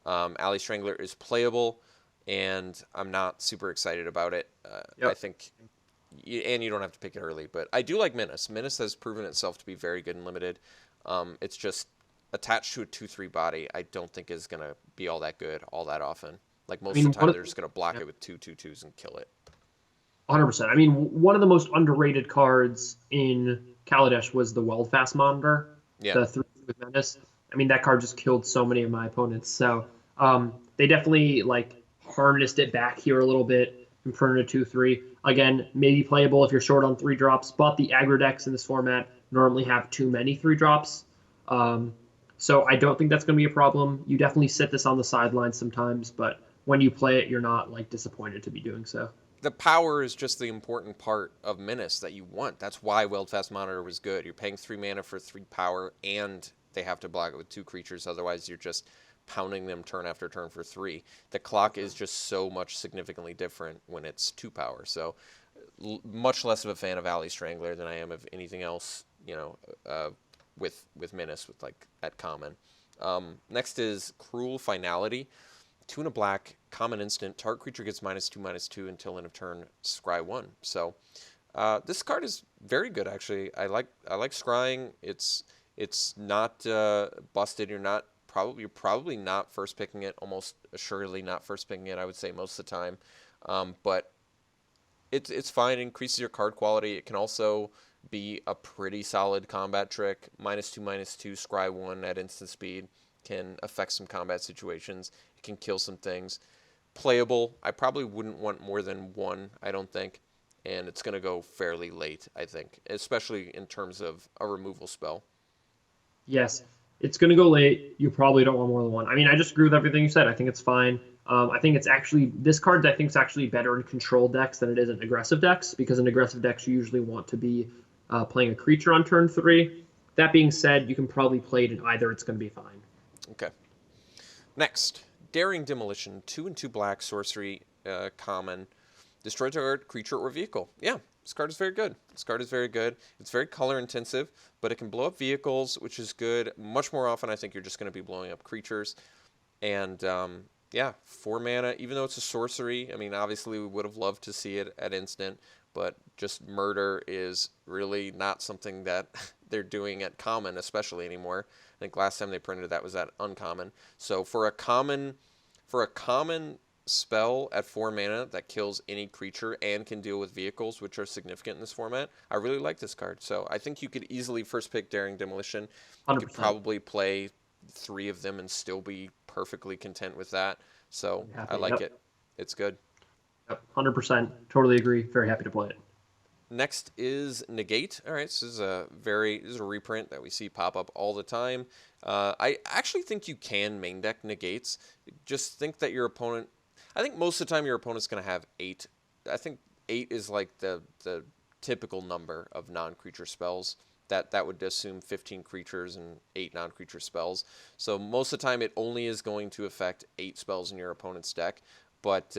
Alley Strangler is playable, and I'm not super excited about it. I Yep. think, and you don't have to pick it early, but I do like Menace. Menace has proven itself to be very good and limited. It's just attached to a 2/3 body. I don't think is going to be all that good all that often. Like I most mean, of the time, they're just going to block yeah, it with 2/2/2s and kill it. 100%. I mean, one of the most underrated cards in Kaladesh was the Weldfast Monitor, Yeah, the 3 with Menace. I mean, that card just killed so many of my opponents. So they definitely like harnessed it back here a little bit in front of a 2/3. Again, maybe playable if you're short on 3 drops, but the aggro decks in this format normally have too many 3 drops. Um, so I don't think that's going to be a problem. You definitely sit this on the sidelines sometimes, but when you play it, you're not like disappointed to be doing so. the power is just the important part of Menace that you want. That's why Weldfast Monitor was good. You're paying 3 mana for 3 power, and they have to block it with 2 creatures. Otherwise, you're just pounding them turn after turn for 3. The clock is just so much significantly different when it's 2 power. So, much less of a fan of Alley Strangler than I am of anything else. With Menace with like at common. Next is Cruel Finality. 2 and a black, common instant. Target creature gets -2/-2 until end of turn. Scry 1. So this card is very good actually. I like scrying. It's not busted. You're probably not first picking it. Almost assuredly not first picking it. I would say most of the time. But it's fine. It increases your card quality. It can also be a pretty solid combat trick. -2/-2, scry 1 at instant speed can affect some combat situations. It can kill some things. Playable. I probably wouldn't want more than one, I don't think. And it's going to go fairly late, I think, especially in terms of a removal spell. Yes, it's going to go late. You probably don't want more than one. I mean, I just agree with everything you said. I think it's fine. I think it's actually this card. I think is actually better in control decks than it is in aggressive decks because in aggressive decks you usually want to be playing a creature on turn 3. That being said, you can probably play it in either. It's going to be fine. Okay. Next, Daring Demolition. 2 and 2 black, sorcery, common. Destroy target creature or vehicle. Yeah, this card is very good. This card is very good. It's very color intensive, but it can blow up vehicles, which is good. Much more often, I think you're just going to be blowing up creatures. And yeah, 4 mana, even though it's a sorcery, I mean, obviously we would have loved to see it at instant, but just murder is really not something that they're doing at common, especially anymore. I think last time they printed that was at uncommon. So for a common spell at 4 mana that kills any creature and can deal with vehicles, which are significant in this format, I really like this card. So I think you could easily first pick Daring Demolition. You could 100%. probably play 3 of them and still be perfectly content with that. So I Happy. like Yep. it. It's good. Yep. 100%. Totally agree. Very happy to play it. Next is Negate. All right, this is a reprint that we see pop up all the time. I actually think you can main deck Negates. Just think that your opponent. I think most of the time your opponent's going to have 8. I think 8 is like the typical number of non-creature spells. That would assume 15 creatures and 8 non-creature spells. So most of the time it only is going to affect 8 spells in your opponent's deck. But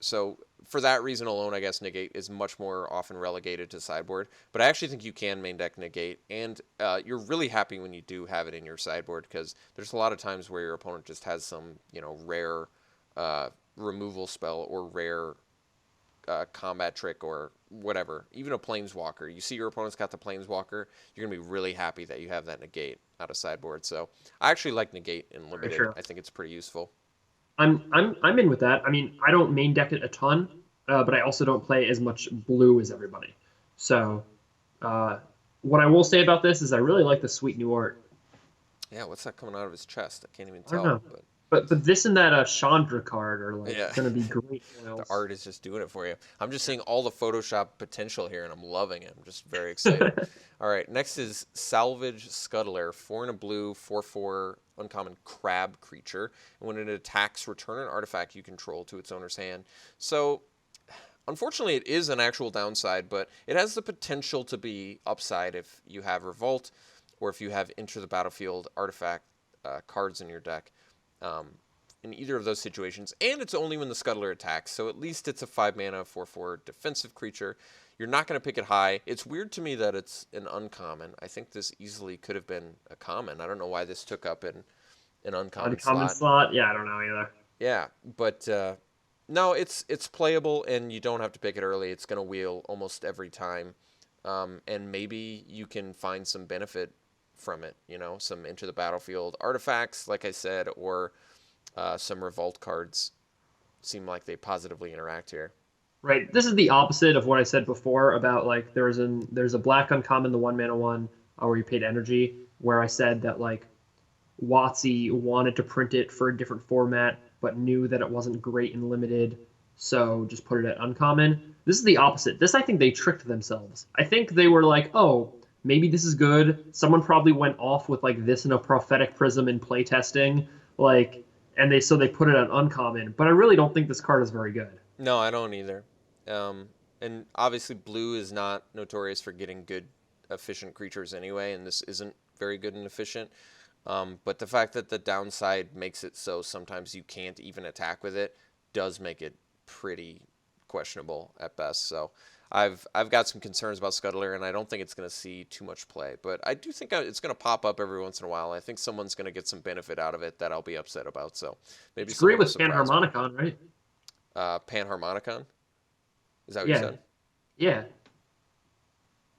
so for that reason alone, I guess Negate is much more often relegated to sideboard. But I actually think you can main deck Negate, and you're really happy when you do have it in your sideboard, because there's a lot of times where your opponent just has some, rare removal spell or rare combat trick or whatever. Even a Planeswalker. You see your opponent's got the Planeswalker, you're going to be really happy that you have that Negate out of sideboard. So I actually like Negate in Limited. Sure. I think it's pretty useful. I'm in with that. I mean, I don't main deck it a ton, but I also don't play as much blue as everybody. So, what I will say about this is I really like the sweet new art. Yeah, what's that coming out of his chest? I can't even I don't tell. know. But this and that Chandra card are like Yeah. gonna be great The foils. art is just doing it for you. I'm just seeing all the Photoshop potential here, and I'm loving it. I'm just very excited. All right, next is Salvage Scuttler, 4 and a blue, 4/4 uncommon crab creature. And when it attacks, return an artifact you control to its owner's hand. So, unfortunately, it is an actual downside, but it has the potential to be upside if you have Revolt or if you have Enter the Battlefield artifact cards in your deck. In either of those situations, and it's only when the Scuttler attacks, so at least it's a 5 mana 4/4 defensive creature. You're not going to pick it high. It's weird to me that it's an uncommon. I think this easily could have been a common. I don't know why this took up an uncommon Uncommon slot. slot? Yeah, I don't know either. Yeah, but no, it's playable, and you don't have to pick it early. It's going to wheel almost every time, and maybe you can find some benefit from it. Some Enter the Battlefield artifacts, like I said, or some Revolt cards seem like they positively interact here. Right. This is the opposite of what I said before about like there's a black uncommon, the 1 mana one, where you paid energy, where I said that like WotC wanted to print it for a different format, but knew that it wasn't great in limited, so just put it at uncommon. This is the opposite. This I think they tricked themselves. I think they were like, oh, maybe this is good. Someone probably went off with like this in a prophetic prism in playtesting, like, and they put it on uncommon. But I really don't think this card is very good. No, I don't either. And obviously, blue is not notorious for getting good, efficient creatures anyway, and this isn't very good and efficient. But the fact that the downside makes it so sometimes you can't even attack with it does make it pretty questionable at best. So I've got some concerns about Scuttler, and I don't think it's going to see too much play. But I do think it's going to pop up every once in a while. I think someone's going to get some benefit out of it that I'll be upset about. So maybe It's great someone will with surprise me. Panharmonicon, right? Panharmonicon? Is that what you Yeah, said? yeah.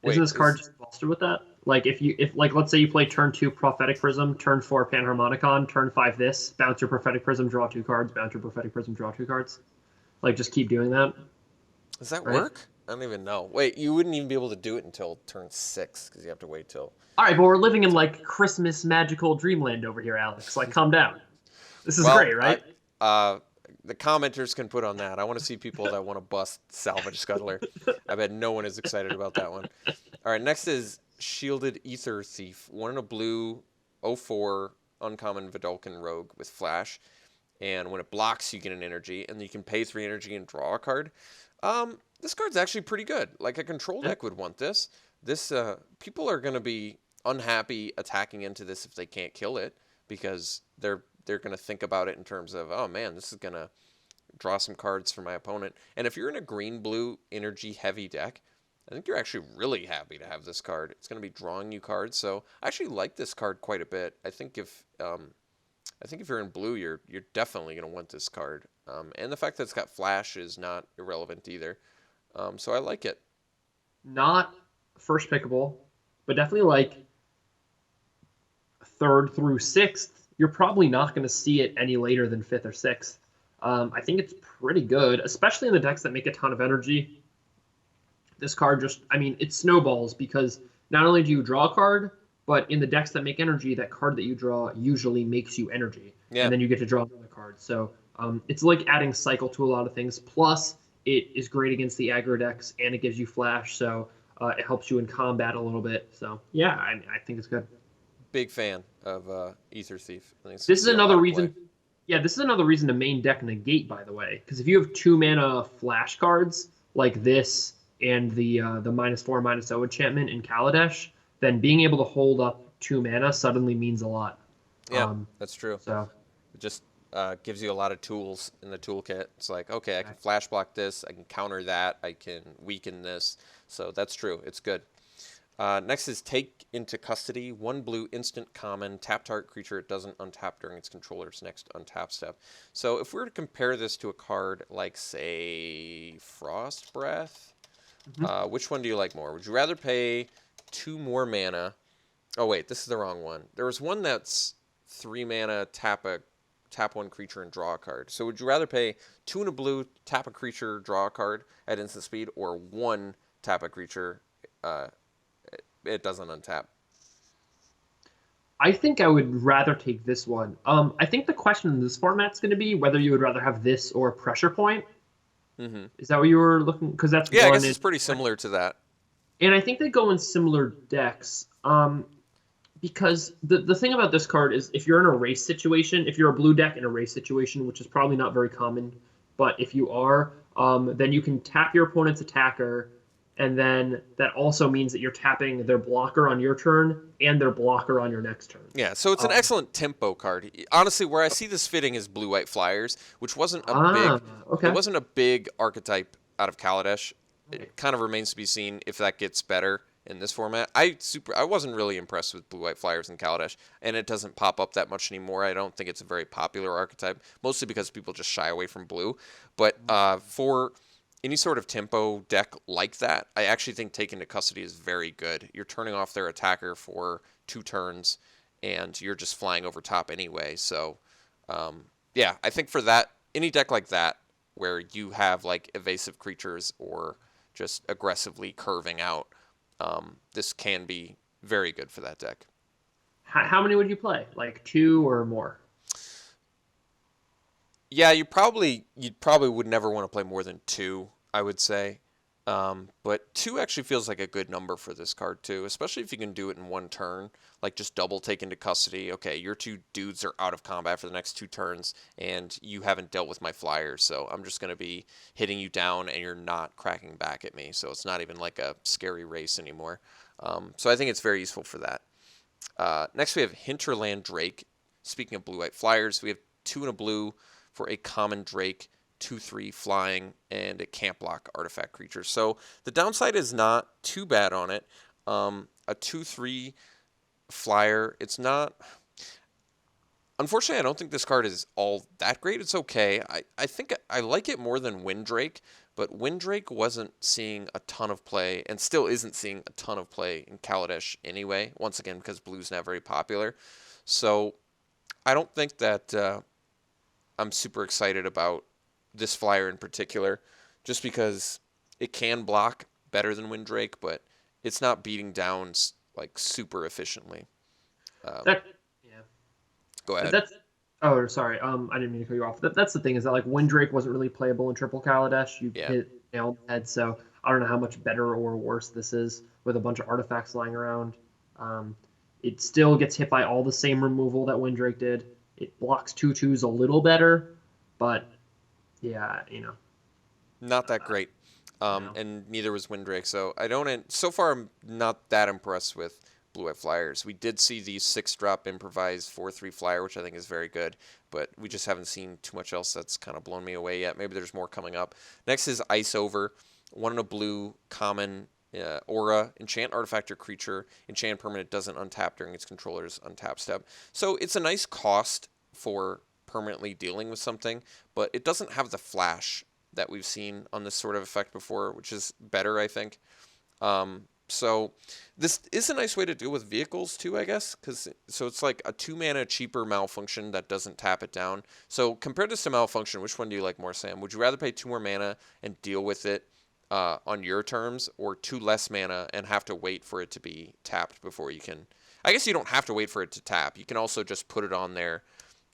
Wait, Isn't this card just bolstered with that? Like if like let's say you play turn 2 Prophetic Prism, turn 4 Panharmonicon, turn 5 this, bounce your Prophetic Prism, draw 2 cards, bounce your Prophetic Prism, draw 2 cards. Like just keep doing that. does that Right? work? I don't even know. Wait, you wouldn't even be able to do it until turn 6 because you have to wait till. All right, but we're living in like Christmas magical dreamland over here, Alex. Like calm down. This is Well, great, right? The commenters can put on that. I want to see people that want to bust Salvage Scuttler. I bet no one is excited about that one. All right, next is Shielded Aether Thief. 1 and a blue, 0/4 uncommon Vidalcan Rogue with Flash. And when it blocks, you get an energy, and you can pay 3 energy and draw a card. This card's actually pretty good. Like a control deck would want this. People are going to be unhappy attacking into this if they can't kill it, because they're going to think about it in terms of, oh man, this is going to draw some cards for my opponent. And if you're in a green-blue energy-heavy deck, I think you're actually really happy to have this card. It's going to be drawing you cards, so I actually like this card quite a bit. I think if you're in blue, you're definitely going to want this card. And the fact that it's got Flash is not irrelevant either. So I like it. Not first pickable, but definitely like 3rd through 6th. You're probably not going to see it any later than 5th or 6th. I think it's pretty good, especially in the decks that make a ton of energy. This card just, I mean, it snowballs because not only do you draw a card, but in the decks that make energy, that card that you draw usually makes you energy. Yeah. And then you get to draw another card. So it's like adding cycle to a lot of things. Plus, it is great against the aggro decks, and it gives you flash, so it helps you in combat a little bit. So yeah, I think it's good. Big fan of Aether Thief. I think it's going This to is see a another lot of play. reason. Yeah, this is another reason to main deck negate, by the way, because if you have 2 mana flash cards like this and the -4 -0 enchantment in Kaladesh, then being able to hold up 2 mana suddenly means a lot. Yeah, Um, that's true. so It just gives you a lot of tools in the toolkit. It's like, okay, I can flash block this, I can counter that, I can weaken this. So that's true. It's good. Next is Take into Custody. 1 blue instant common. Tap target creature it doesn't untap during its controller's next untap step. So if we were to compare this to a card like, say, Frost Breath, mhm. which one do you like more? Would you rather pay 2 more mana? Oh wait, this is the wrong one. There was one that's 3 mana, tap 1 creature and draw a card. So would you rather pay 2 and a blue, tap a creature, draw a card at instant speed, or 1 tap a creature, it doesn't untap? I think I would rather take this one. I think the question in this format's going to be whether you would rather have this or Pressure Point. Mm-hmm. Is that what you were looking? Because that's Yeah, I one, guess it's pretty similar to that. and I think they go in similar decks. Because the thing about this card is if you're in a race situation, if you're a blue deck in a race situation, which is probably not very common, but if you are, then you can tap your opponent's attacker, and then that also means that you're tapping their blocker on your turn and their blocker on your next turn. Yeah, so it's an Um, excellent tempo card. Honestly, where I see this fitting is Blue-White Flyers, which okay. wasn't a big archetype out of Kaladesh. It kind of remains to be seen if that gets better in this format. I wasn't really impressed with Blue-White Flyers in Kaladesh, and it doesn't pop up that much anymore. I don't think it's a very popular archetype, mostly because people just shy away from blue. But for any sort of tempo deck like that, I actually think Taken to Custody is very good. You're turning off their attacker for 2 turns, and you're just flying over top anyway. So, yeah, I think for that, any deck like that, where you have like evasive creatures or just aggressively curving out, this can be very good for that deck. How many would you play? Like 2 or more? Yeah, you'd probably would never want to play more than 2, I would say. But 2 actually feels like a good number for this card too, especially if you can do it in 1 turn, like just double take into custody. Okay, your 2 dudes are out of combat for the next 2 turns, and you haven't dealt with my flyers, so I'm just going to be hitting you down, and you're not cracking back at me. So it's not even like a scary race anymore. So I think it's very useful for that. Next, we have Hinterland Drake. Speaking of blue-white flyers, we have 2 and a blue for a common Drake, 2/3 flying, and it can't block artifact creatures. So the downside is not too bad on it. A 2/3 flyer, it's not. Unfortunately, I don't think this card is all that great. It's okay. I think I like it more than Windrake, but Windrake wasn't seeing a ton of play and still isn't seeing a ton of play in Kaladesh anyway, once again, because blue's not very popular. So I don't think that I'm super excited about this flyer in particular, just because it can block better than Windrake, but it's not beating down like super efficiently. Um, That yeah. Go ahead. That's oh sorry. I didn't mean to cut you off. That's the thing is that like Windrake wasn't really playable in Triple Kaladesh. You Yeah. hit nail on the head. So I don't know how much better or worse this is with a bunch of artifacts lying around. Um, it still gets hit by all the same removal that Windrake did. It blocks 2/2s a little better, but yeah, Not that great. no. And neither was Windrake. So I don't. So far, I'm not that impressed with Blue White Flyers. We did see the 6-drop improvised 4/3 flyer, which I think is very good, but we just haven't seen too much else that's kind of blown me away yet. Maybe there's more coming up. Next is Ice Over, 1 and a blue common. Aura, enchant artifact or creature, enchant permanent doesn't untap during its controller's untap step. So it's a nice cost for permanently dealing with something, but it doesn't have the flash that we've seen on this sort of effect before, which is better, I think. So this is a nice way to deal with vehicles too, I guess, so it's like a 2-mana cheaper Malfunction that doesn't tap it down. So compare this to Malfunction, which one do you like more, Sam? Would you rather pay 2 more mana and deal with it on your terms, or 2 less mana and have to wait for it to be tapped before you can? I guess you don't have to wait for it to tap. You can also just put it on there,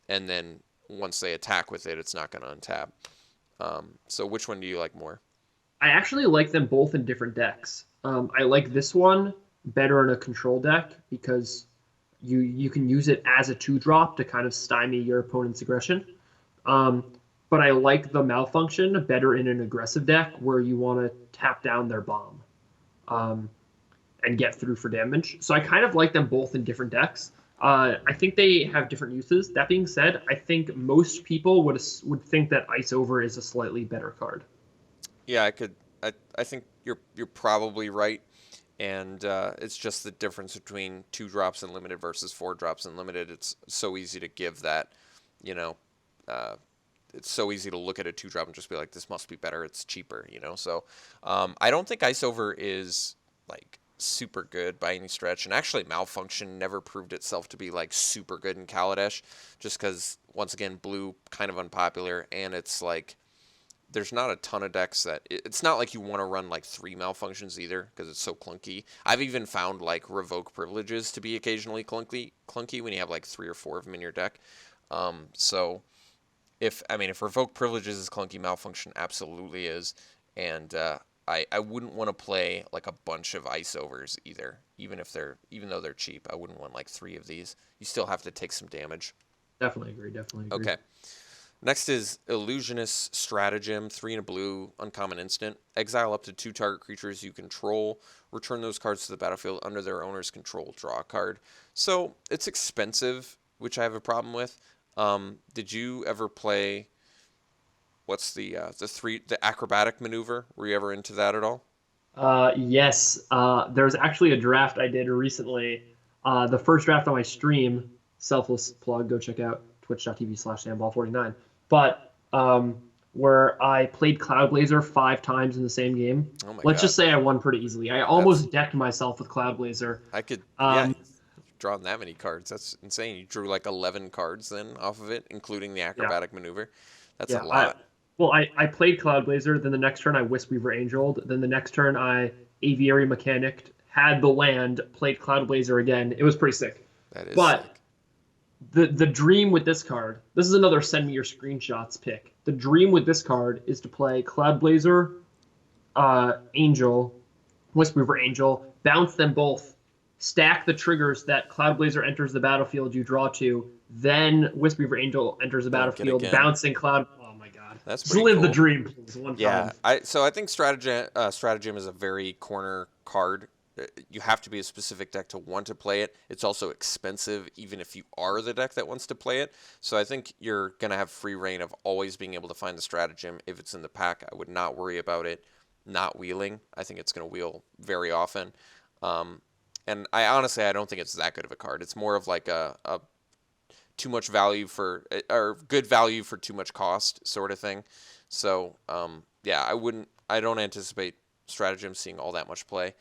and then once they attack with it, it's not going to untap. So which one do you like more? I actually like them both in different decks. I like this one better in a control deck because you can use it as a 2-drop to kind of stymie your opponent's aggression. Um, but I like the malfunction better in an aggressive deck where you want to tap down their bomb um, and get through for damage. So I kind of like them both in different decks. I think they have different uses. That being said, I think most people would think that Ice Over is a slightly better card. Yeah, I could. I think you're probably right, and it's just the difference between 2 drops and limited versus 4 drops and limited. It's so easy to give that, you know, uh, it's so easy to look at a 2 drop and just be like, this must be better. It's cheaper, you know. So I don't think Ice Over is like super good by any stretch, and actually Malfunction never proved itself to be like super good in Kaladesh, just because once again blue kind of unpopular, and it's like there's not a ton of decks that it's not like you want to run like 3 malfunctions either because it's so clunky. I've even found like revoke privileges to be occasionally clunky when you have like 3 or 4 of them in your deck. So if revoke privileges is clunky, malfunction absolutely is, and I wouldn't want to play like a bunch of ice overs either, even though they're cheap. I wouldn't want like 3 of these. You still have to take some damage. Definitely agree. Definitely agree. Okay. Next is Illusionist Stratagem, 3 in a blue, uncommon instant. Exile up to 2 target creatures you control. Return those cards to the battlefield under their owner's control. Draw a card. So it's expensive, which I have a problem with. Did you ever play what's the acrobatic maneuver? Were you ever into that at all? Yes, there's actually a draft I did recently. The first draft on my stream, selfless plug, go check out twitch.tv/sandball49. But where I played Cloud Blazer 5 times in the same game. Oh my Let's god, just say I won pretty easily. I that's almost decked myself with Cloud Blazer. I could yeah. Um, Drawn that many cards. That's insane. You drew like 11 cards then off of it, including the yeah, acrobatic maneuver. That's a yeah. I lot. well, I played Cloud Blazer. Then the next turn I Wispeaver Angeled. Then the next turn I Aviary Mechanicked, had the land, played Cloud Blazer again. It was pretty sick. That is But sick. the dream with this card, this is another send me your screenshots pick. The dream with this card is to play Cloud Blazer, Angel, Wispeaver Angel, bounce them both, stack the triggers that Cloud Blazer enters the battlefield, you draw 2, then Wispeaver Angel enters the Blink it battlefield, again. bouncing Cloud. Oh my god. That's Just pretty live the cool. dream, please, one Yeah, time. I think stratagem is a very corner card. You have to be a specific deck to want to play it. It's also expensive, even if you are the deck that wants to play it. So I think you're gonna have free reign of always being able to find the stratagem if it's in the pack. I would not worry about it not wheeling. I think it's gonna wheel very often. Um, and I don't think it's that good of a card. It's more of like a too much value for or good value for too much cost sort of thing. So yeah, I don't anticipate stratagem seeing all that much play.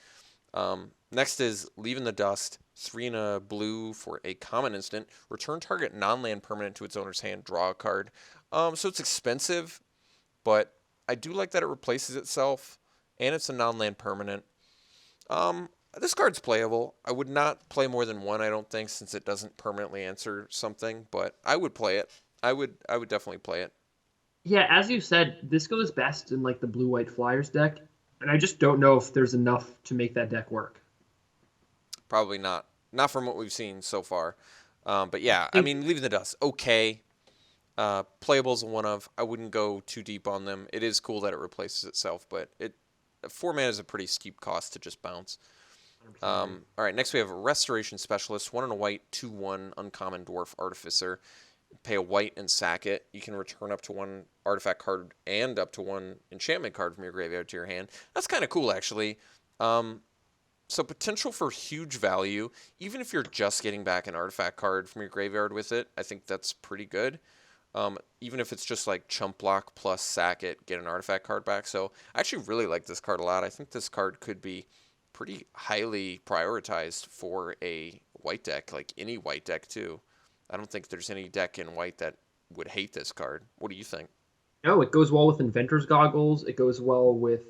Next is Leave in the Dust, 3 in a blue for a common instant. Return target non-land permanent to its owner's hand. Draw a card. So it's expensive, but I do like that it replaces itself, and it's a non-land permanent. This card's playable. I would not play more than one, I don't think, since it doesn't permanently answer something, but I would play it. I would definitely play it. Yeah, as you said, this goes best in like the blue white Flyers deck, and I just don't know if there's enough to make that deck work. Probably not. Not from what we've seen so far. But yeah, I I think mean, Leave in the Dust, okay. Playable is a one of. I wouldn't go too deep on them. It is cool that it replaces itself, but 4 mana is a pretty steep cost to just bounce. 100% agree. All right, next we have a Restoration Specialist, 1 in a white, 2/1 uncommon Dwarf Artificer. Pay a white and sack it. You can return up to 1 artifact card and up to 1 enchantment card from your graveyard to your hand. That's kind of cool, actually. So potential for huge value, even if you're just getting back an artifact card from your graveyard with it. I think that's pretty good. Even if it's just like chump block plus sack it, get an artifact card back. So I actually really like this card a lot. I think this card could be pretty highly prioritized for a white deck, like any white deck too. I don't think there's any deck in white that would hate this card. What do you think? No, it goes well with Inventor's Goggles. It goes well with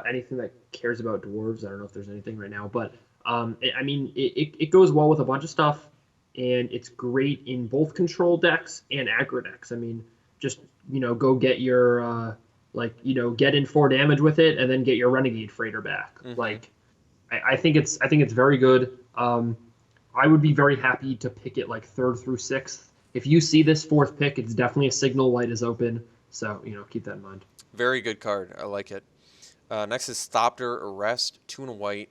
anything that cares about dwarves. I don't know if there's anything right now, but it goes well with a bunch of stuff, and it's great in both control decks and aggro decks. I mean, just go get your get in 4 damage with it, and then get your Renegade Freighter back. Hmm. I think it's very good. I would be very happy to pick it like third through sixth. If you see this fourth pick, it's definitely a signal white is open. So keep that in mind. Very good card. I like it. Next is Thopter Arrest, 2 and a white,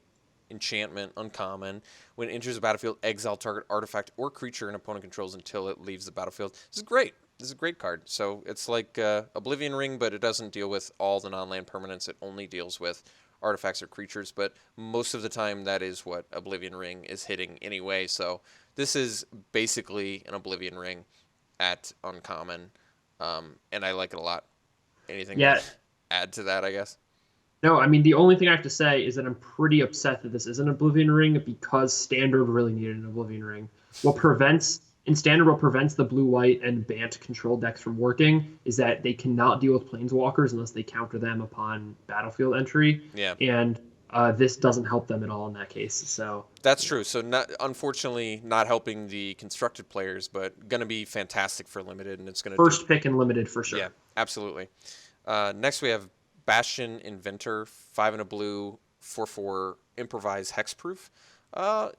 enchantment, uncommon. When it enters the battlefield, exile target artifact or creature an opponent controls until it leaves the battlefield. This is great. This is a great card. So it's like Oblivion Ring, but it doesn't deal with all the non-land permanents. It only deals with artifacts or creatures, but most of the time that is what Oblivion Ring is hitting anyway. So this is basically an Oblivion Ring at uncommon, and I like it a lot. Anything to Yeah, add to that, I guess? no, I mean the only thing I have to say is that I'm pretty upset that this isn't an Oblivion Ring because Standard really needed an Oblivion Ring. What prevents the blue white and Bant control decks from working is that they cannot deal with Planeswalkers unless they counter them upon battlefield entry, Yeah. and this doesn't help them at all in that case. So That's you know, true. So not unfortunately not helping the constructed players, but gonna be fantastic for limited, and it's gonna do. first pick and limited for Yeah, sure. absolutely. Next we have Bastion Inventor, 5 and a blue, 4/4 improvise hexproof. Uh,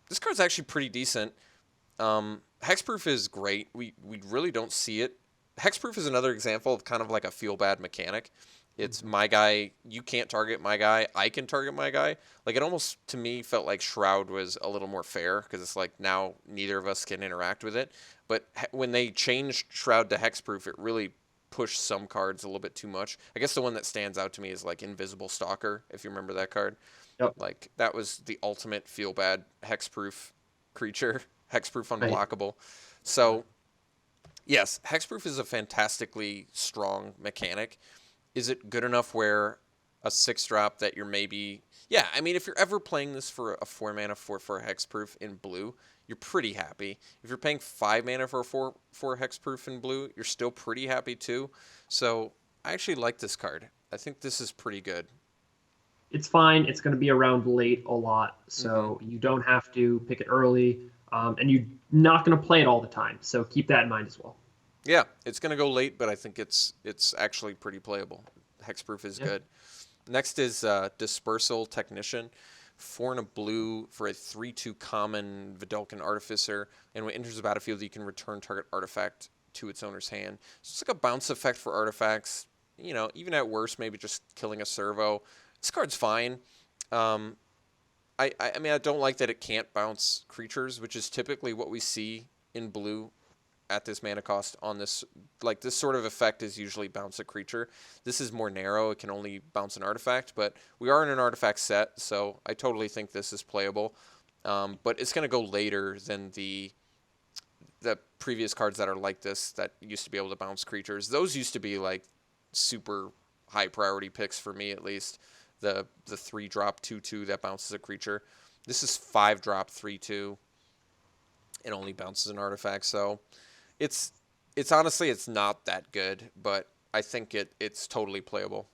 this card's actually pretty decent. Hexproof is great. We really don't see it. Hexproof is another example of kind of like a feel bad mechanic. It's Mhm. my guy, you can't target my guy, I can target my guy. Like it almost to me felt like Shroud was a little more fair because it's like now neither of us can interact with it. But when they changed Shroud to Hexproof, it really pushed some cards a little bit too much. I guess the one that stands out to me is like Invisible Stalker, if you remember that card. Yep. Like that was the ultimate feel bad hexproof creature, hexproof Right. unblockable. So yes, hexproof is a fantastically strong mechanic. Is it good enough where a 6 drop that you're maybe yeah, I mean if you're ever playing this for a 4 mana for a hexproof in blue, you're pretty happy. If you're paying 5 mana for a 4 hexproof in blue, you're still pretty happy too. So I actually like this card. I think this is pretty good. It's fine. It's going to be around late a lot, Hmm. so you don't have to pick it early, and you're not going to play it all the time. So keep that in mind as well. Yeah, it's gonna go late, but I think it's actually pretty playable. Hexproof is Yeah. good. Next is Dispersal Technician, 4 and a blue for a 3/2 common Vidalcan Artificer, and when it enters the battlefield, you can return target artifact to its owner's hand. So it's like a bounce effect for artifacts. Even at worst, maybe just killing a servo. This card's fine. Um, I mean, I don't like that it can't bounce creatures, which is typically what we see in blue at this mana cost on this. Like this sort of effect is usually bounce a creature. This is more narrow. It can only bounce an artifact, but we are in an artifact set, so I totally think this is playable. But it's going to go later than the previous cards that are like this that used to be able to bounce creatures. Those used to be like super high priority picks for me at least. The 3-drop 2/2 that bounces a creature. This is 5-drop 3/2. It only bounces an artifact, so it's it's honestly it's not that good, but I think it's totally playable.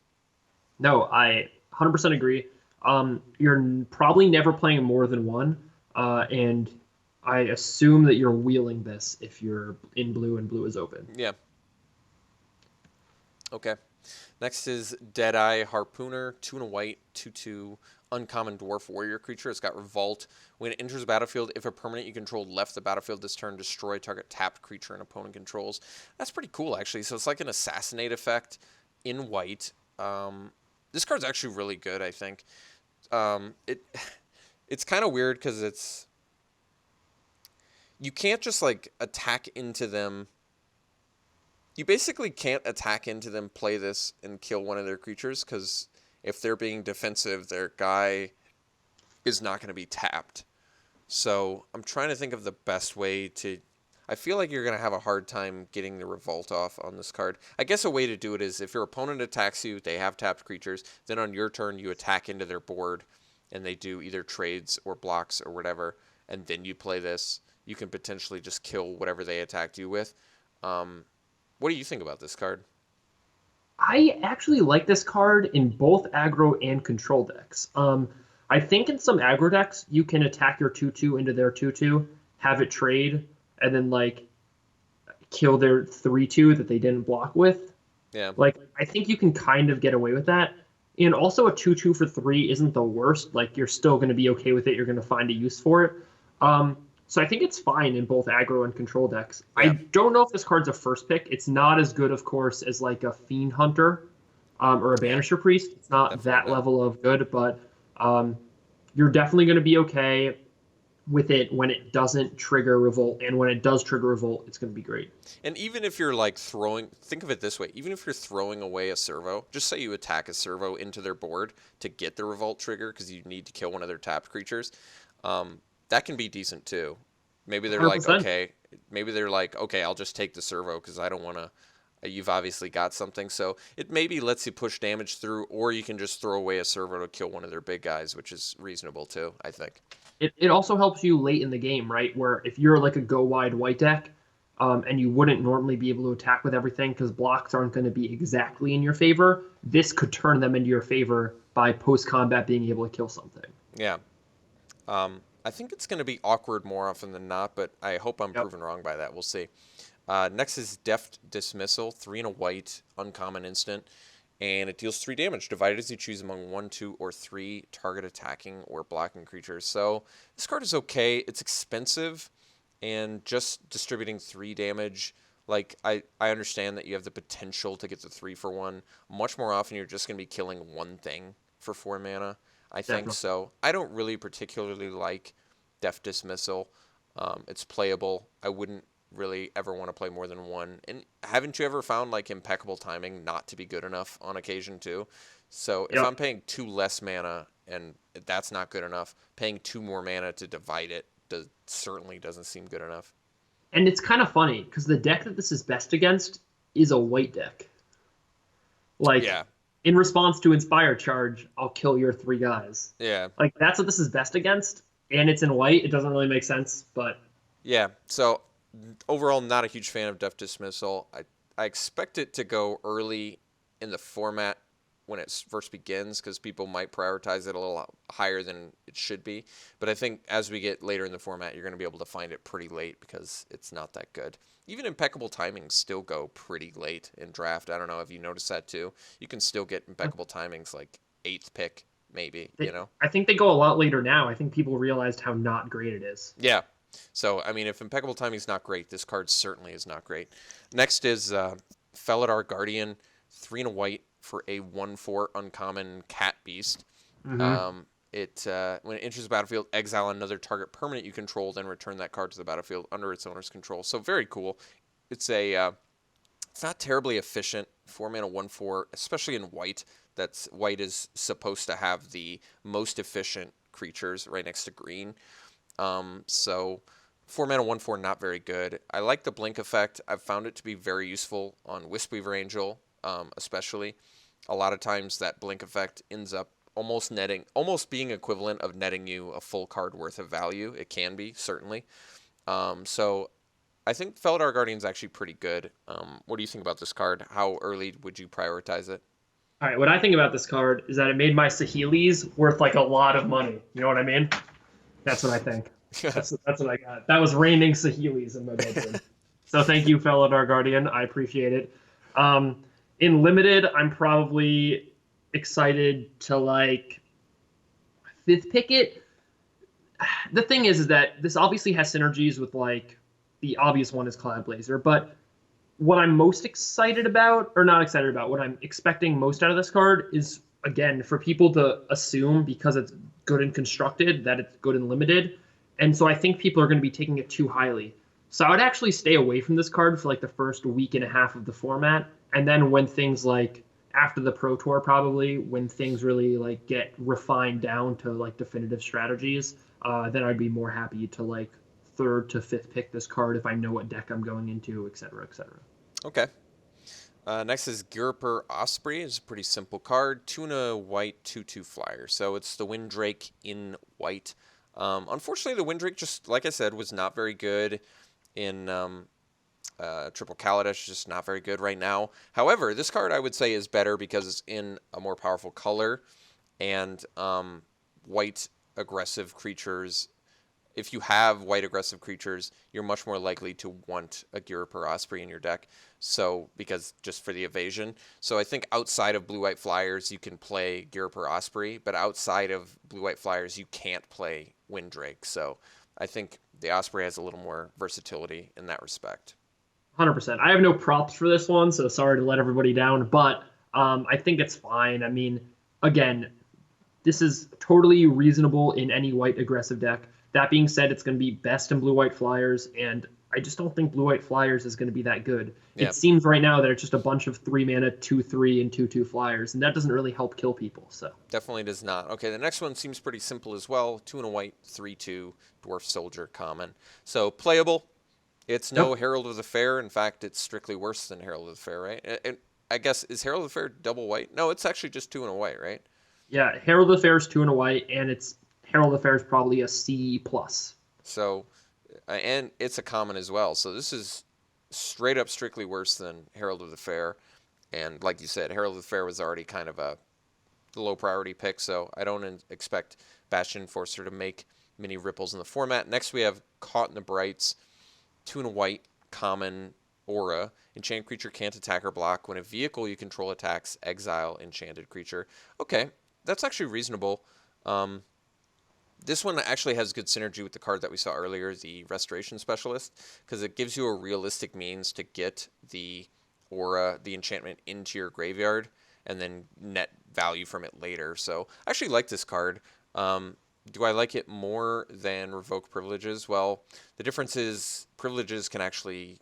No, I 100% agree. You're probably never playing more than one, and I assume that you're wheeling this if you're in blue and blue is open. Yeah. Okay. Next is Deadeye Harpooner, 2 and a white, 2/2 uncommon dwarf warrior creature. It's got Revolt. When it enters the battlefield, if a permanent you control left the battlefield this turn, destroy target tapped creature an opponent controls. That's pretty cool, actually. So it's like an assassinate effect in white. This card's actually really good, I think. It it's kind of weird because you can't just like attack into them. You basically can't attack into them, play this, and kill one of their creatures because if they're being defensive, their guy is not going to be tapped. So I'm trying to think of the best way to. I feel like you're going to have a hard time getting the revolt off on this card. I guess a way to do it is if your opponent attacks you, they have tapped creatures, then on your turn you attack into their board and they do either trades or blocks or whatever, and then you play this. You can potentially just kill whatever they attacked you with. Um, what do you think about this card? I actually like this card in both aggro and control decks. I think in some aggro decks you can attack your 2/2 into their 2/2, have it trade, and then like kill their 3/2 that they didn't block with. Yeah. Like, I think you can kind of get away with that. And also, a 2/2 for 3 isn't the worst. Like, you're still going to be okay with it. You're going to find a use for it. So I think it's fine in both aggro and control decks. I Yeah. don't know if this card's a first pick. It's not as good, of course, as like a Fiend Hunter or a Yeah. Banisher Priest. It's not Definitely that not. level of good, but um, you're definitely going to be okay with it when it doesn't trigger Revolt. And when it does trigger Revolt, it's going to be great. And even if you're like throwing, think of it this way, even if you're throwing away a servo, just say you attack a servo into their board to get the revolt trigger because you need to kill one of their tapped creatures, that can be decent too. Maybe they're like, 100%. okay, I'll just take the servo because I don't want to. You've obviously got something, so it maybe lets you push damage through, or you can just throw away a servo to kill one of their big guys, which is reasonable too, I think. It also helps you late in the game, right? Where if you're like a go wide white deck, and you wouldn't normally be able to attack with everything because blocks aren't going to be exactly in your favor, this could turn them into your favor by post combat being able to kill something. Yeah. I think it's going to be awkward more often than not, but I hope I'm Yep. proven wrong by that. We'll see. Next is Deft Dismissal, 3 and a white, uncommon instant, and it deals 3 damage, divided as you choose among 1, 2, or 3 target attacking or blocking creatures. So this card is okay. It's expensive, and just distributing 3 damage, like, I understand that you have the potential to get the 3 for 1. Much more often, you're just going to be killing one thing for 4 mana. I think Definitely. so. I don't really particularly like Deft Dismissal. It's playable. I wouldn't really ever want to play more than one. And haven't you ever found like impeccable timing not to be good enough on occasion too? So if Yep. I'm paying 2 less mana and that's not good enough, paying 2 more mana to divide it certainly doesn't seem good enough. And it's kind of funny because the deck that this is best against is a white deck. Like, Yeah, in response to Inspire Charge, I'll kill your 3 guys. yeah, Like, that's what this is best against. And it's in white. It doesn't really make sense, but yeah. So overall, not a huge fan of Deft Dismissal. I expect it to go early in the format when it first begins because people might prioritize it a little higher than it should be. But I think as we get later in the format, you're going to be able to find it pretty late because it's not that good. Even impeccable timings still go pretty late in draft. I don't know if you noticed that too. You can still get impeccable timings like 8th pick, maybe, I think they go a lot later now. I think people realized how not great it is. Yeah. So, I mean, if impeccable timing is not great, this card certainly is not great. Next is Felidar Guardian, 3 and a white for a 1/4 uncommon cat beast. Mm-hmm. When it enters the battlefield, exile another target permanent you control, then return that card to the battlefield under its owner's control. So very cool. It's not terribly efficient. 4 mana 1/4, especially in white. That's white is supposed to have the most efficient creatures right next to green. So 4 mana 1/4 not very good. I like the blink effect. I've found it to be very useful on Wispeaver Angel, especially. A lot of times that blink effect ends up almost being equivalent of netting you a full card worth of value. It can be, certainly. So I think Felidar Guardian is actually pretty good. What do you think about this card? How early would you prioritize it? All right, what I think about this card is that it made my Saheeli's worth like a lot of money. You know what I mean? That's what I think. That's what I got. That was raining Saheeli's in my bedroom. So thank you, Felidar Guardian. I appreciate it. In limited, I'm probably excited to like 5th pick it. The thing is that this obviously has synergies with like the obvious one is Cloud Blazer, but what I'm most excited about, or not excited about, what I'm expecting most out of this card is again for people to assume because it's good and constructed that it's good and limited, and so I think people are going to be taking it too highly. So I would actually stay away from this card for like the first week and a half of the format, and then when things like after the Pro Tour probably when things really like get refined down to like definitive strategies, then I'd be more happy to like 3rd to 5th pick this card if I know what deck I'm going into, et cetera, et cetera. Okay. Next is Giriper Osprey. It's a pretty simple card. 2 and a white, 2/2 flyer. So it's the Windrake in white. Unfortunately, the Windrake, just like I said, was not very good in Triple Kaladesh. Just not very good right now. However, this card I would say is better because it's in a more powerful color, and white aggressive creatures if you have white aggressive creatures, you're much more likely to want a Ghirapur Osprey in your deck. So, because just for the evasion. So I think outside of blue-white flyers, you can play Ghirapur Osprey, but outside of blue-white flyers, you can't play Windrake. So I think the Osprey has a little more versatility in that respect. 100%. I have no props for this one, so sorry to let everybody down, but I think it's fine. I mean, again, this is totally reasonable in any white aggressive deck. That being said, it's going to be best in blue white flyers, and I just don't think blue white flyers is going to be that good. Yeah, It seems right now that it's just a bunch of 3 mana, 2/3, and 2/2 flyers, and that doesn't really help kill people. So definitely does not. Okay, the next one seems pretty simple as well. 2 and a white, 3/2, Dwarf Soldier common. So playable. It's no yep. Herald of the Fair. In fact, it's strictly worse than Herald of the Fair, right? And I guess, is Herald of the Fair double white? No, it's actually just 2 and a white, right? Yeah, Herald of the Fair is 2 and a white, and it's Herald of the Fair is probably a C plus. So, and it's a common as well. So this is straight up strictly worse than Herald of the Fair. And like you said, Herald of the Fair was already kind of a low priority pick, so I don't expect Bastion Enforcer to make many ripples in the format. Next, we have Caught in the Brights, 2 and a white, common aura. Enchanted creature can't attack or block. When a vehicle you control attacks, exile enchanted creature. Okay, that's actually reasonable. This one actually has good synergy with the card that we saw earlier, the Restoration Specialist, because it gives you a realistic means to get the aura, the enchantment, into your graveyard and then net value from it later. So I actually like this card. Do I like it more than Revoke Privileges? Well, the difference is Privileges can actually,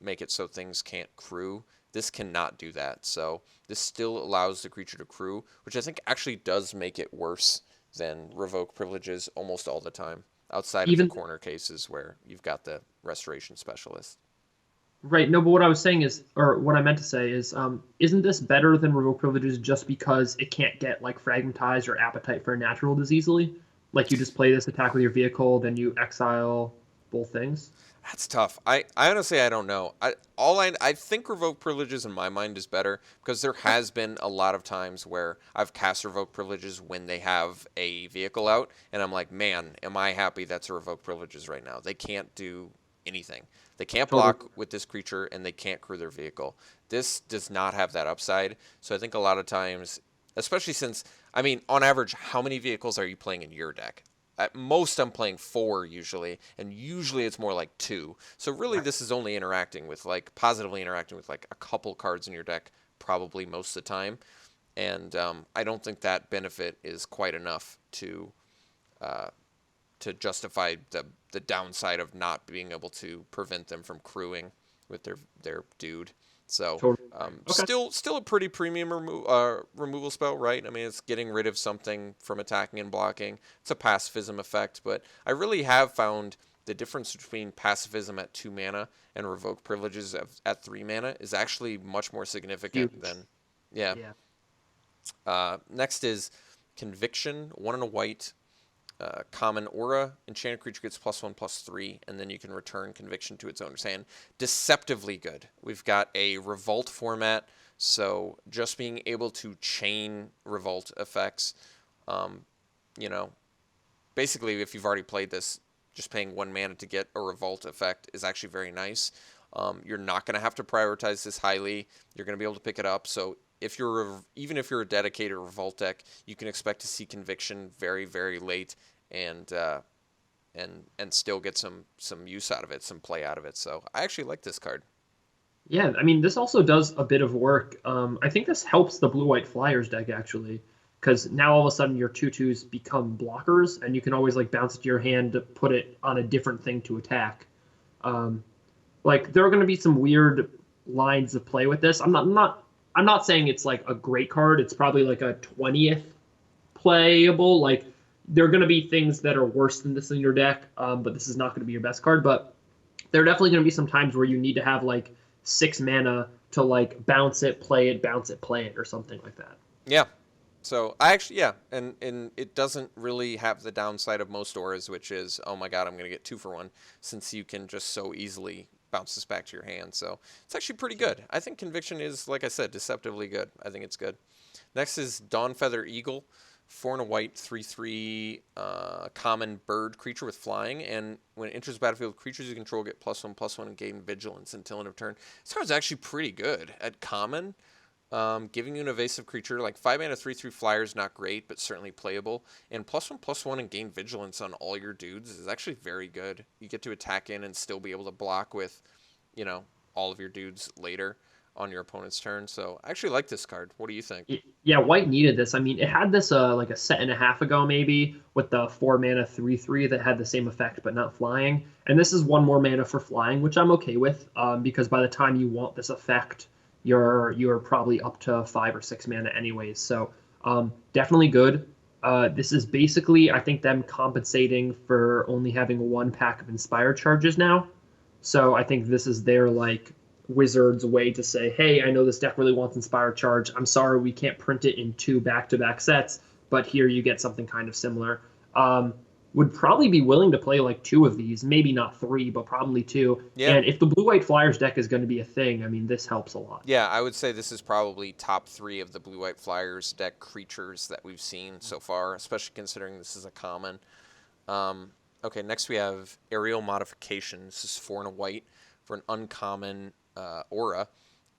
make it so things can't crew. This cannot do that. So this still allows the creature to crew, which I think actually does make it worse than Revoke Privileges almost all the time, outside of the Even corner cases where you've got the Restoration Specialist. right, no, but what I was saying is, or what I meant to say is, isn't this better than revoke privileges just because it can't get like fragmentized or appetite for a natural as easily? Like you just play this attack with your vehicle, then you exile both things. That's tough. I honestly I don't know. I think Revoke Privileges in my mind is better because there has been a lot of times where I've cast Revoke Privileges when they have a vehicle out, and I'm like, man, am I happy that's a Revoke Privileges right now? They can't do anything. They can't Totally. block with this creature, and they can't crew their vehicle. This does not have that upside. So I think a lot of times, especially since, I mean, on average, how many vehicles are you playing in your deck? At most, I'm playing 4 usually, and usually it's more like 2. So really, Right. this is only positively interacting with like a couple cards in your deck, probably most of the time. And I don't think that benefit is quite enough uh, to justify the downside of not being able to prevent them from crewing with their dude. So Totally. Okay. still a pretty premium removal spell, right? I mean, it's getting rid of something from attacking and blocking. It's a pacifism effect, but I really have found the difference between pacifism at 2 mana and revoke privileges at 3 mana is actually much more significant Huge. than, yeah. Yeah. Next is conviction, 1 and a white. Common aura, enchanted creature gets +1/+3, and then you can return conviction to its owner's hand. Deceptively good. We've got a revolt format, so just being able to chain revolt effects, you know, basically if you've already played this, just paying 1 mana to get a revolt effect is actually very nice. You're not going to have to prioritize this highly. You're going to be able to pick it up. So even if you're a dedicated revolt deck, you can expect to see conviction very, very late, and still get some use out of it, some play out of it. So I actually like this card. Yeah, I mean, this also does a bit of work. I think this helps the blue-white flyers deck actually, because now all of a sudden your 2/2s become blockers, and you can always like bounce it to your hand to put it on a different thing to attack. Um, like there are going to be some weird lines of play with this. I'm not saying it's like a great card. It's probably like a 20th playable. Like there are going to be things that are worse than this in your deck, but this is not going to be your best card. But there are definitely going to be some times where you need to have like 6 mana to like bounce it, play it, bounce it, play it, or something like that. Yeah. So I actually, yeah, and it doesn't really have the downside of most auras, which is, oh my god, I'm going to get 2 for 1, since you can just so easily bounce this back to your hand. So it's actually pretty good. I think Conviction is, like I said, deceptively good. I think it's good. Next is Dawnfeather Eagle. 4 and a white, 3/3 common bird creature with flying, and when it enters the battlefield, creatures you control get +1/+1 and gain vigilance until end of turn. This card's actually pretty good at common, giving you an evasive creature. Like 5 mana 3/3 flyer is not great, but certainly playable. And +1/+1 and gain vigilance on all your dudes is actually very good. You get to attack in and still be able to block with, you know, all of your dudes later on your opponent's turn. So I actually like this card. What do you think? Yeah, white needed this. I mean, it had this like a set and a half ago maybe with the 4 mana 3/3 that had the same effect but not flying. And this is 1 more mana for flying, which I'm okay with, because by the time you want this effect, you're probably up to 5 or 6 mana anyways. So definitely good. This is basically, I think, them compensating for only having 1 pack of inspired charges now. So I think this is their like Wizards way to say, hey, I know this deck really wants Inspired Charge. I'm sorry we can't print it in 2 back-to-back sets, but here you get something kind of similar. Would probably be willing to play like 2 of these, maybe not 3, but probably 2. Yeah. And if the Blue-White Flyers deck is going to be a thing, I mean, this helps a lot. Yeah, I would say this is probably top 3 of the Blue-White Flyers deck creatures that we've seen so far, especially considering this is a common. Okay, next we have Aerial Modification. This is 4 and a white for an uncommon aura.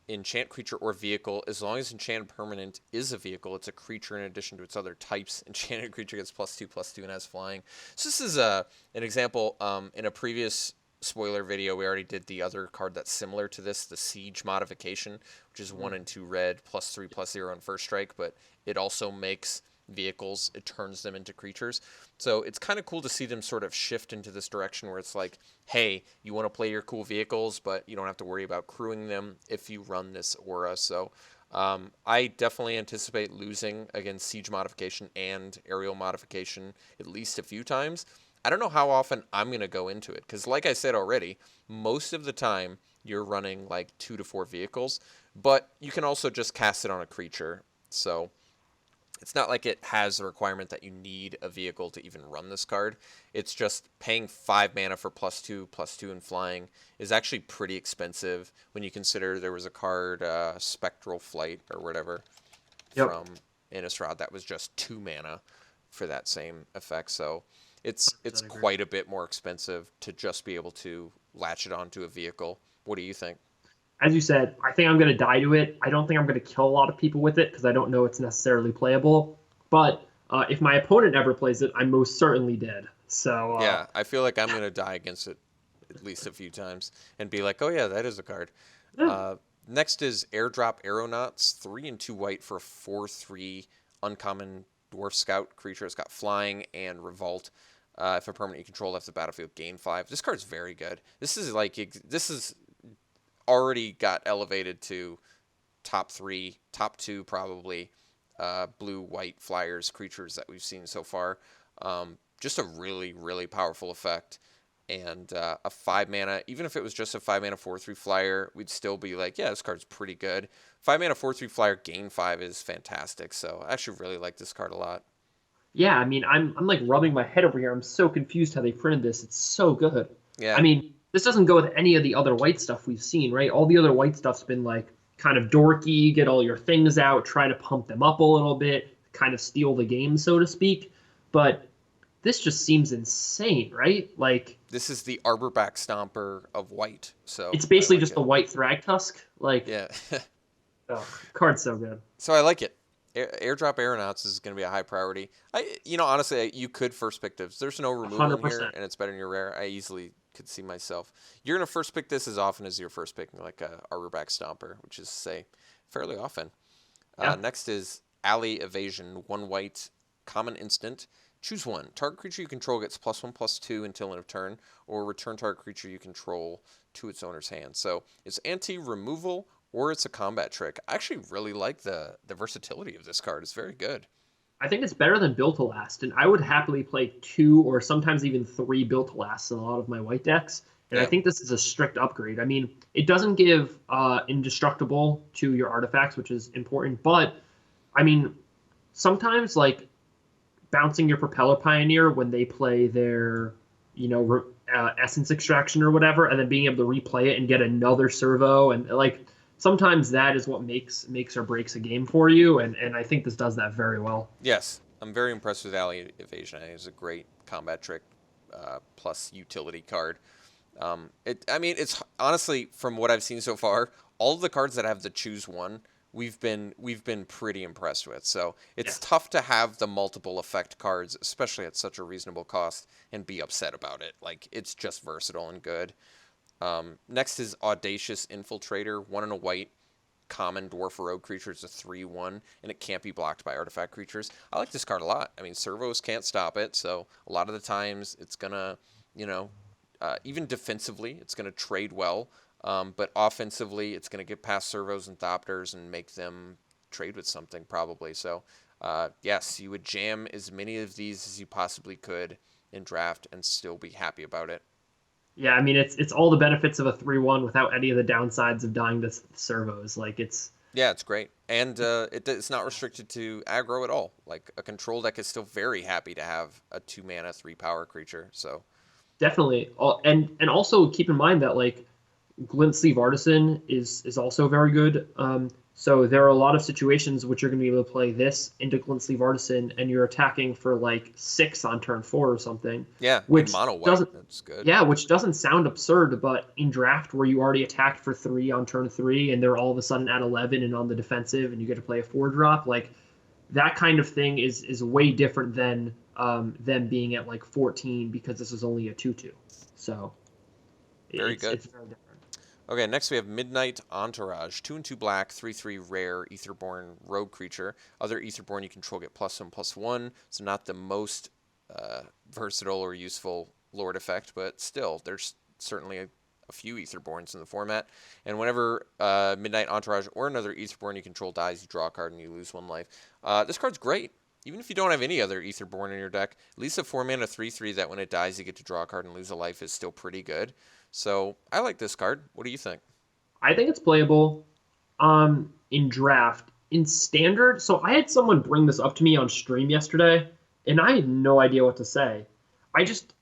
Enchant creature or vehicle. As long as enchanted permanent is a vehicle, it's a creature in addition to its other types. Enchanted creature gets +2/+2 and has flying. So this is an example. In a previous spoiler video, we already did the other card that's similar to this, the Siege Modification, which is 1 and 2 red, +3/+0 on first strike, but it also makes vehicles, it turns them into creatures. So it's kind of cool to see them sort of shift into this direction where it's like, hey, you want to play your cool vehicles, but you don't have to worry about crewing them if you run this aura. So I definitely anticipate losing against Siege Modification and Aerial Modification at least a few times. I don't know how often I'm going to go into it, because like I said already, most of the time you're running like 2 to 4 vehicles, but you can also just cast it on a creature. So it's not like it has a requirement that you need a vehicle to even run this card. It's just paying 5 mana for +2/+2 and flying is actually pretty expensive when you consider there was a card, Spectral Flight or whatever, from Innistrad that was just 2 mana for that same effect. So it's quite a bit more expensive to just be able to latch it onto a vehicle. What do you think? As you said, I think I'm going to die to it. I don't think I'm going to kill a lot of people with it because I don't know it's necessarily playable. But if my opponent ever plays it, I'm most certainly dead. So yeah, I feel like I'm going to die against it at least a few times and be like, oh yeah, that is a card. Yeah. Next is Airdrop Aeronauts, 3 and 2 white for a 4/3 uncommon Dwarf Scout creature. It's got flying and revolt. If a permanent you control left the battlefield, gain 5. This card's very good. This is already got elevated to top 3, top 2 probably, blue-white flyers creatures that we've seen so far. Just a really, really powerful effect. And a 5 mana, even if it was just a 5 mana 4/3 flyer, we'd still be like, yeah, this card's pretty good. 5 mana 4/3 flyer, gain 5 is fantastic. So I actually really like this card a lot. Yeah, I mean, I'm like rubbing my head over here. I'm so confused how they printed this. It's so good. Yeah. I mean, this doesn't go with any of the other white stuff we've seen, right? All the other white stuff's been like kind of dorky, get all your things out, try to pump them up a little bit, kind of steal the game, so to speak. But this just seems insane, right? Like, this is the Arborback Stomper of white. So it's basically like just the white Thragtusk. Like, yeah. oh, card's so good. So I like it. Airdrop Aeronauts is going to be a high priority. Honestly, you could first pick this. There's no removal in 100%. here, and it's better than your rare. I easily could see myself. You're going to first pick this as often as you're first picking like a Arborback Stomper, which is, say, fairly often. Yeah. Next is Alley Evasion, 1 white, common instant. Choose one. Target creature you control gets +1/+2 until end of turn, or return target creature you control to its owner's hand. So it's anti-removal, or it's a combat trick. I actually really like the versatility of this card. It's very good. I think it's better than Built to Last, and I would happily play 2 or sometimes even 3 Built to Lasts in a lot of my white decks. And I think this is a strict upgrade. I mean, it doesn't give indestructible to your artifacts, which is important, but I mean, sometimes like bouncing your Propeller Pioneer when they play their, Essence Extraction or whatever, and then being able to replay it and get another servo, and like sometimes that is what makes or breaks a game for you, and I think this does that very well. Yes, I'm very impressed with Alley Evasion. I think it's a great combat trick plus utility card. I mean, it's honestly from what I've seen so far, all of the cards that have the choose one, we've been pretty impressed with. So Yeah. it's tough to have the multiple effect cards, especially at such a reasonable cost, and be upset about it. Like it's just versatile and good. Next is Audacious Infiltrator, one and a white common dwarf or rogue creature. It's a 3/1, and it can't be blocked by artifact creatures. I like this card a lot. I mean, servos can't stop it, so a lot of the times it's gonna, you know, even defensively, it's gonna trade well. But offensively, it's gonna get past servos and thopters and make them trade with something probably. So, yes, you would jam as many of these as you possibly could in draft and still be happy about it. Yeah, I mean it's all the benefits of a 3/1 without any of the downsides of dying to servos. Like Yeah, it's great, and it's not restricted to aggro at all. Like a control deck is still very happy to have a 2 mana 3 power creature. So definitely and also keep in mind that like Glint Sleeve Artisan is also very good. So there are a lot of situations which you're going to be able to play this into Glint Sleeve Artisan, and you're attacking for like 6 on turn 4 or something, yeah, in which mono white, doesn't that's good. yeah, which doesn't sound absurd, but in draft where you already attacked for 3 on turn 3 and they're all of a sudden at 11 and on the defensive and you get to play a 4 drop, like that kind of thing is way different than them being at like 14 because this is only a 2/2. So Very good. it's very different. Okay, next we have Midnight Entourage, 2/2 black, 3/3 rare, Aetherborn rogue creature. Other Aetherborn you control get +1/+1, so not the most versatile or useful Lord effect, but still, there's certainly a few Aetherborns in the format. And whenever Midnight Entourage or another Aetherborn you control dies, you draw a card and you lose 1 life. This card's great. Even if you don't have any other Aetherborn in your deck, at least a 4 mana 3/3 that when it dies you get to draw a card and lose a life is still pretty good. So I like this card. What do you think? I think it's playable in draft. In standard, so I had someone bring this up to me on stream yesterday, and I had no idea what to say. I just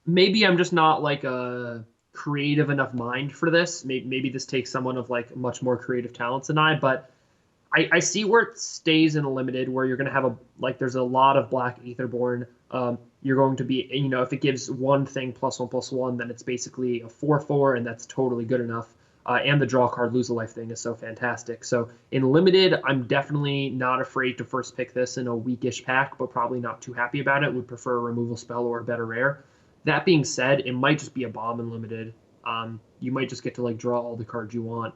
maybe I'm just not like a creative enough mind for this. Maybe this takes someone of like much more creative talents than I, but I see where it stays in a limited where you're going to have a like there's a lot of black Aetherborn. You're going to be if it gives one thing +1/+1, then it's basically a 4/4, and that's totally good enough. And the draw card lose a life thing is so fantastic. So in limited, I'm definitely not afraid to first pick this in a weakish pack, but probably not too happy about it. Would prefer a removal spell or a better rare. That being said, it might just be a bomb in limited. You might just get to like draw all the cards you want.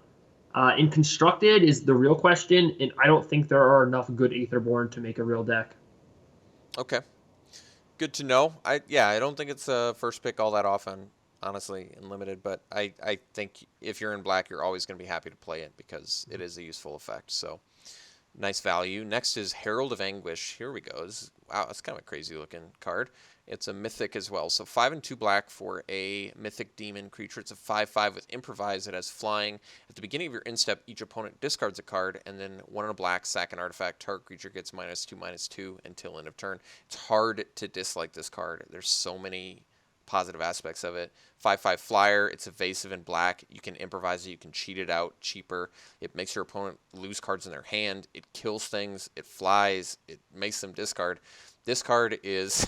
In constructed is the real question, and I don't think there are enough good Aetherborn to make a real deck. Okay, good to know. I don't think it's a first pick all that often, honestly, in limited. But I think if you're in black, you're always going to be happy to play it because it is a useful effect. So nice value. Next is Herald of Anguish. Here we go. Wow, that's kind of a crazy looking card. It's a mythic as well. So 5 and 2 black for a mythic demon creature. It's a 5/5 with improvise. It has flying. At the beginning of your end step, each opponent discards a card, and then 1 and a black, sack an artifact. Target creature gets -2/-2 until end of turn. It's hard to dislike this card. There's so many positive aspects of it. 5/5 flyer. It's evasive in black. You can improvise it. You can cheat it out cheaper. It makes your opponent lose cards in their hand. It kills things. It flies. It makes them discard. This card is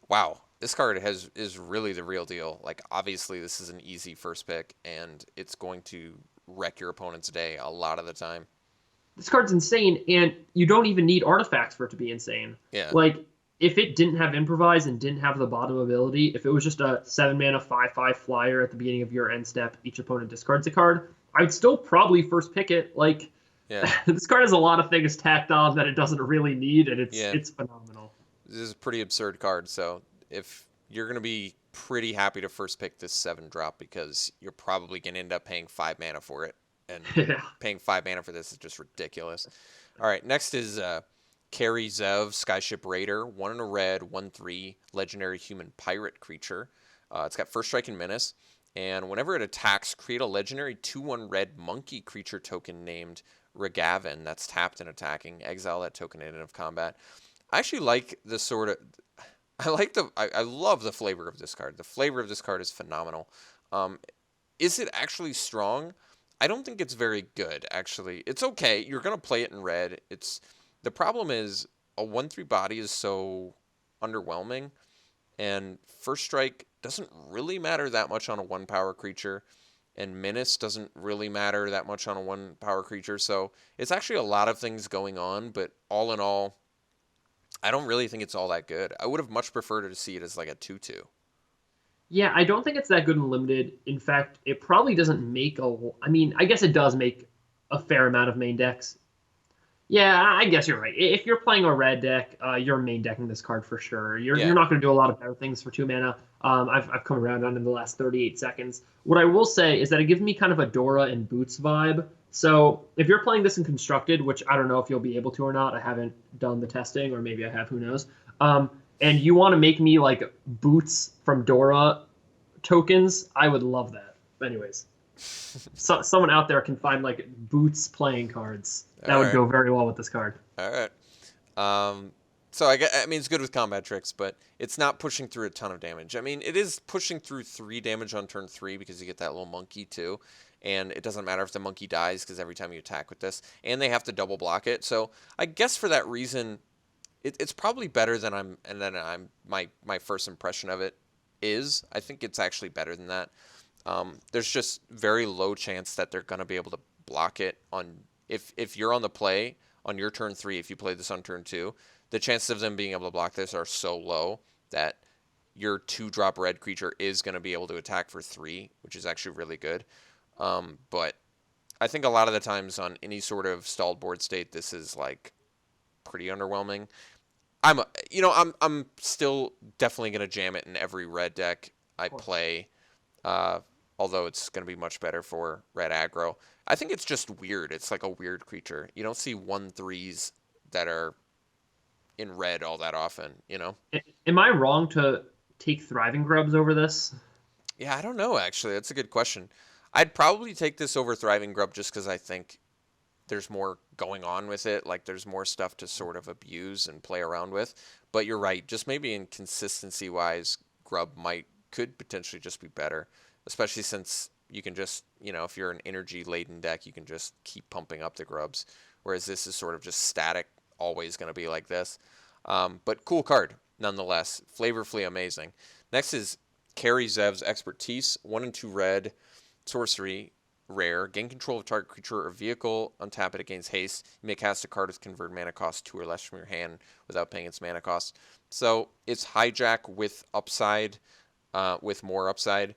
wow. This card is really the real deal. Like obviously this is an easy first pick and it's going to wreck your opponent's day a lot of the time. This card's insane, and you don't even need artifacts for it to be insane. Yeah. Like, if it didn't have improvise and didn't have the bottom ability, if it was just a 7 mana 5/5 flyer at the beginning of your end step, each opponent discards a card, I would still probably first pick it. Like, Yeah. this card has a lot of things tacked on that it doesn't really need, and Yeah. it's phenomenal. This is a pretty absurd card, so if you're going to be pretty happy to first pick this 7 drop because you're probably going to end up paying 5 mana for it. And Yeah. paying 5 mana for this is just ridiculous. All right, next is Kari Zev, Skyship Raider, 1 and a red, 1/3, legendary human pirate creature. It's got first strike and menace, and whenever it attacks, create a legendary 2/1 red monkey creature token named Regavin that's tapped and attacking. Exile that token at end of combat. I actually like the sort of. I love the flavor of this card. The flavor of this card is phenomenal. Is it actually strong? I don't think it's very good, actually. It's okay. You're going to play it in red. The problem is a 1/3 body is so underwhelming, and First Strike doesn't really matter that much on a 1 power creature, and Menace doesn't really matter that much on a 1 power creature. So it's actually a lot of things going on, but all in all, I don't really think it's all that good. I would have much preferred to see it as like a 2/2. Yeah, I don't think it's that good in limited. In fact, it probably doesn't make I mean, I guess it does make a fair amount of main decks. Yeah, I guess you're right. If you're playing a red deck, you're main decking this card for sure. You're Yeah. not going to do a lot of better things for 2 mana. I've come around on in the last 38 seconds. What I will say is that it gives me kind of a Dora and Boots vibe. So if you're playing this in constructed, which I don't know if you'll be able to or not, I haven't done the testing, or maybe I have, who knows. And you want to make me like Boots from Dora tokens, I would love that. Anyways, someone out there can find like Boots playing cards. That All would right. go very well with this card. All right. So I mean, it's good with combat tricks, but it's not pushing through a ton of damage. I mean, it is pushing through 3 damage on turn 3 because you get that little monkey too, and it doesn't matter if the monkey dies because every time you attack with this, and they have to double block it. So I guess for that reason, it's probably better than my first impression of it is. I think it's actually better than that. There's just very low chance that they're gonna be able to block it on if you're on the play on your turn 3. If you play this on turn 2, the chances of them being able to block this are so low that your 2-drop red creature is going to be able to attack for 3, which is actually really good. But I think a lot of the times on any sort of stalled board state, this is like pretty underwhelming. I'm still definitely going to jam it in every red deck I play. Although it's going to be much better for red aggro. I think it's just weird. It's like a weird creature. You don't see 1/3s that are in red all that often, you know? Am I wrong to take Thriving Grubs over this? Yeah, I don't know, actually. That's a good question. I'd probably take this over Thriving Grub just because I think there's more going on with it. Like, there's more stuff to sort of abuse and play around with. But you're right. Just maybe in consistency-wise, Grub could potentially just be better, especially since you can just, if you're an energy-laden deck, you can just keep pumping up the Grubs, whereas this is sort of just static, always going to be like this. But cool card, nonetheless. Flavorfully amazing. Next is Carry Zev's Expertise. 1 and 2 red, sorcery, rare. Gain control of target creature or vehicle. Untap it, it gains haste. You may cast a card with converted mana cost 2 or less from your hand without paying its mana cost. So it's hijack with upside, with more upside.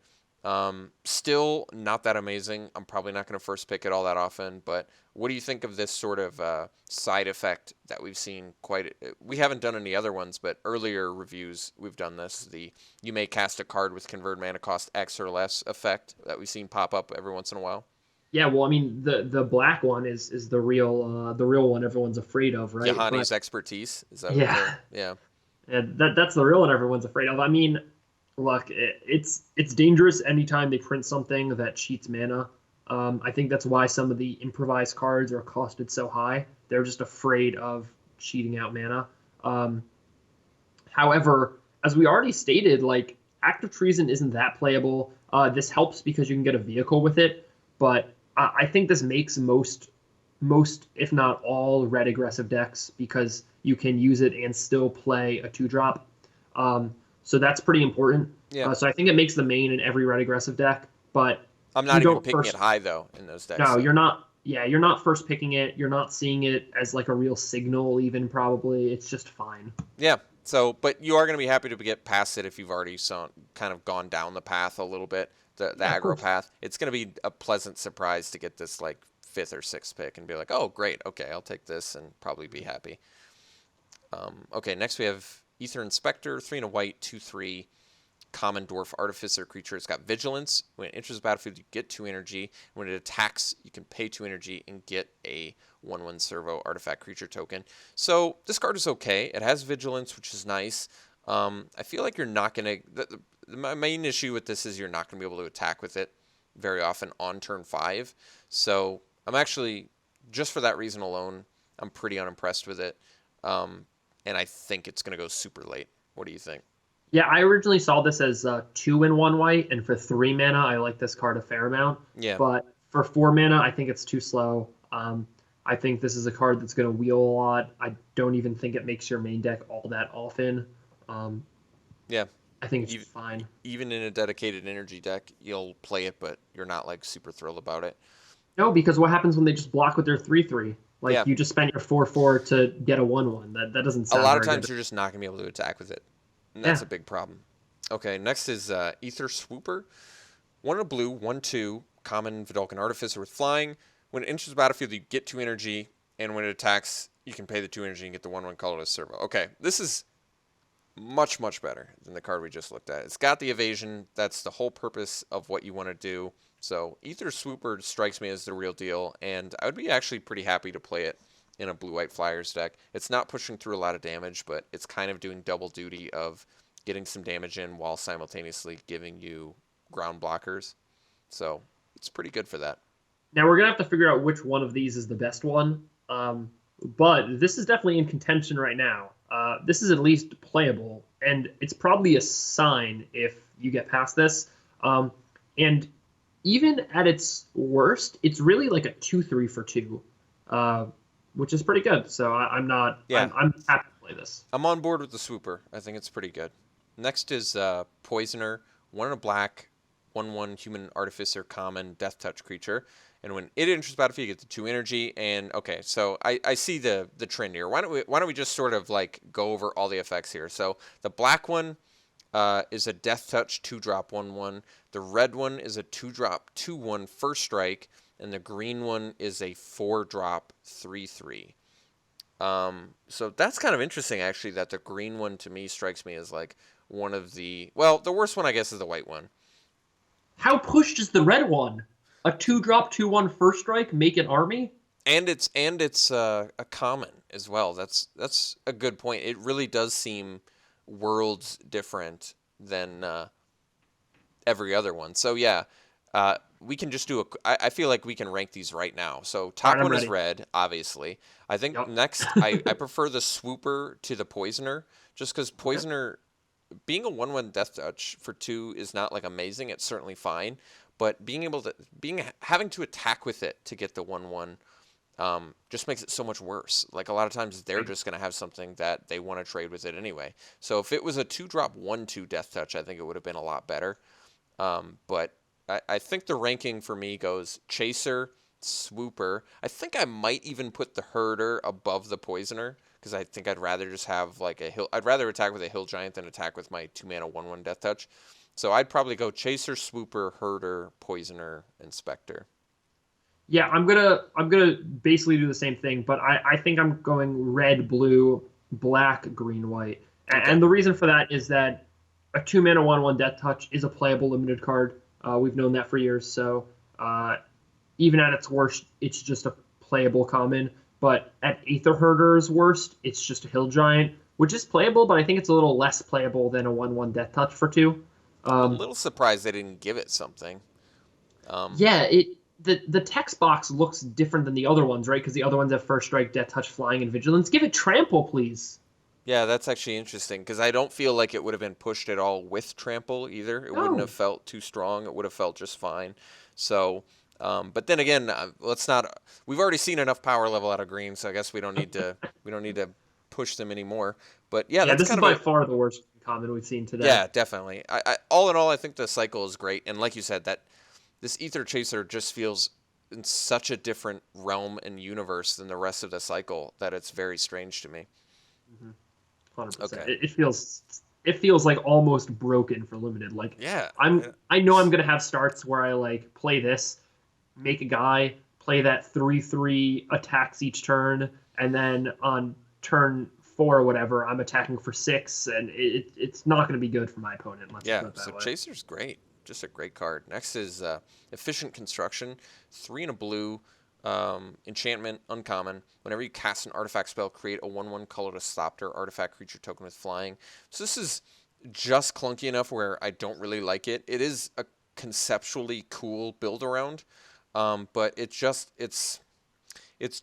Still not that amazing. I'm probably not going to first pick it all that often, but what do you think of this sort of side effect that we've seen we haven't done any other ones, but earlier reviews we've done this, you may cast a card with convert mana cost X or less effect that we've seen pop up every once in a while? Yeah, well, I mean, the black one is the real one everyone's afraid of, right? Yahani's But Expertise, is that what yeah, yeah. that's the real one everyone's afraid of. I mean, look, it's dangerous anytime they print something that cheats mana. I think that's why some of the improvised cards are costed so high. They're just afraid of cheating out mana. However, as we already stated, like Act of Treason isn't that playable. This helps because you can get a vehicle with it, but I think this makes most, if not all, red aggressive decks because you can use it and still play a 2-drop. So that's pretty important. Yeah. So I think it makes the main in every red aggressive deck, but I'm you not even don't picking first. it high though in those decks. No, So. you're not. Yeah, you're not first picking it. You're not seeing it as like a real signal, even probably. It's just fine. Yeah. So, but you are going to be happy to get past it if you've already kind of gone down the path a little bit, the Yeah, of aggro course. path. It's going to be a pleasant surprise to get this like 5th or 6th pick and be like, oh, great, okay, I'll take this and probably be happy. Okay, next we have Aether Inspector, 3 and a white, 2/3. Common dwarf artificer creature. It's got vigilance. When it enters the battlefield, you get 2 energy. When it attacks, you can pay 2 energy and get a 1/1 servo artifact creature token. So this card is okay. It has vigilance, which is nice. I feel like you're not going to... My main issue with this is you're not going to be able to attack with it very often on turn 5. So I'm actually, just for that reason alone, I'm pretty unimpressed with it. And I think it's going to go super late. What do you think? Yeah, I originally saw this as 2 and 1 white, and for 3 mana, I like this card a fair amount. Yeah. But for 4 mana, I think it's too slow. I think this is a card that's going to wheel a lot. I don't even think it makes your main deck all that often. Um, Yeah, I think it's even just fine. even in a dedicated energy deck, you'll play it, but you're not like super thrilled about it. No, because what happens when they just block with their 3/3? Like Yeah, you just spend your 4/4 to get a 1/1. That doesn't a sound lot of very times good. you're just not gonna be able to attack with it, and that's a Yeah. big problem. Okay, next is Aether Swooper. One in a blue, 1/2, common Vidalcan Artificer with flying. When it enters the battlefield, you get 2 energy, and when it attacks, you can pay the 2 energy and get the 1/1 colorless servo. Okay, this is much, much better than the card we just looked at. It's got the evasion. That's the whole purpose of what you want to do. So Aether Swooper strikes me as the real deal, and I would be actually pretty happy to play it in a blue-white Flyers deck. It's not pushing through a lot of damage, but it's kind of doing double duty of getting some damage in while simultaneously giving you ground blockers. So it's pretty good for that. Now we're gonna have to figure out which one of these is the best one. But this is definitely in contention right now. This is at least playable, and it's probably a sign if you get past this. And even at its worst, it's really like a 2/3 for two, uh, which is pretty good. So I'm not. Yeah, I'm happy to play this. I'm on board with the Swooper. I think it's pretty good. Next is Poisoner, one in a black, 1/1 human artificer common death touch creature. And when it enters the battlefield, you get the 2 energy. And okay, so I see the trend here. Why don't we just sort of like go over all the effects here? So the black one is a death touch 2-drop 1/1. The red one is a 2-drop 2/1 first strike, and the green one is a 4-drop 3/3. So that's kind of interesting, actually, that the green one to me strikes me as like one of the, well, the worst one, I guess, is the white one. How pushed is the red one? A 2-drop 2/1 first strike make an army? And it's a common as well. That's a good point. It really does seem worlds different than every other one. So yeah, we can just do a. I feel like we can rank these right now. So All top right, I'm one is ready. red, obviously. I think Yep. next I prefer the Swooper to the Poisoner, just because Okay. Poisoner being a 1/1 death touch for 2 is not like amazing. It's certainly fine, but being able to being having to attack with it to get the 1/1 just makes it so much worse. Like a lot of times they're Right. just going to have something that they want to trade with it anyway. So if it was a 2-drop 1/2 death touch, I think it would have been a lot better. But I think the ranking for me goes Chaser, Swooper. I think I might even put the Herder above the Poisoner because I think I'd rather just have like a hill. I'd rather attack with a Hill Giant than attack with my 2-mana 1/1 Death Touch. So I'd probably go Chaser, Swooper, Herder, Poisoner, and Spectre. Yeah, I'm gonna basically do the same thing, but I think I'm going red, blue, black, green, white. Okay. And the reason for that is that a 2-mana 1/1 Death Touch is a playable limited card. We've known that for years. So even at its worst, it's just a playable common. But at Aether Herder's worst, it's just a Hill Giant, which is playable, but I think it's a little less playable than a 1/1 Death Touch for two. I'm a Um, little surprised they didn't give it something. Yeah, the text box looks different than the other ones, right? Because the other ones have first strike, death touch, flying, and vigilance. Give it trample, please. Yeah, that's actually interesting because I don't feel like it would have been pushed at all with trample either. It wouldn't have No. felt too strong. It would have felt just fine. So, but then again, let's not. We've already seen enough power level out of green, so I guess we don't need to push them anymore. But yeah, Yeah, that's this is kind of by a far the worst common we've seen today. yeah, definitely. All in all, I think the cycle is great, and like you said, that this Ether Chaser just feels in such a different realm and universe than the rest of the cycle that it's very strange to me. 100%. Okay. It feels like almost broken for limited. Like Yeah. I know I'm gonna have starts where I like play this, make a guy, play that 3/3 attacks each turn, and then on turn four or whatever, I'm attacking for six, and it's not gonna be good for my opponent. Let's Yeah, put it so that way. Chaser's great. Just a great card. Next is Efficient Construction. 3 in a blue. Enchantment, uncommon. Whenever you cast an artifact spell, create a 1/1 colorless Thopter artifact creature token with flying. So this is just clunky enough where I don't really like it. It is a conceptually cool build around, but it's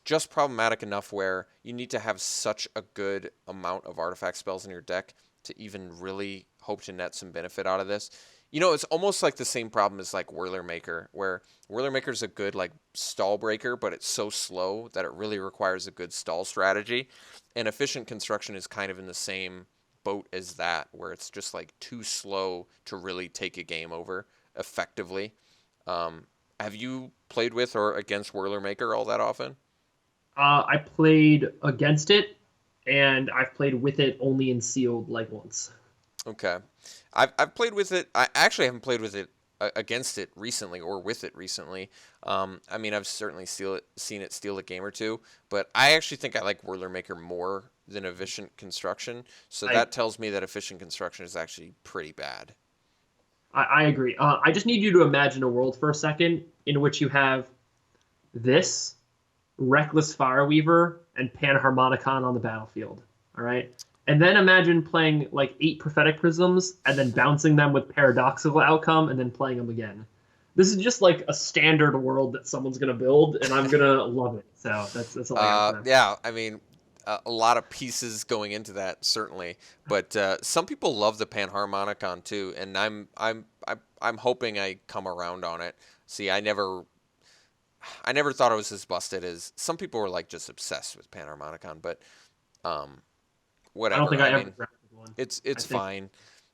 just problematic enough where you need to have such a good amount of artifact spells in your deck to even really hope to net some benefit out of this. You know, it's almost like the same problem as like Whirler Maker, where Whirler Maker is a good like stall breaker, but it's so slow that it really requires a good stall strategy. And efficient construction is kind of in the same boat as that, where it's just like too slow to really take a game over effectively. Um, have you played with or against Whirler Maker all that often? I played against it, and I've played with it only in sealed like once. Okay. I've played with it. I actually haven't played with it against it recently or with it recently. I mean, I've certainly seen it steal a game or two, but I actually think I like Whirler Maker more than efficient construction. So I that tells me that efficient construction is actually pretty bad. I agree. I just need you to imagine a world for a second in which you have this Reckless Fireweaver and Panharmonicon on the battlefield. All right. And then imagine playing like 8 Prophetic Prisms and then bouncing them with Paradoxical Outcome and then playing them again. This is just like a standard world that someone's gonna build, and I'm gonna love it. So that's all I got for that. Yeah, I mean, a lot of pieces going into that certainly, but some people love the Panharmonicon too, and I'm hoping I come around on it. See, I never thought it was as busted as some people were like just obsessed with Panharmonicon, but um, I don't whatever. think I I ever mean, drafted one. I it's think fine.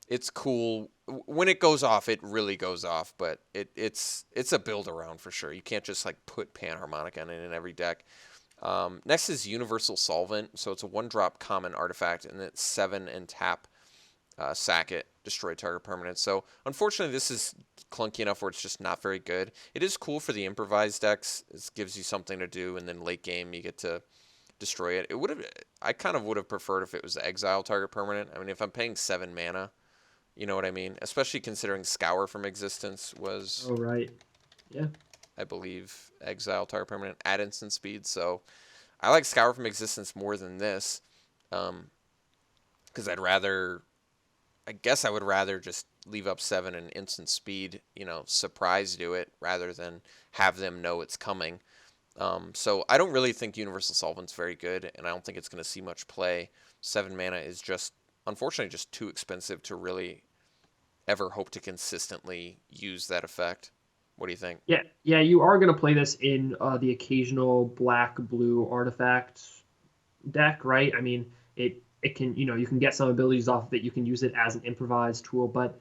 It's cool. When it goes off, it really goes off, but it's a build around for sure. You can't just like put Panharmonicon in every deck. Next is Universal Solvent. So it's a 1-drop common artifact, and it's 7 and tap, sack it, destroy target permanent. So unfortunately, this is clunky enough where it's just not very good. It is cool for the improvised decks. It gives you something to do, and then late game you get to destroy it. It would have. I kind of would have preferred if it was exile target permanent. I mean, if I'm paying 7 mana, you know what I mean. Especially considering Scour from Existence was, oh right. Yeah. I believe, exile target permanent at instant speed. So I like Scour from Existence more than this, because I'd rather. I guess I would rather just leave up 7 and instant speed, surprise do it rather than have them know it's coming. So I don't really think Universal Solvent's very good, and I don't think it's going to see much play. 7 mana is just, unfortunately, just too expensive to really ever hope to consistently use that effect. What do you think? Yeah, yeah, you are going to play this in the occasional black blue artifact deck, right? I mean, it can, you can get some abilities off of it. You can use it as an improvised tool, but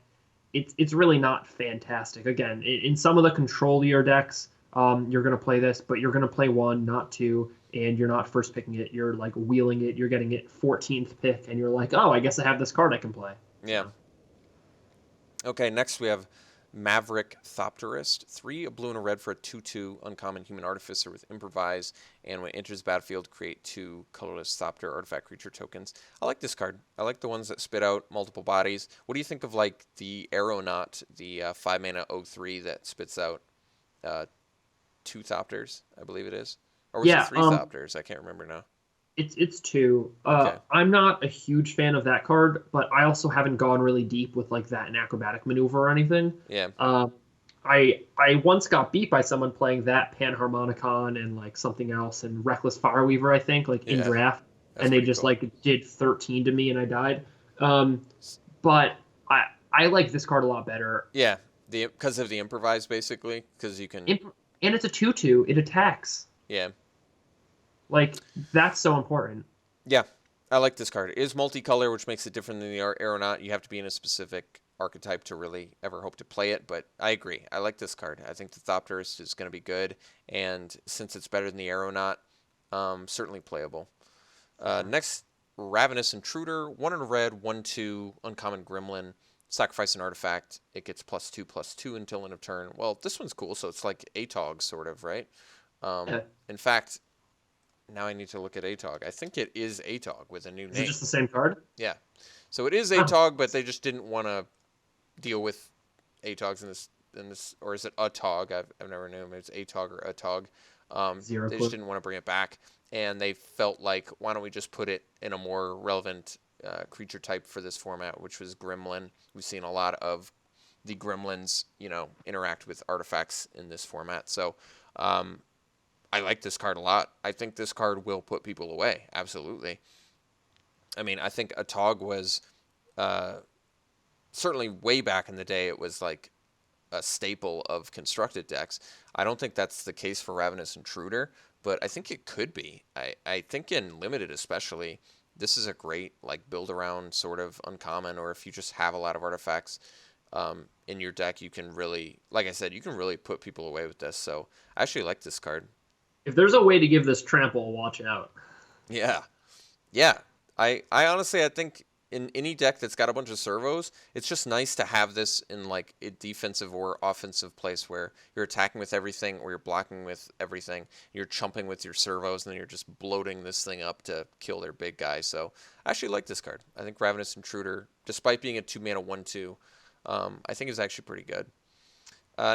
it's really not fantastic. Again, in some of the controlier decks, you're going to play this, but you're going to play one, not two, and you're not first picking it. You're like wheeling it. You're getting it 14th pick, and you're like, oh, I guess I have this card I can play. Yeah. Okay, next we have Maverick Thopterist. 3, a blue and a red for a 2/2 uncommon human artificer with improvise, and when it enters battlefield, create 2 colorless Thopter artifact creature tokens. I like this card. I like the ones that spit out multiple bodies. What do you think of like the Aeronaut, the 5 mana 0/3 that spits out uh, 2 Thopters, I believe it is? Or was it Yeah, 3 Thopters? I can't remember now. it's two. Okay. I'm not a huge fan of that card, but I also haven't gone really deep with like that and acrobatic maneuver or anything. Yeah. I once got beat by someone playing that Panharmonicon and like something else and Reckless Fireweaver, I think, like in Yeah. draft, That's and they pretty just cool. like did 13 to me and I died. Um, but I like this card a lot better. Yeah. Because of the improvise basically, because you can. And it's a 2/2. It attacks. Yeah. Like that's so important. Yeah, I like this card. It is multicolor, which makes it different than the Aeronaut. You have to be in a specific archetype to really ever hope to play it, but I agree. I like this card. I think the Thopterist is going to be good, and since it's better than the Aeronaut, certainly playable. Next, Ravenous Intruder. 1 in a red, 1/2, uncommon Gremlin. Sacrifice an artifact. It gets +2/+2 until end of turn. Well, this one's cool, so it's like ATOG, sort of, right? Yeah. In fact, now I need to look at ATOG. I think it is ATOG with a new Is it name. just the same card? Yeah. So it is Huh. ATOG, but they just didn't want to deal with ATOGs in this, or is it a TOG? I've never known if it's ATOG or a TOG. Zero They just clue. didn't want to bring it back, and they felt like, why don't we just put it in a more relevant creature type for this format, which was Gremlin. We've seen a lot of the Gremlins, interact with artifacts in this format. So I like this card a lot. I think this card will put people away. Absolutely. I mean, I think a TOG was uh, certainly way back in the day, it was like a staple of constructed decks. I don't think that's the case for Ravenous Intruder, but I think it could be. I think in limited especially, this is a great like build around sort of uncommon, or if you just have a lot of artifacts in your deck, you can really, like I said, you can really put people away with this. So I actually like this card. If there's a way to give this trample, watch out. Yeah, yeah. I honestly I think in any deck that's got a bunch of servos, it's just nice to have this in like a defensive or offensive place where you're attacking with everything or you're blocking with everything. You're chumping with your servos and then you're just bloating this thing up to kill their big guy. So I actually like this card. I think Ravenous Intruder, despite being a 2-mana 1/2, I think is actually pretty good.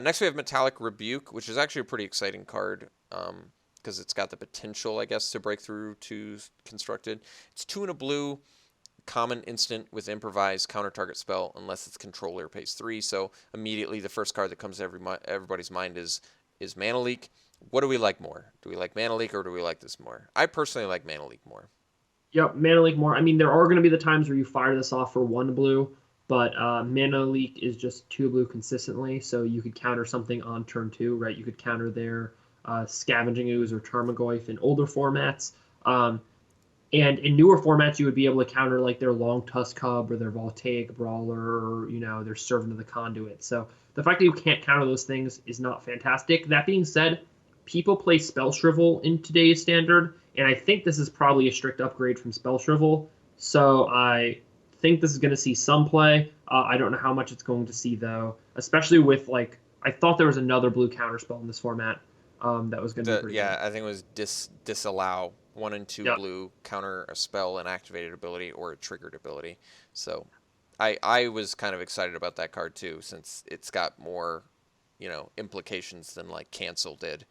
Next we have Metallic Rebuke, which is actually a pretty exciting card. Because it's got the potential, I guess, to break through to constructed. It's 2 and a blue, common instant with improvise, counter target spell unless its controller pays 3. So immediately the first card that comes to everybody's mind is Mana Leak. What do we like more? Do we like Mana Leak or do we like this more? I personally like Mana Leak more. Yep, Mana Leak more. I mean, there are going to be the times where you fire this off for 1 blue, but Mana Leak is just 2 blue consistently, so you could counter something on turn 2, right? You could counter their Scavenging Ooze or Tarmogoyf in older formats. And in newer formats, you would be able to counter like their Long Tusk Cub or their Voltaic Brawler or, their Servant of the Conduit. So the fact that you can't counter those things is not fantastic. That being said, people play Spell Shrivel in today's standard, and I think this is probably a strict upgrade from Spell Shrivel. So I think this is going to see some play. I don't know how much it's going to see, though, especially with, like, I thought there was another blue counterspell in this format that was going to be pretty Yeah, good. I think it was disallow 1 and 2 Yep. blue, counter a spell, an activated ability, or a triggered ability. So I was kind of excited about that card too, since it's got more, implications than like cancel did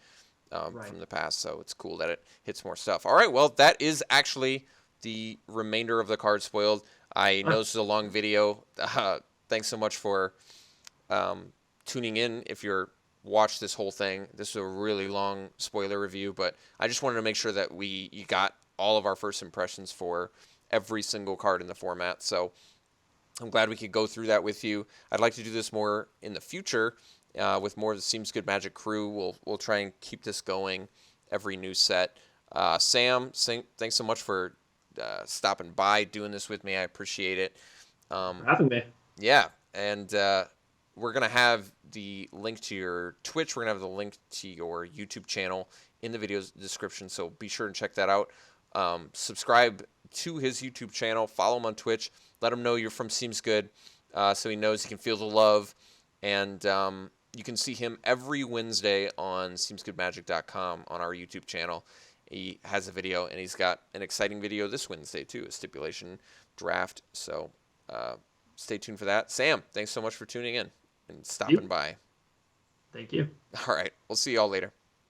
Right. from the past. So it's cool that it hits more stuff. All right, well that is actually the remainder of the card spoiled. I know this is a long video. Thanks so much for tuning in. If you're watched this whole thing, this is a really long spoiler review, but I just wanted to make sure that you got all of our first impressions for every single card in the format. So I'm glad we could go through that with you. I'd like to do this more in the future with more of the Seems Good Magic crew. We'll try and keep this going every new set. Sam, thanks so much for stopping by, doing this with me. I appreciate it. For having me. Yeah, and we're going to have the link to your Twitch. We're going to have the link to your YouTube channel in the video's description, so be sure and check that out. Subscribe to his YouTube channel. Follow him on Twitch. Let him know you're from Seems Good, so he knows he can feel the love. And you can see him every Wednesday on SeemsGoodMagic.com on our YouTube channel. He has a video, and he's got an exciting video this Wednesday, too, a stipulation draft. So stay tuned for that. Sam, thanks so much for tuning in and stopping by. Thank you. All right. We'll see you all later.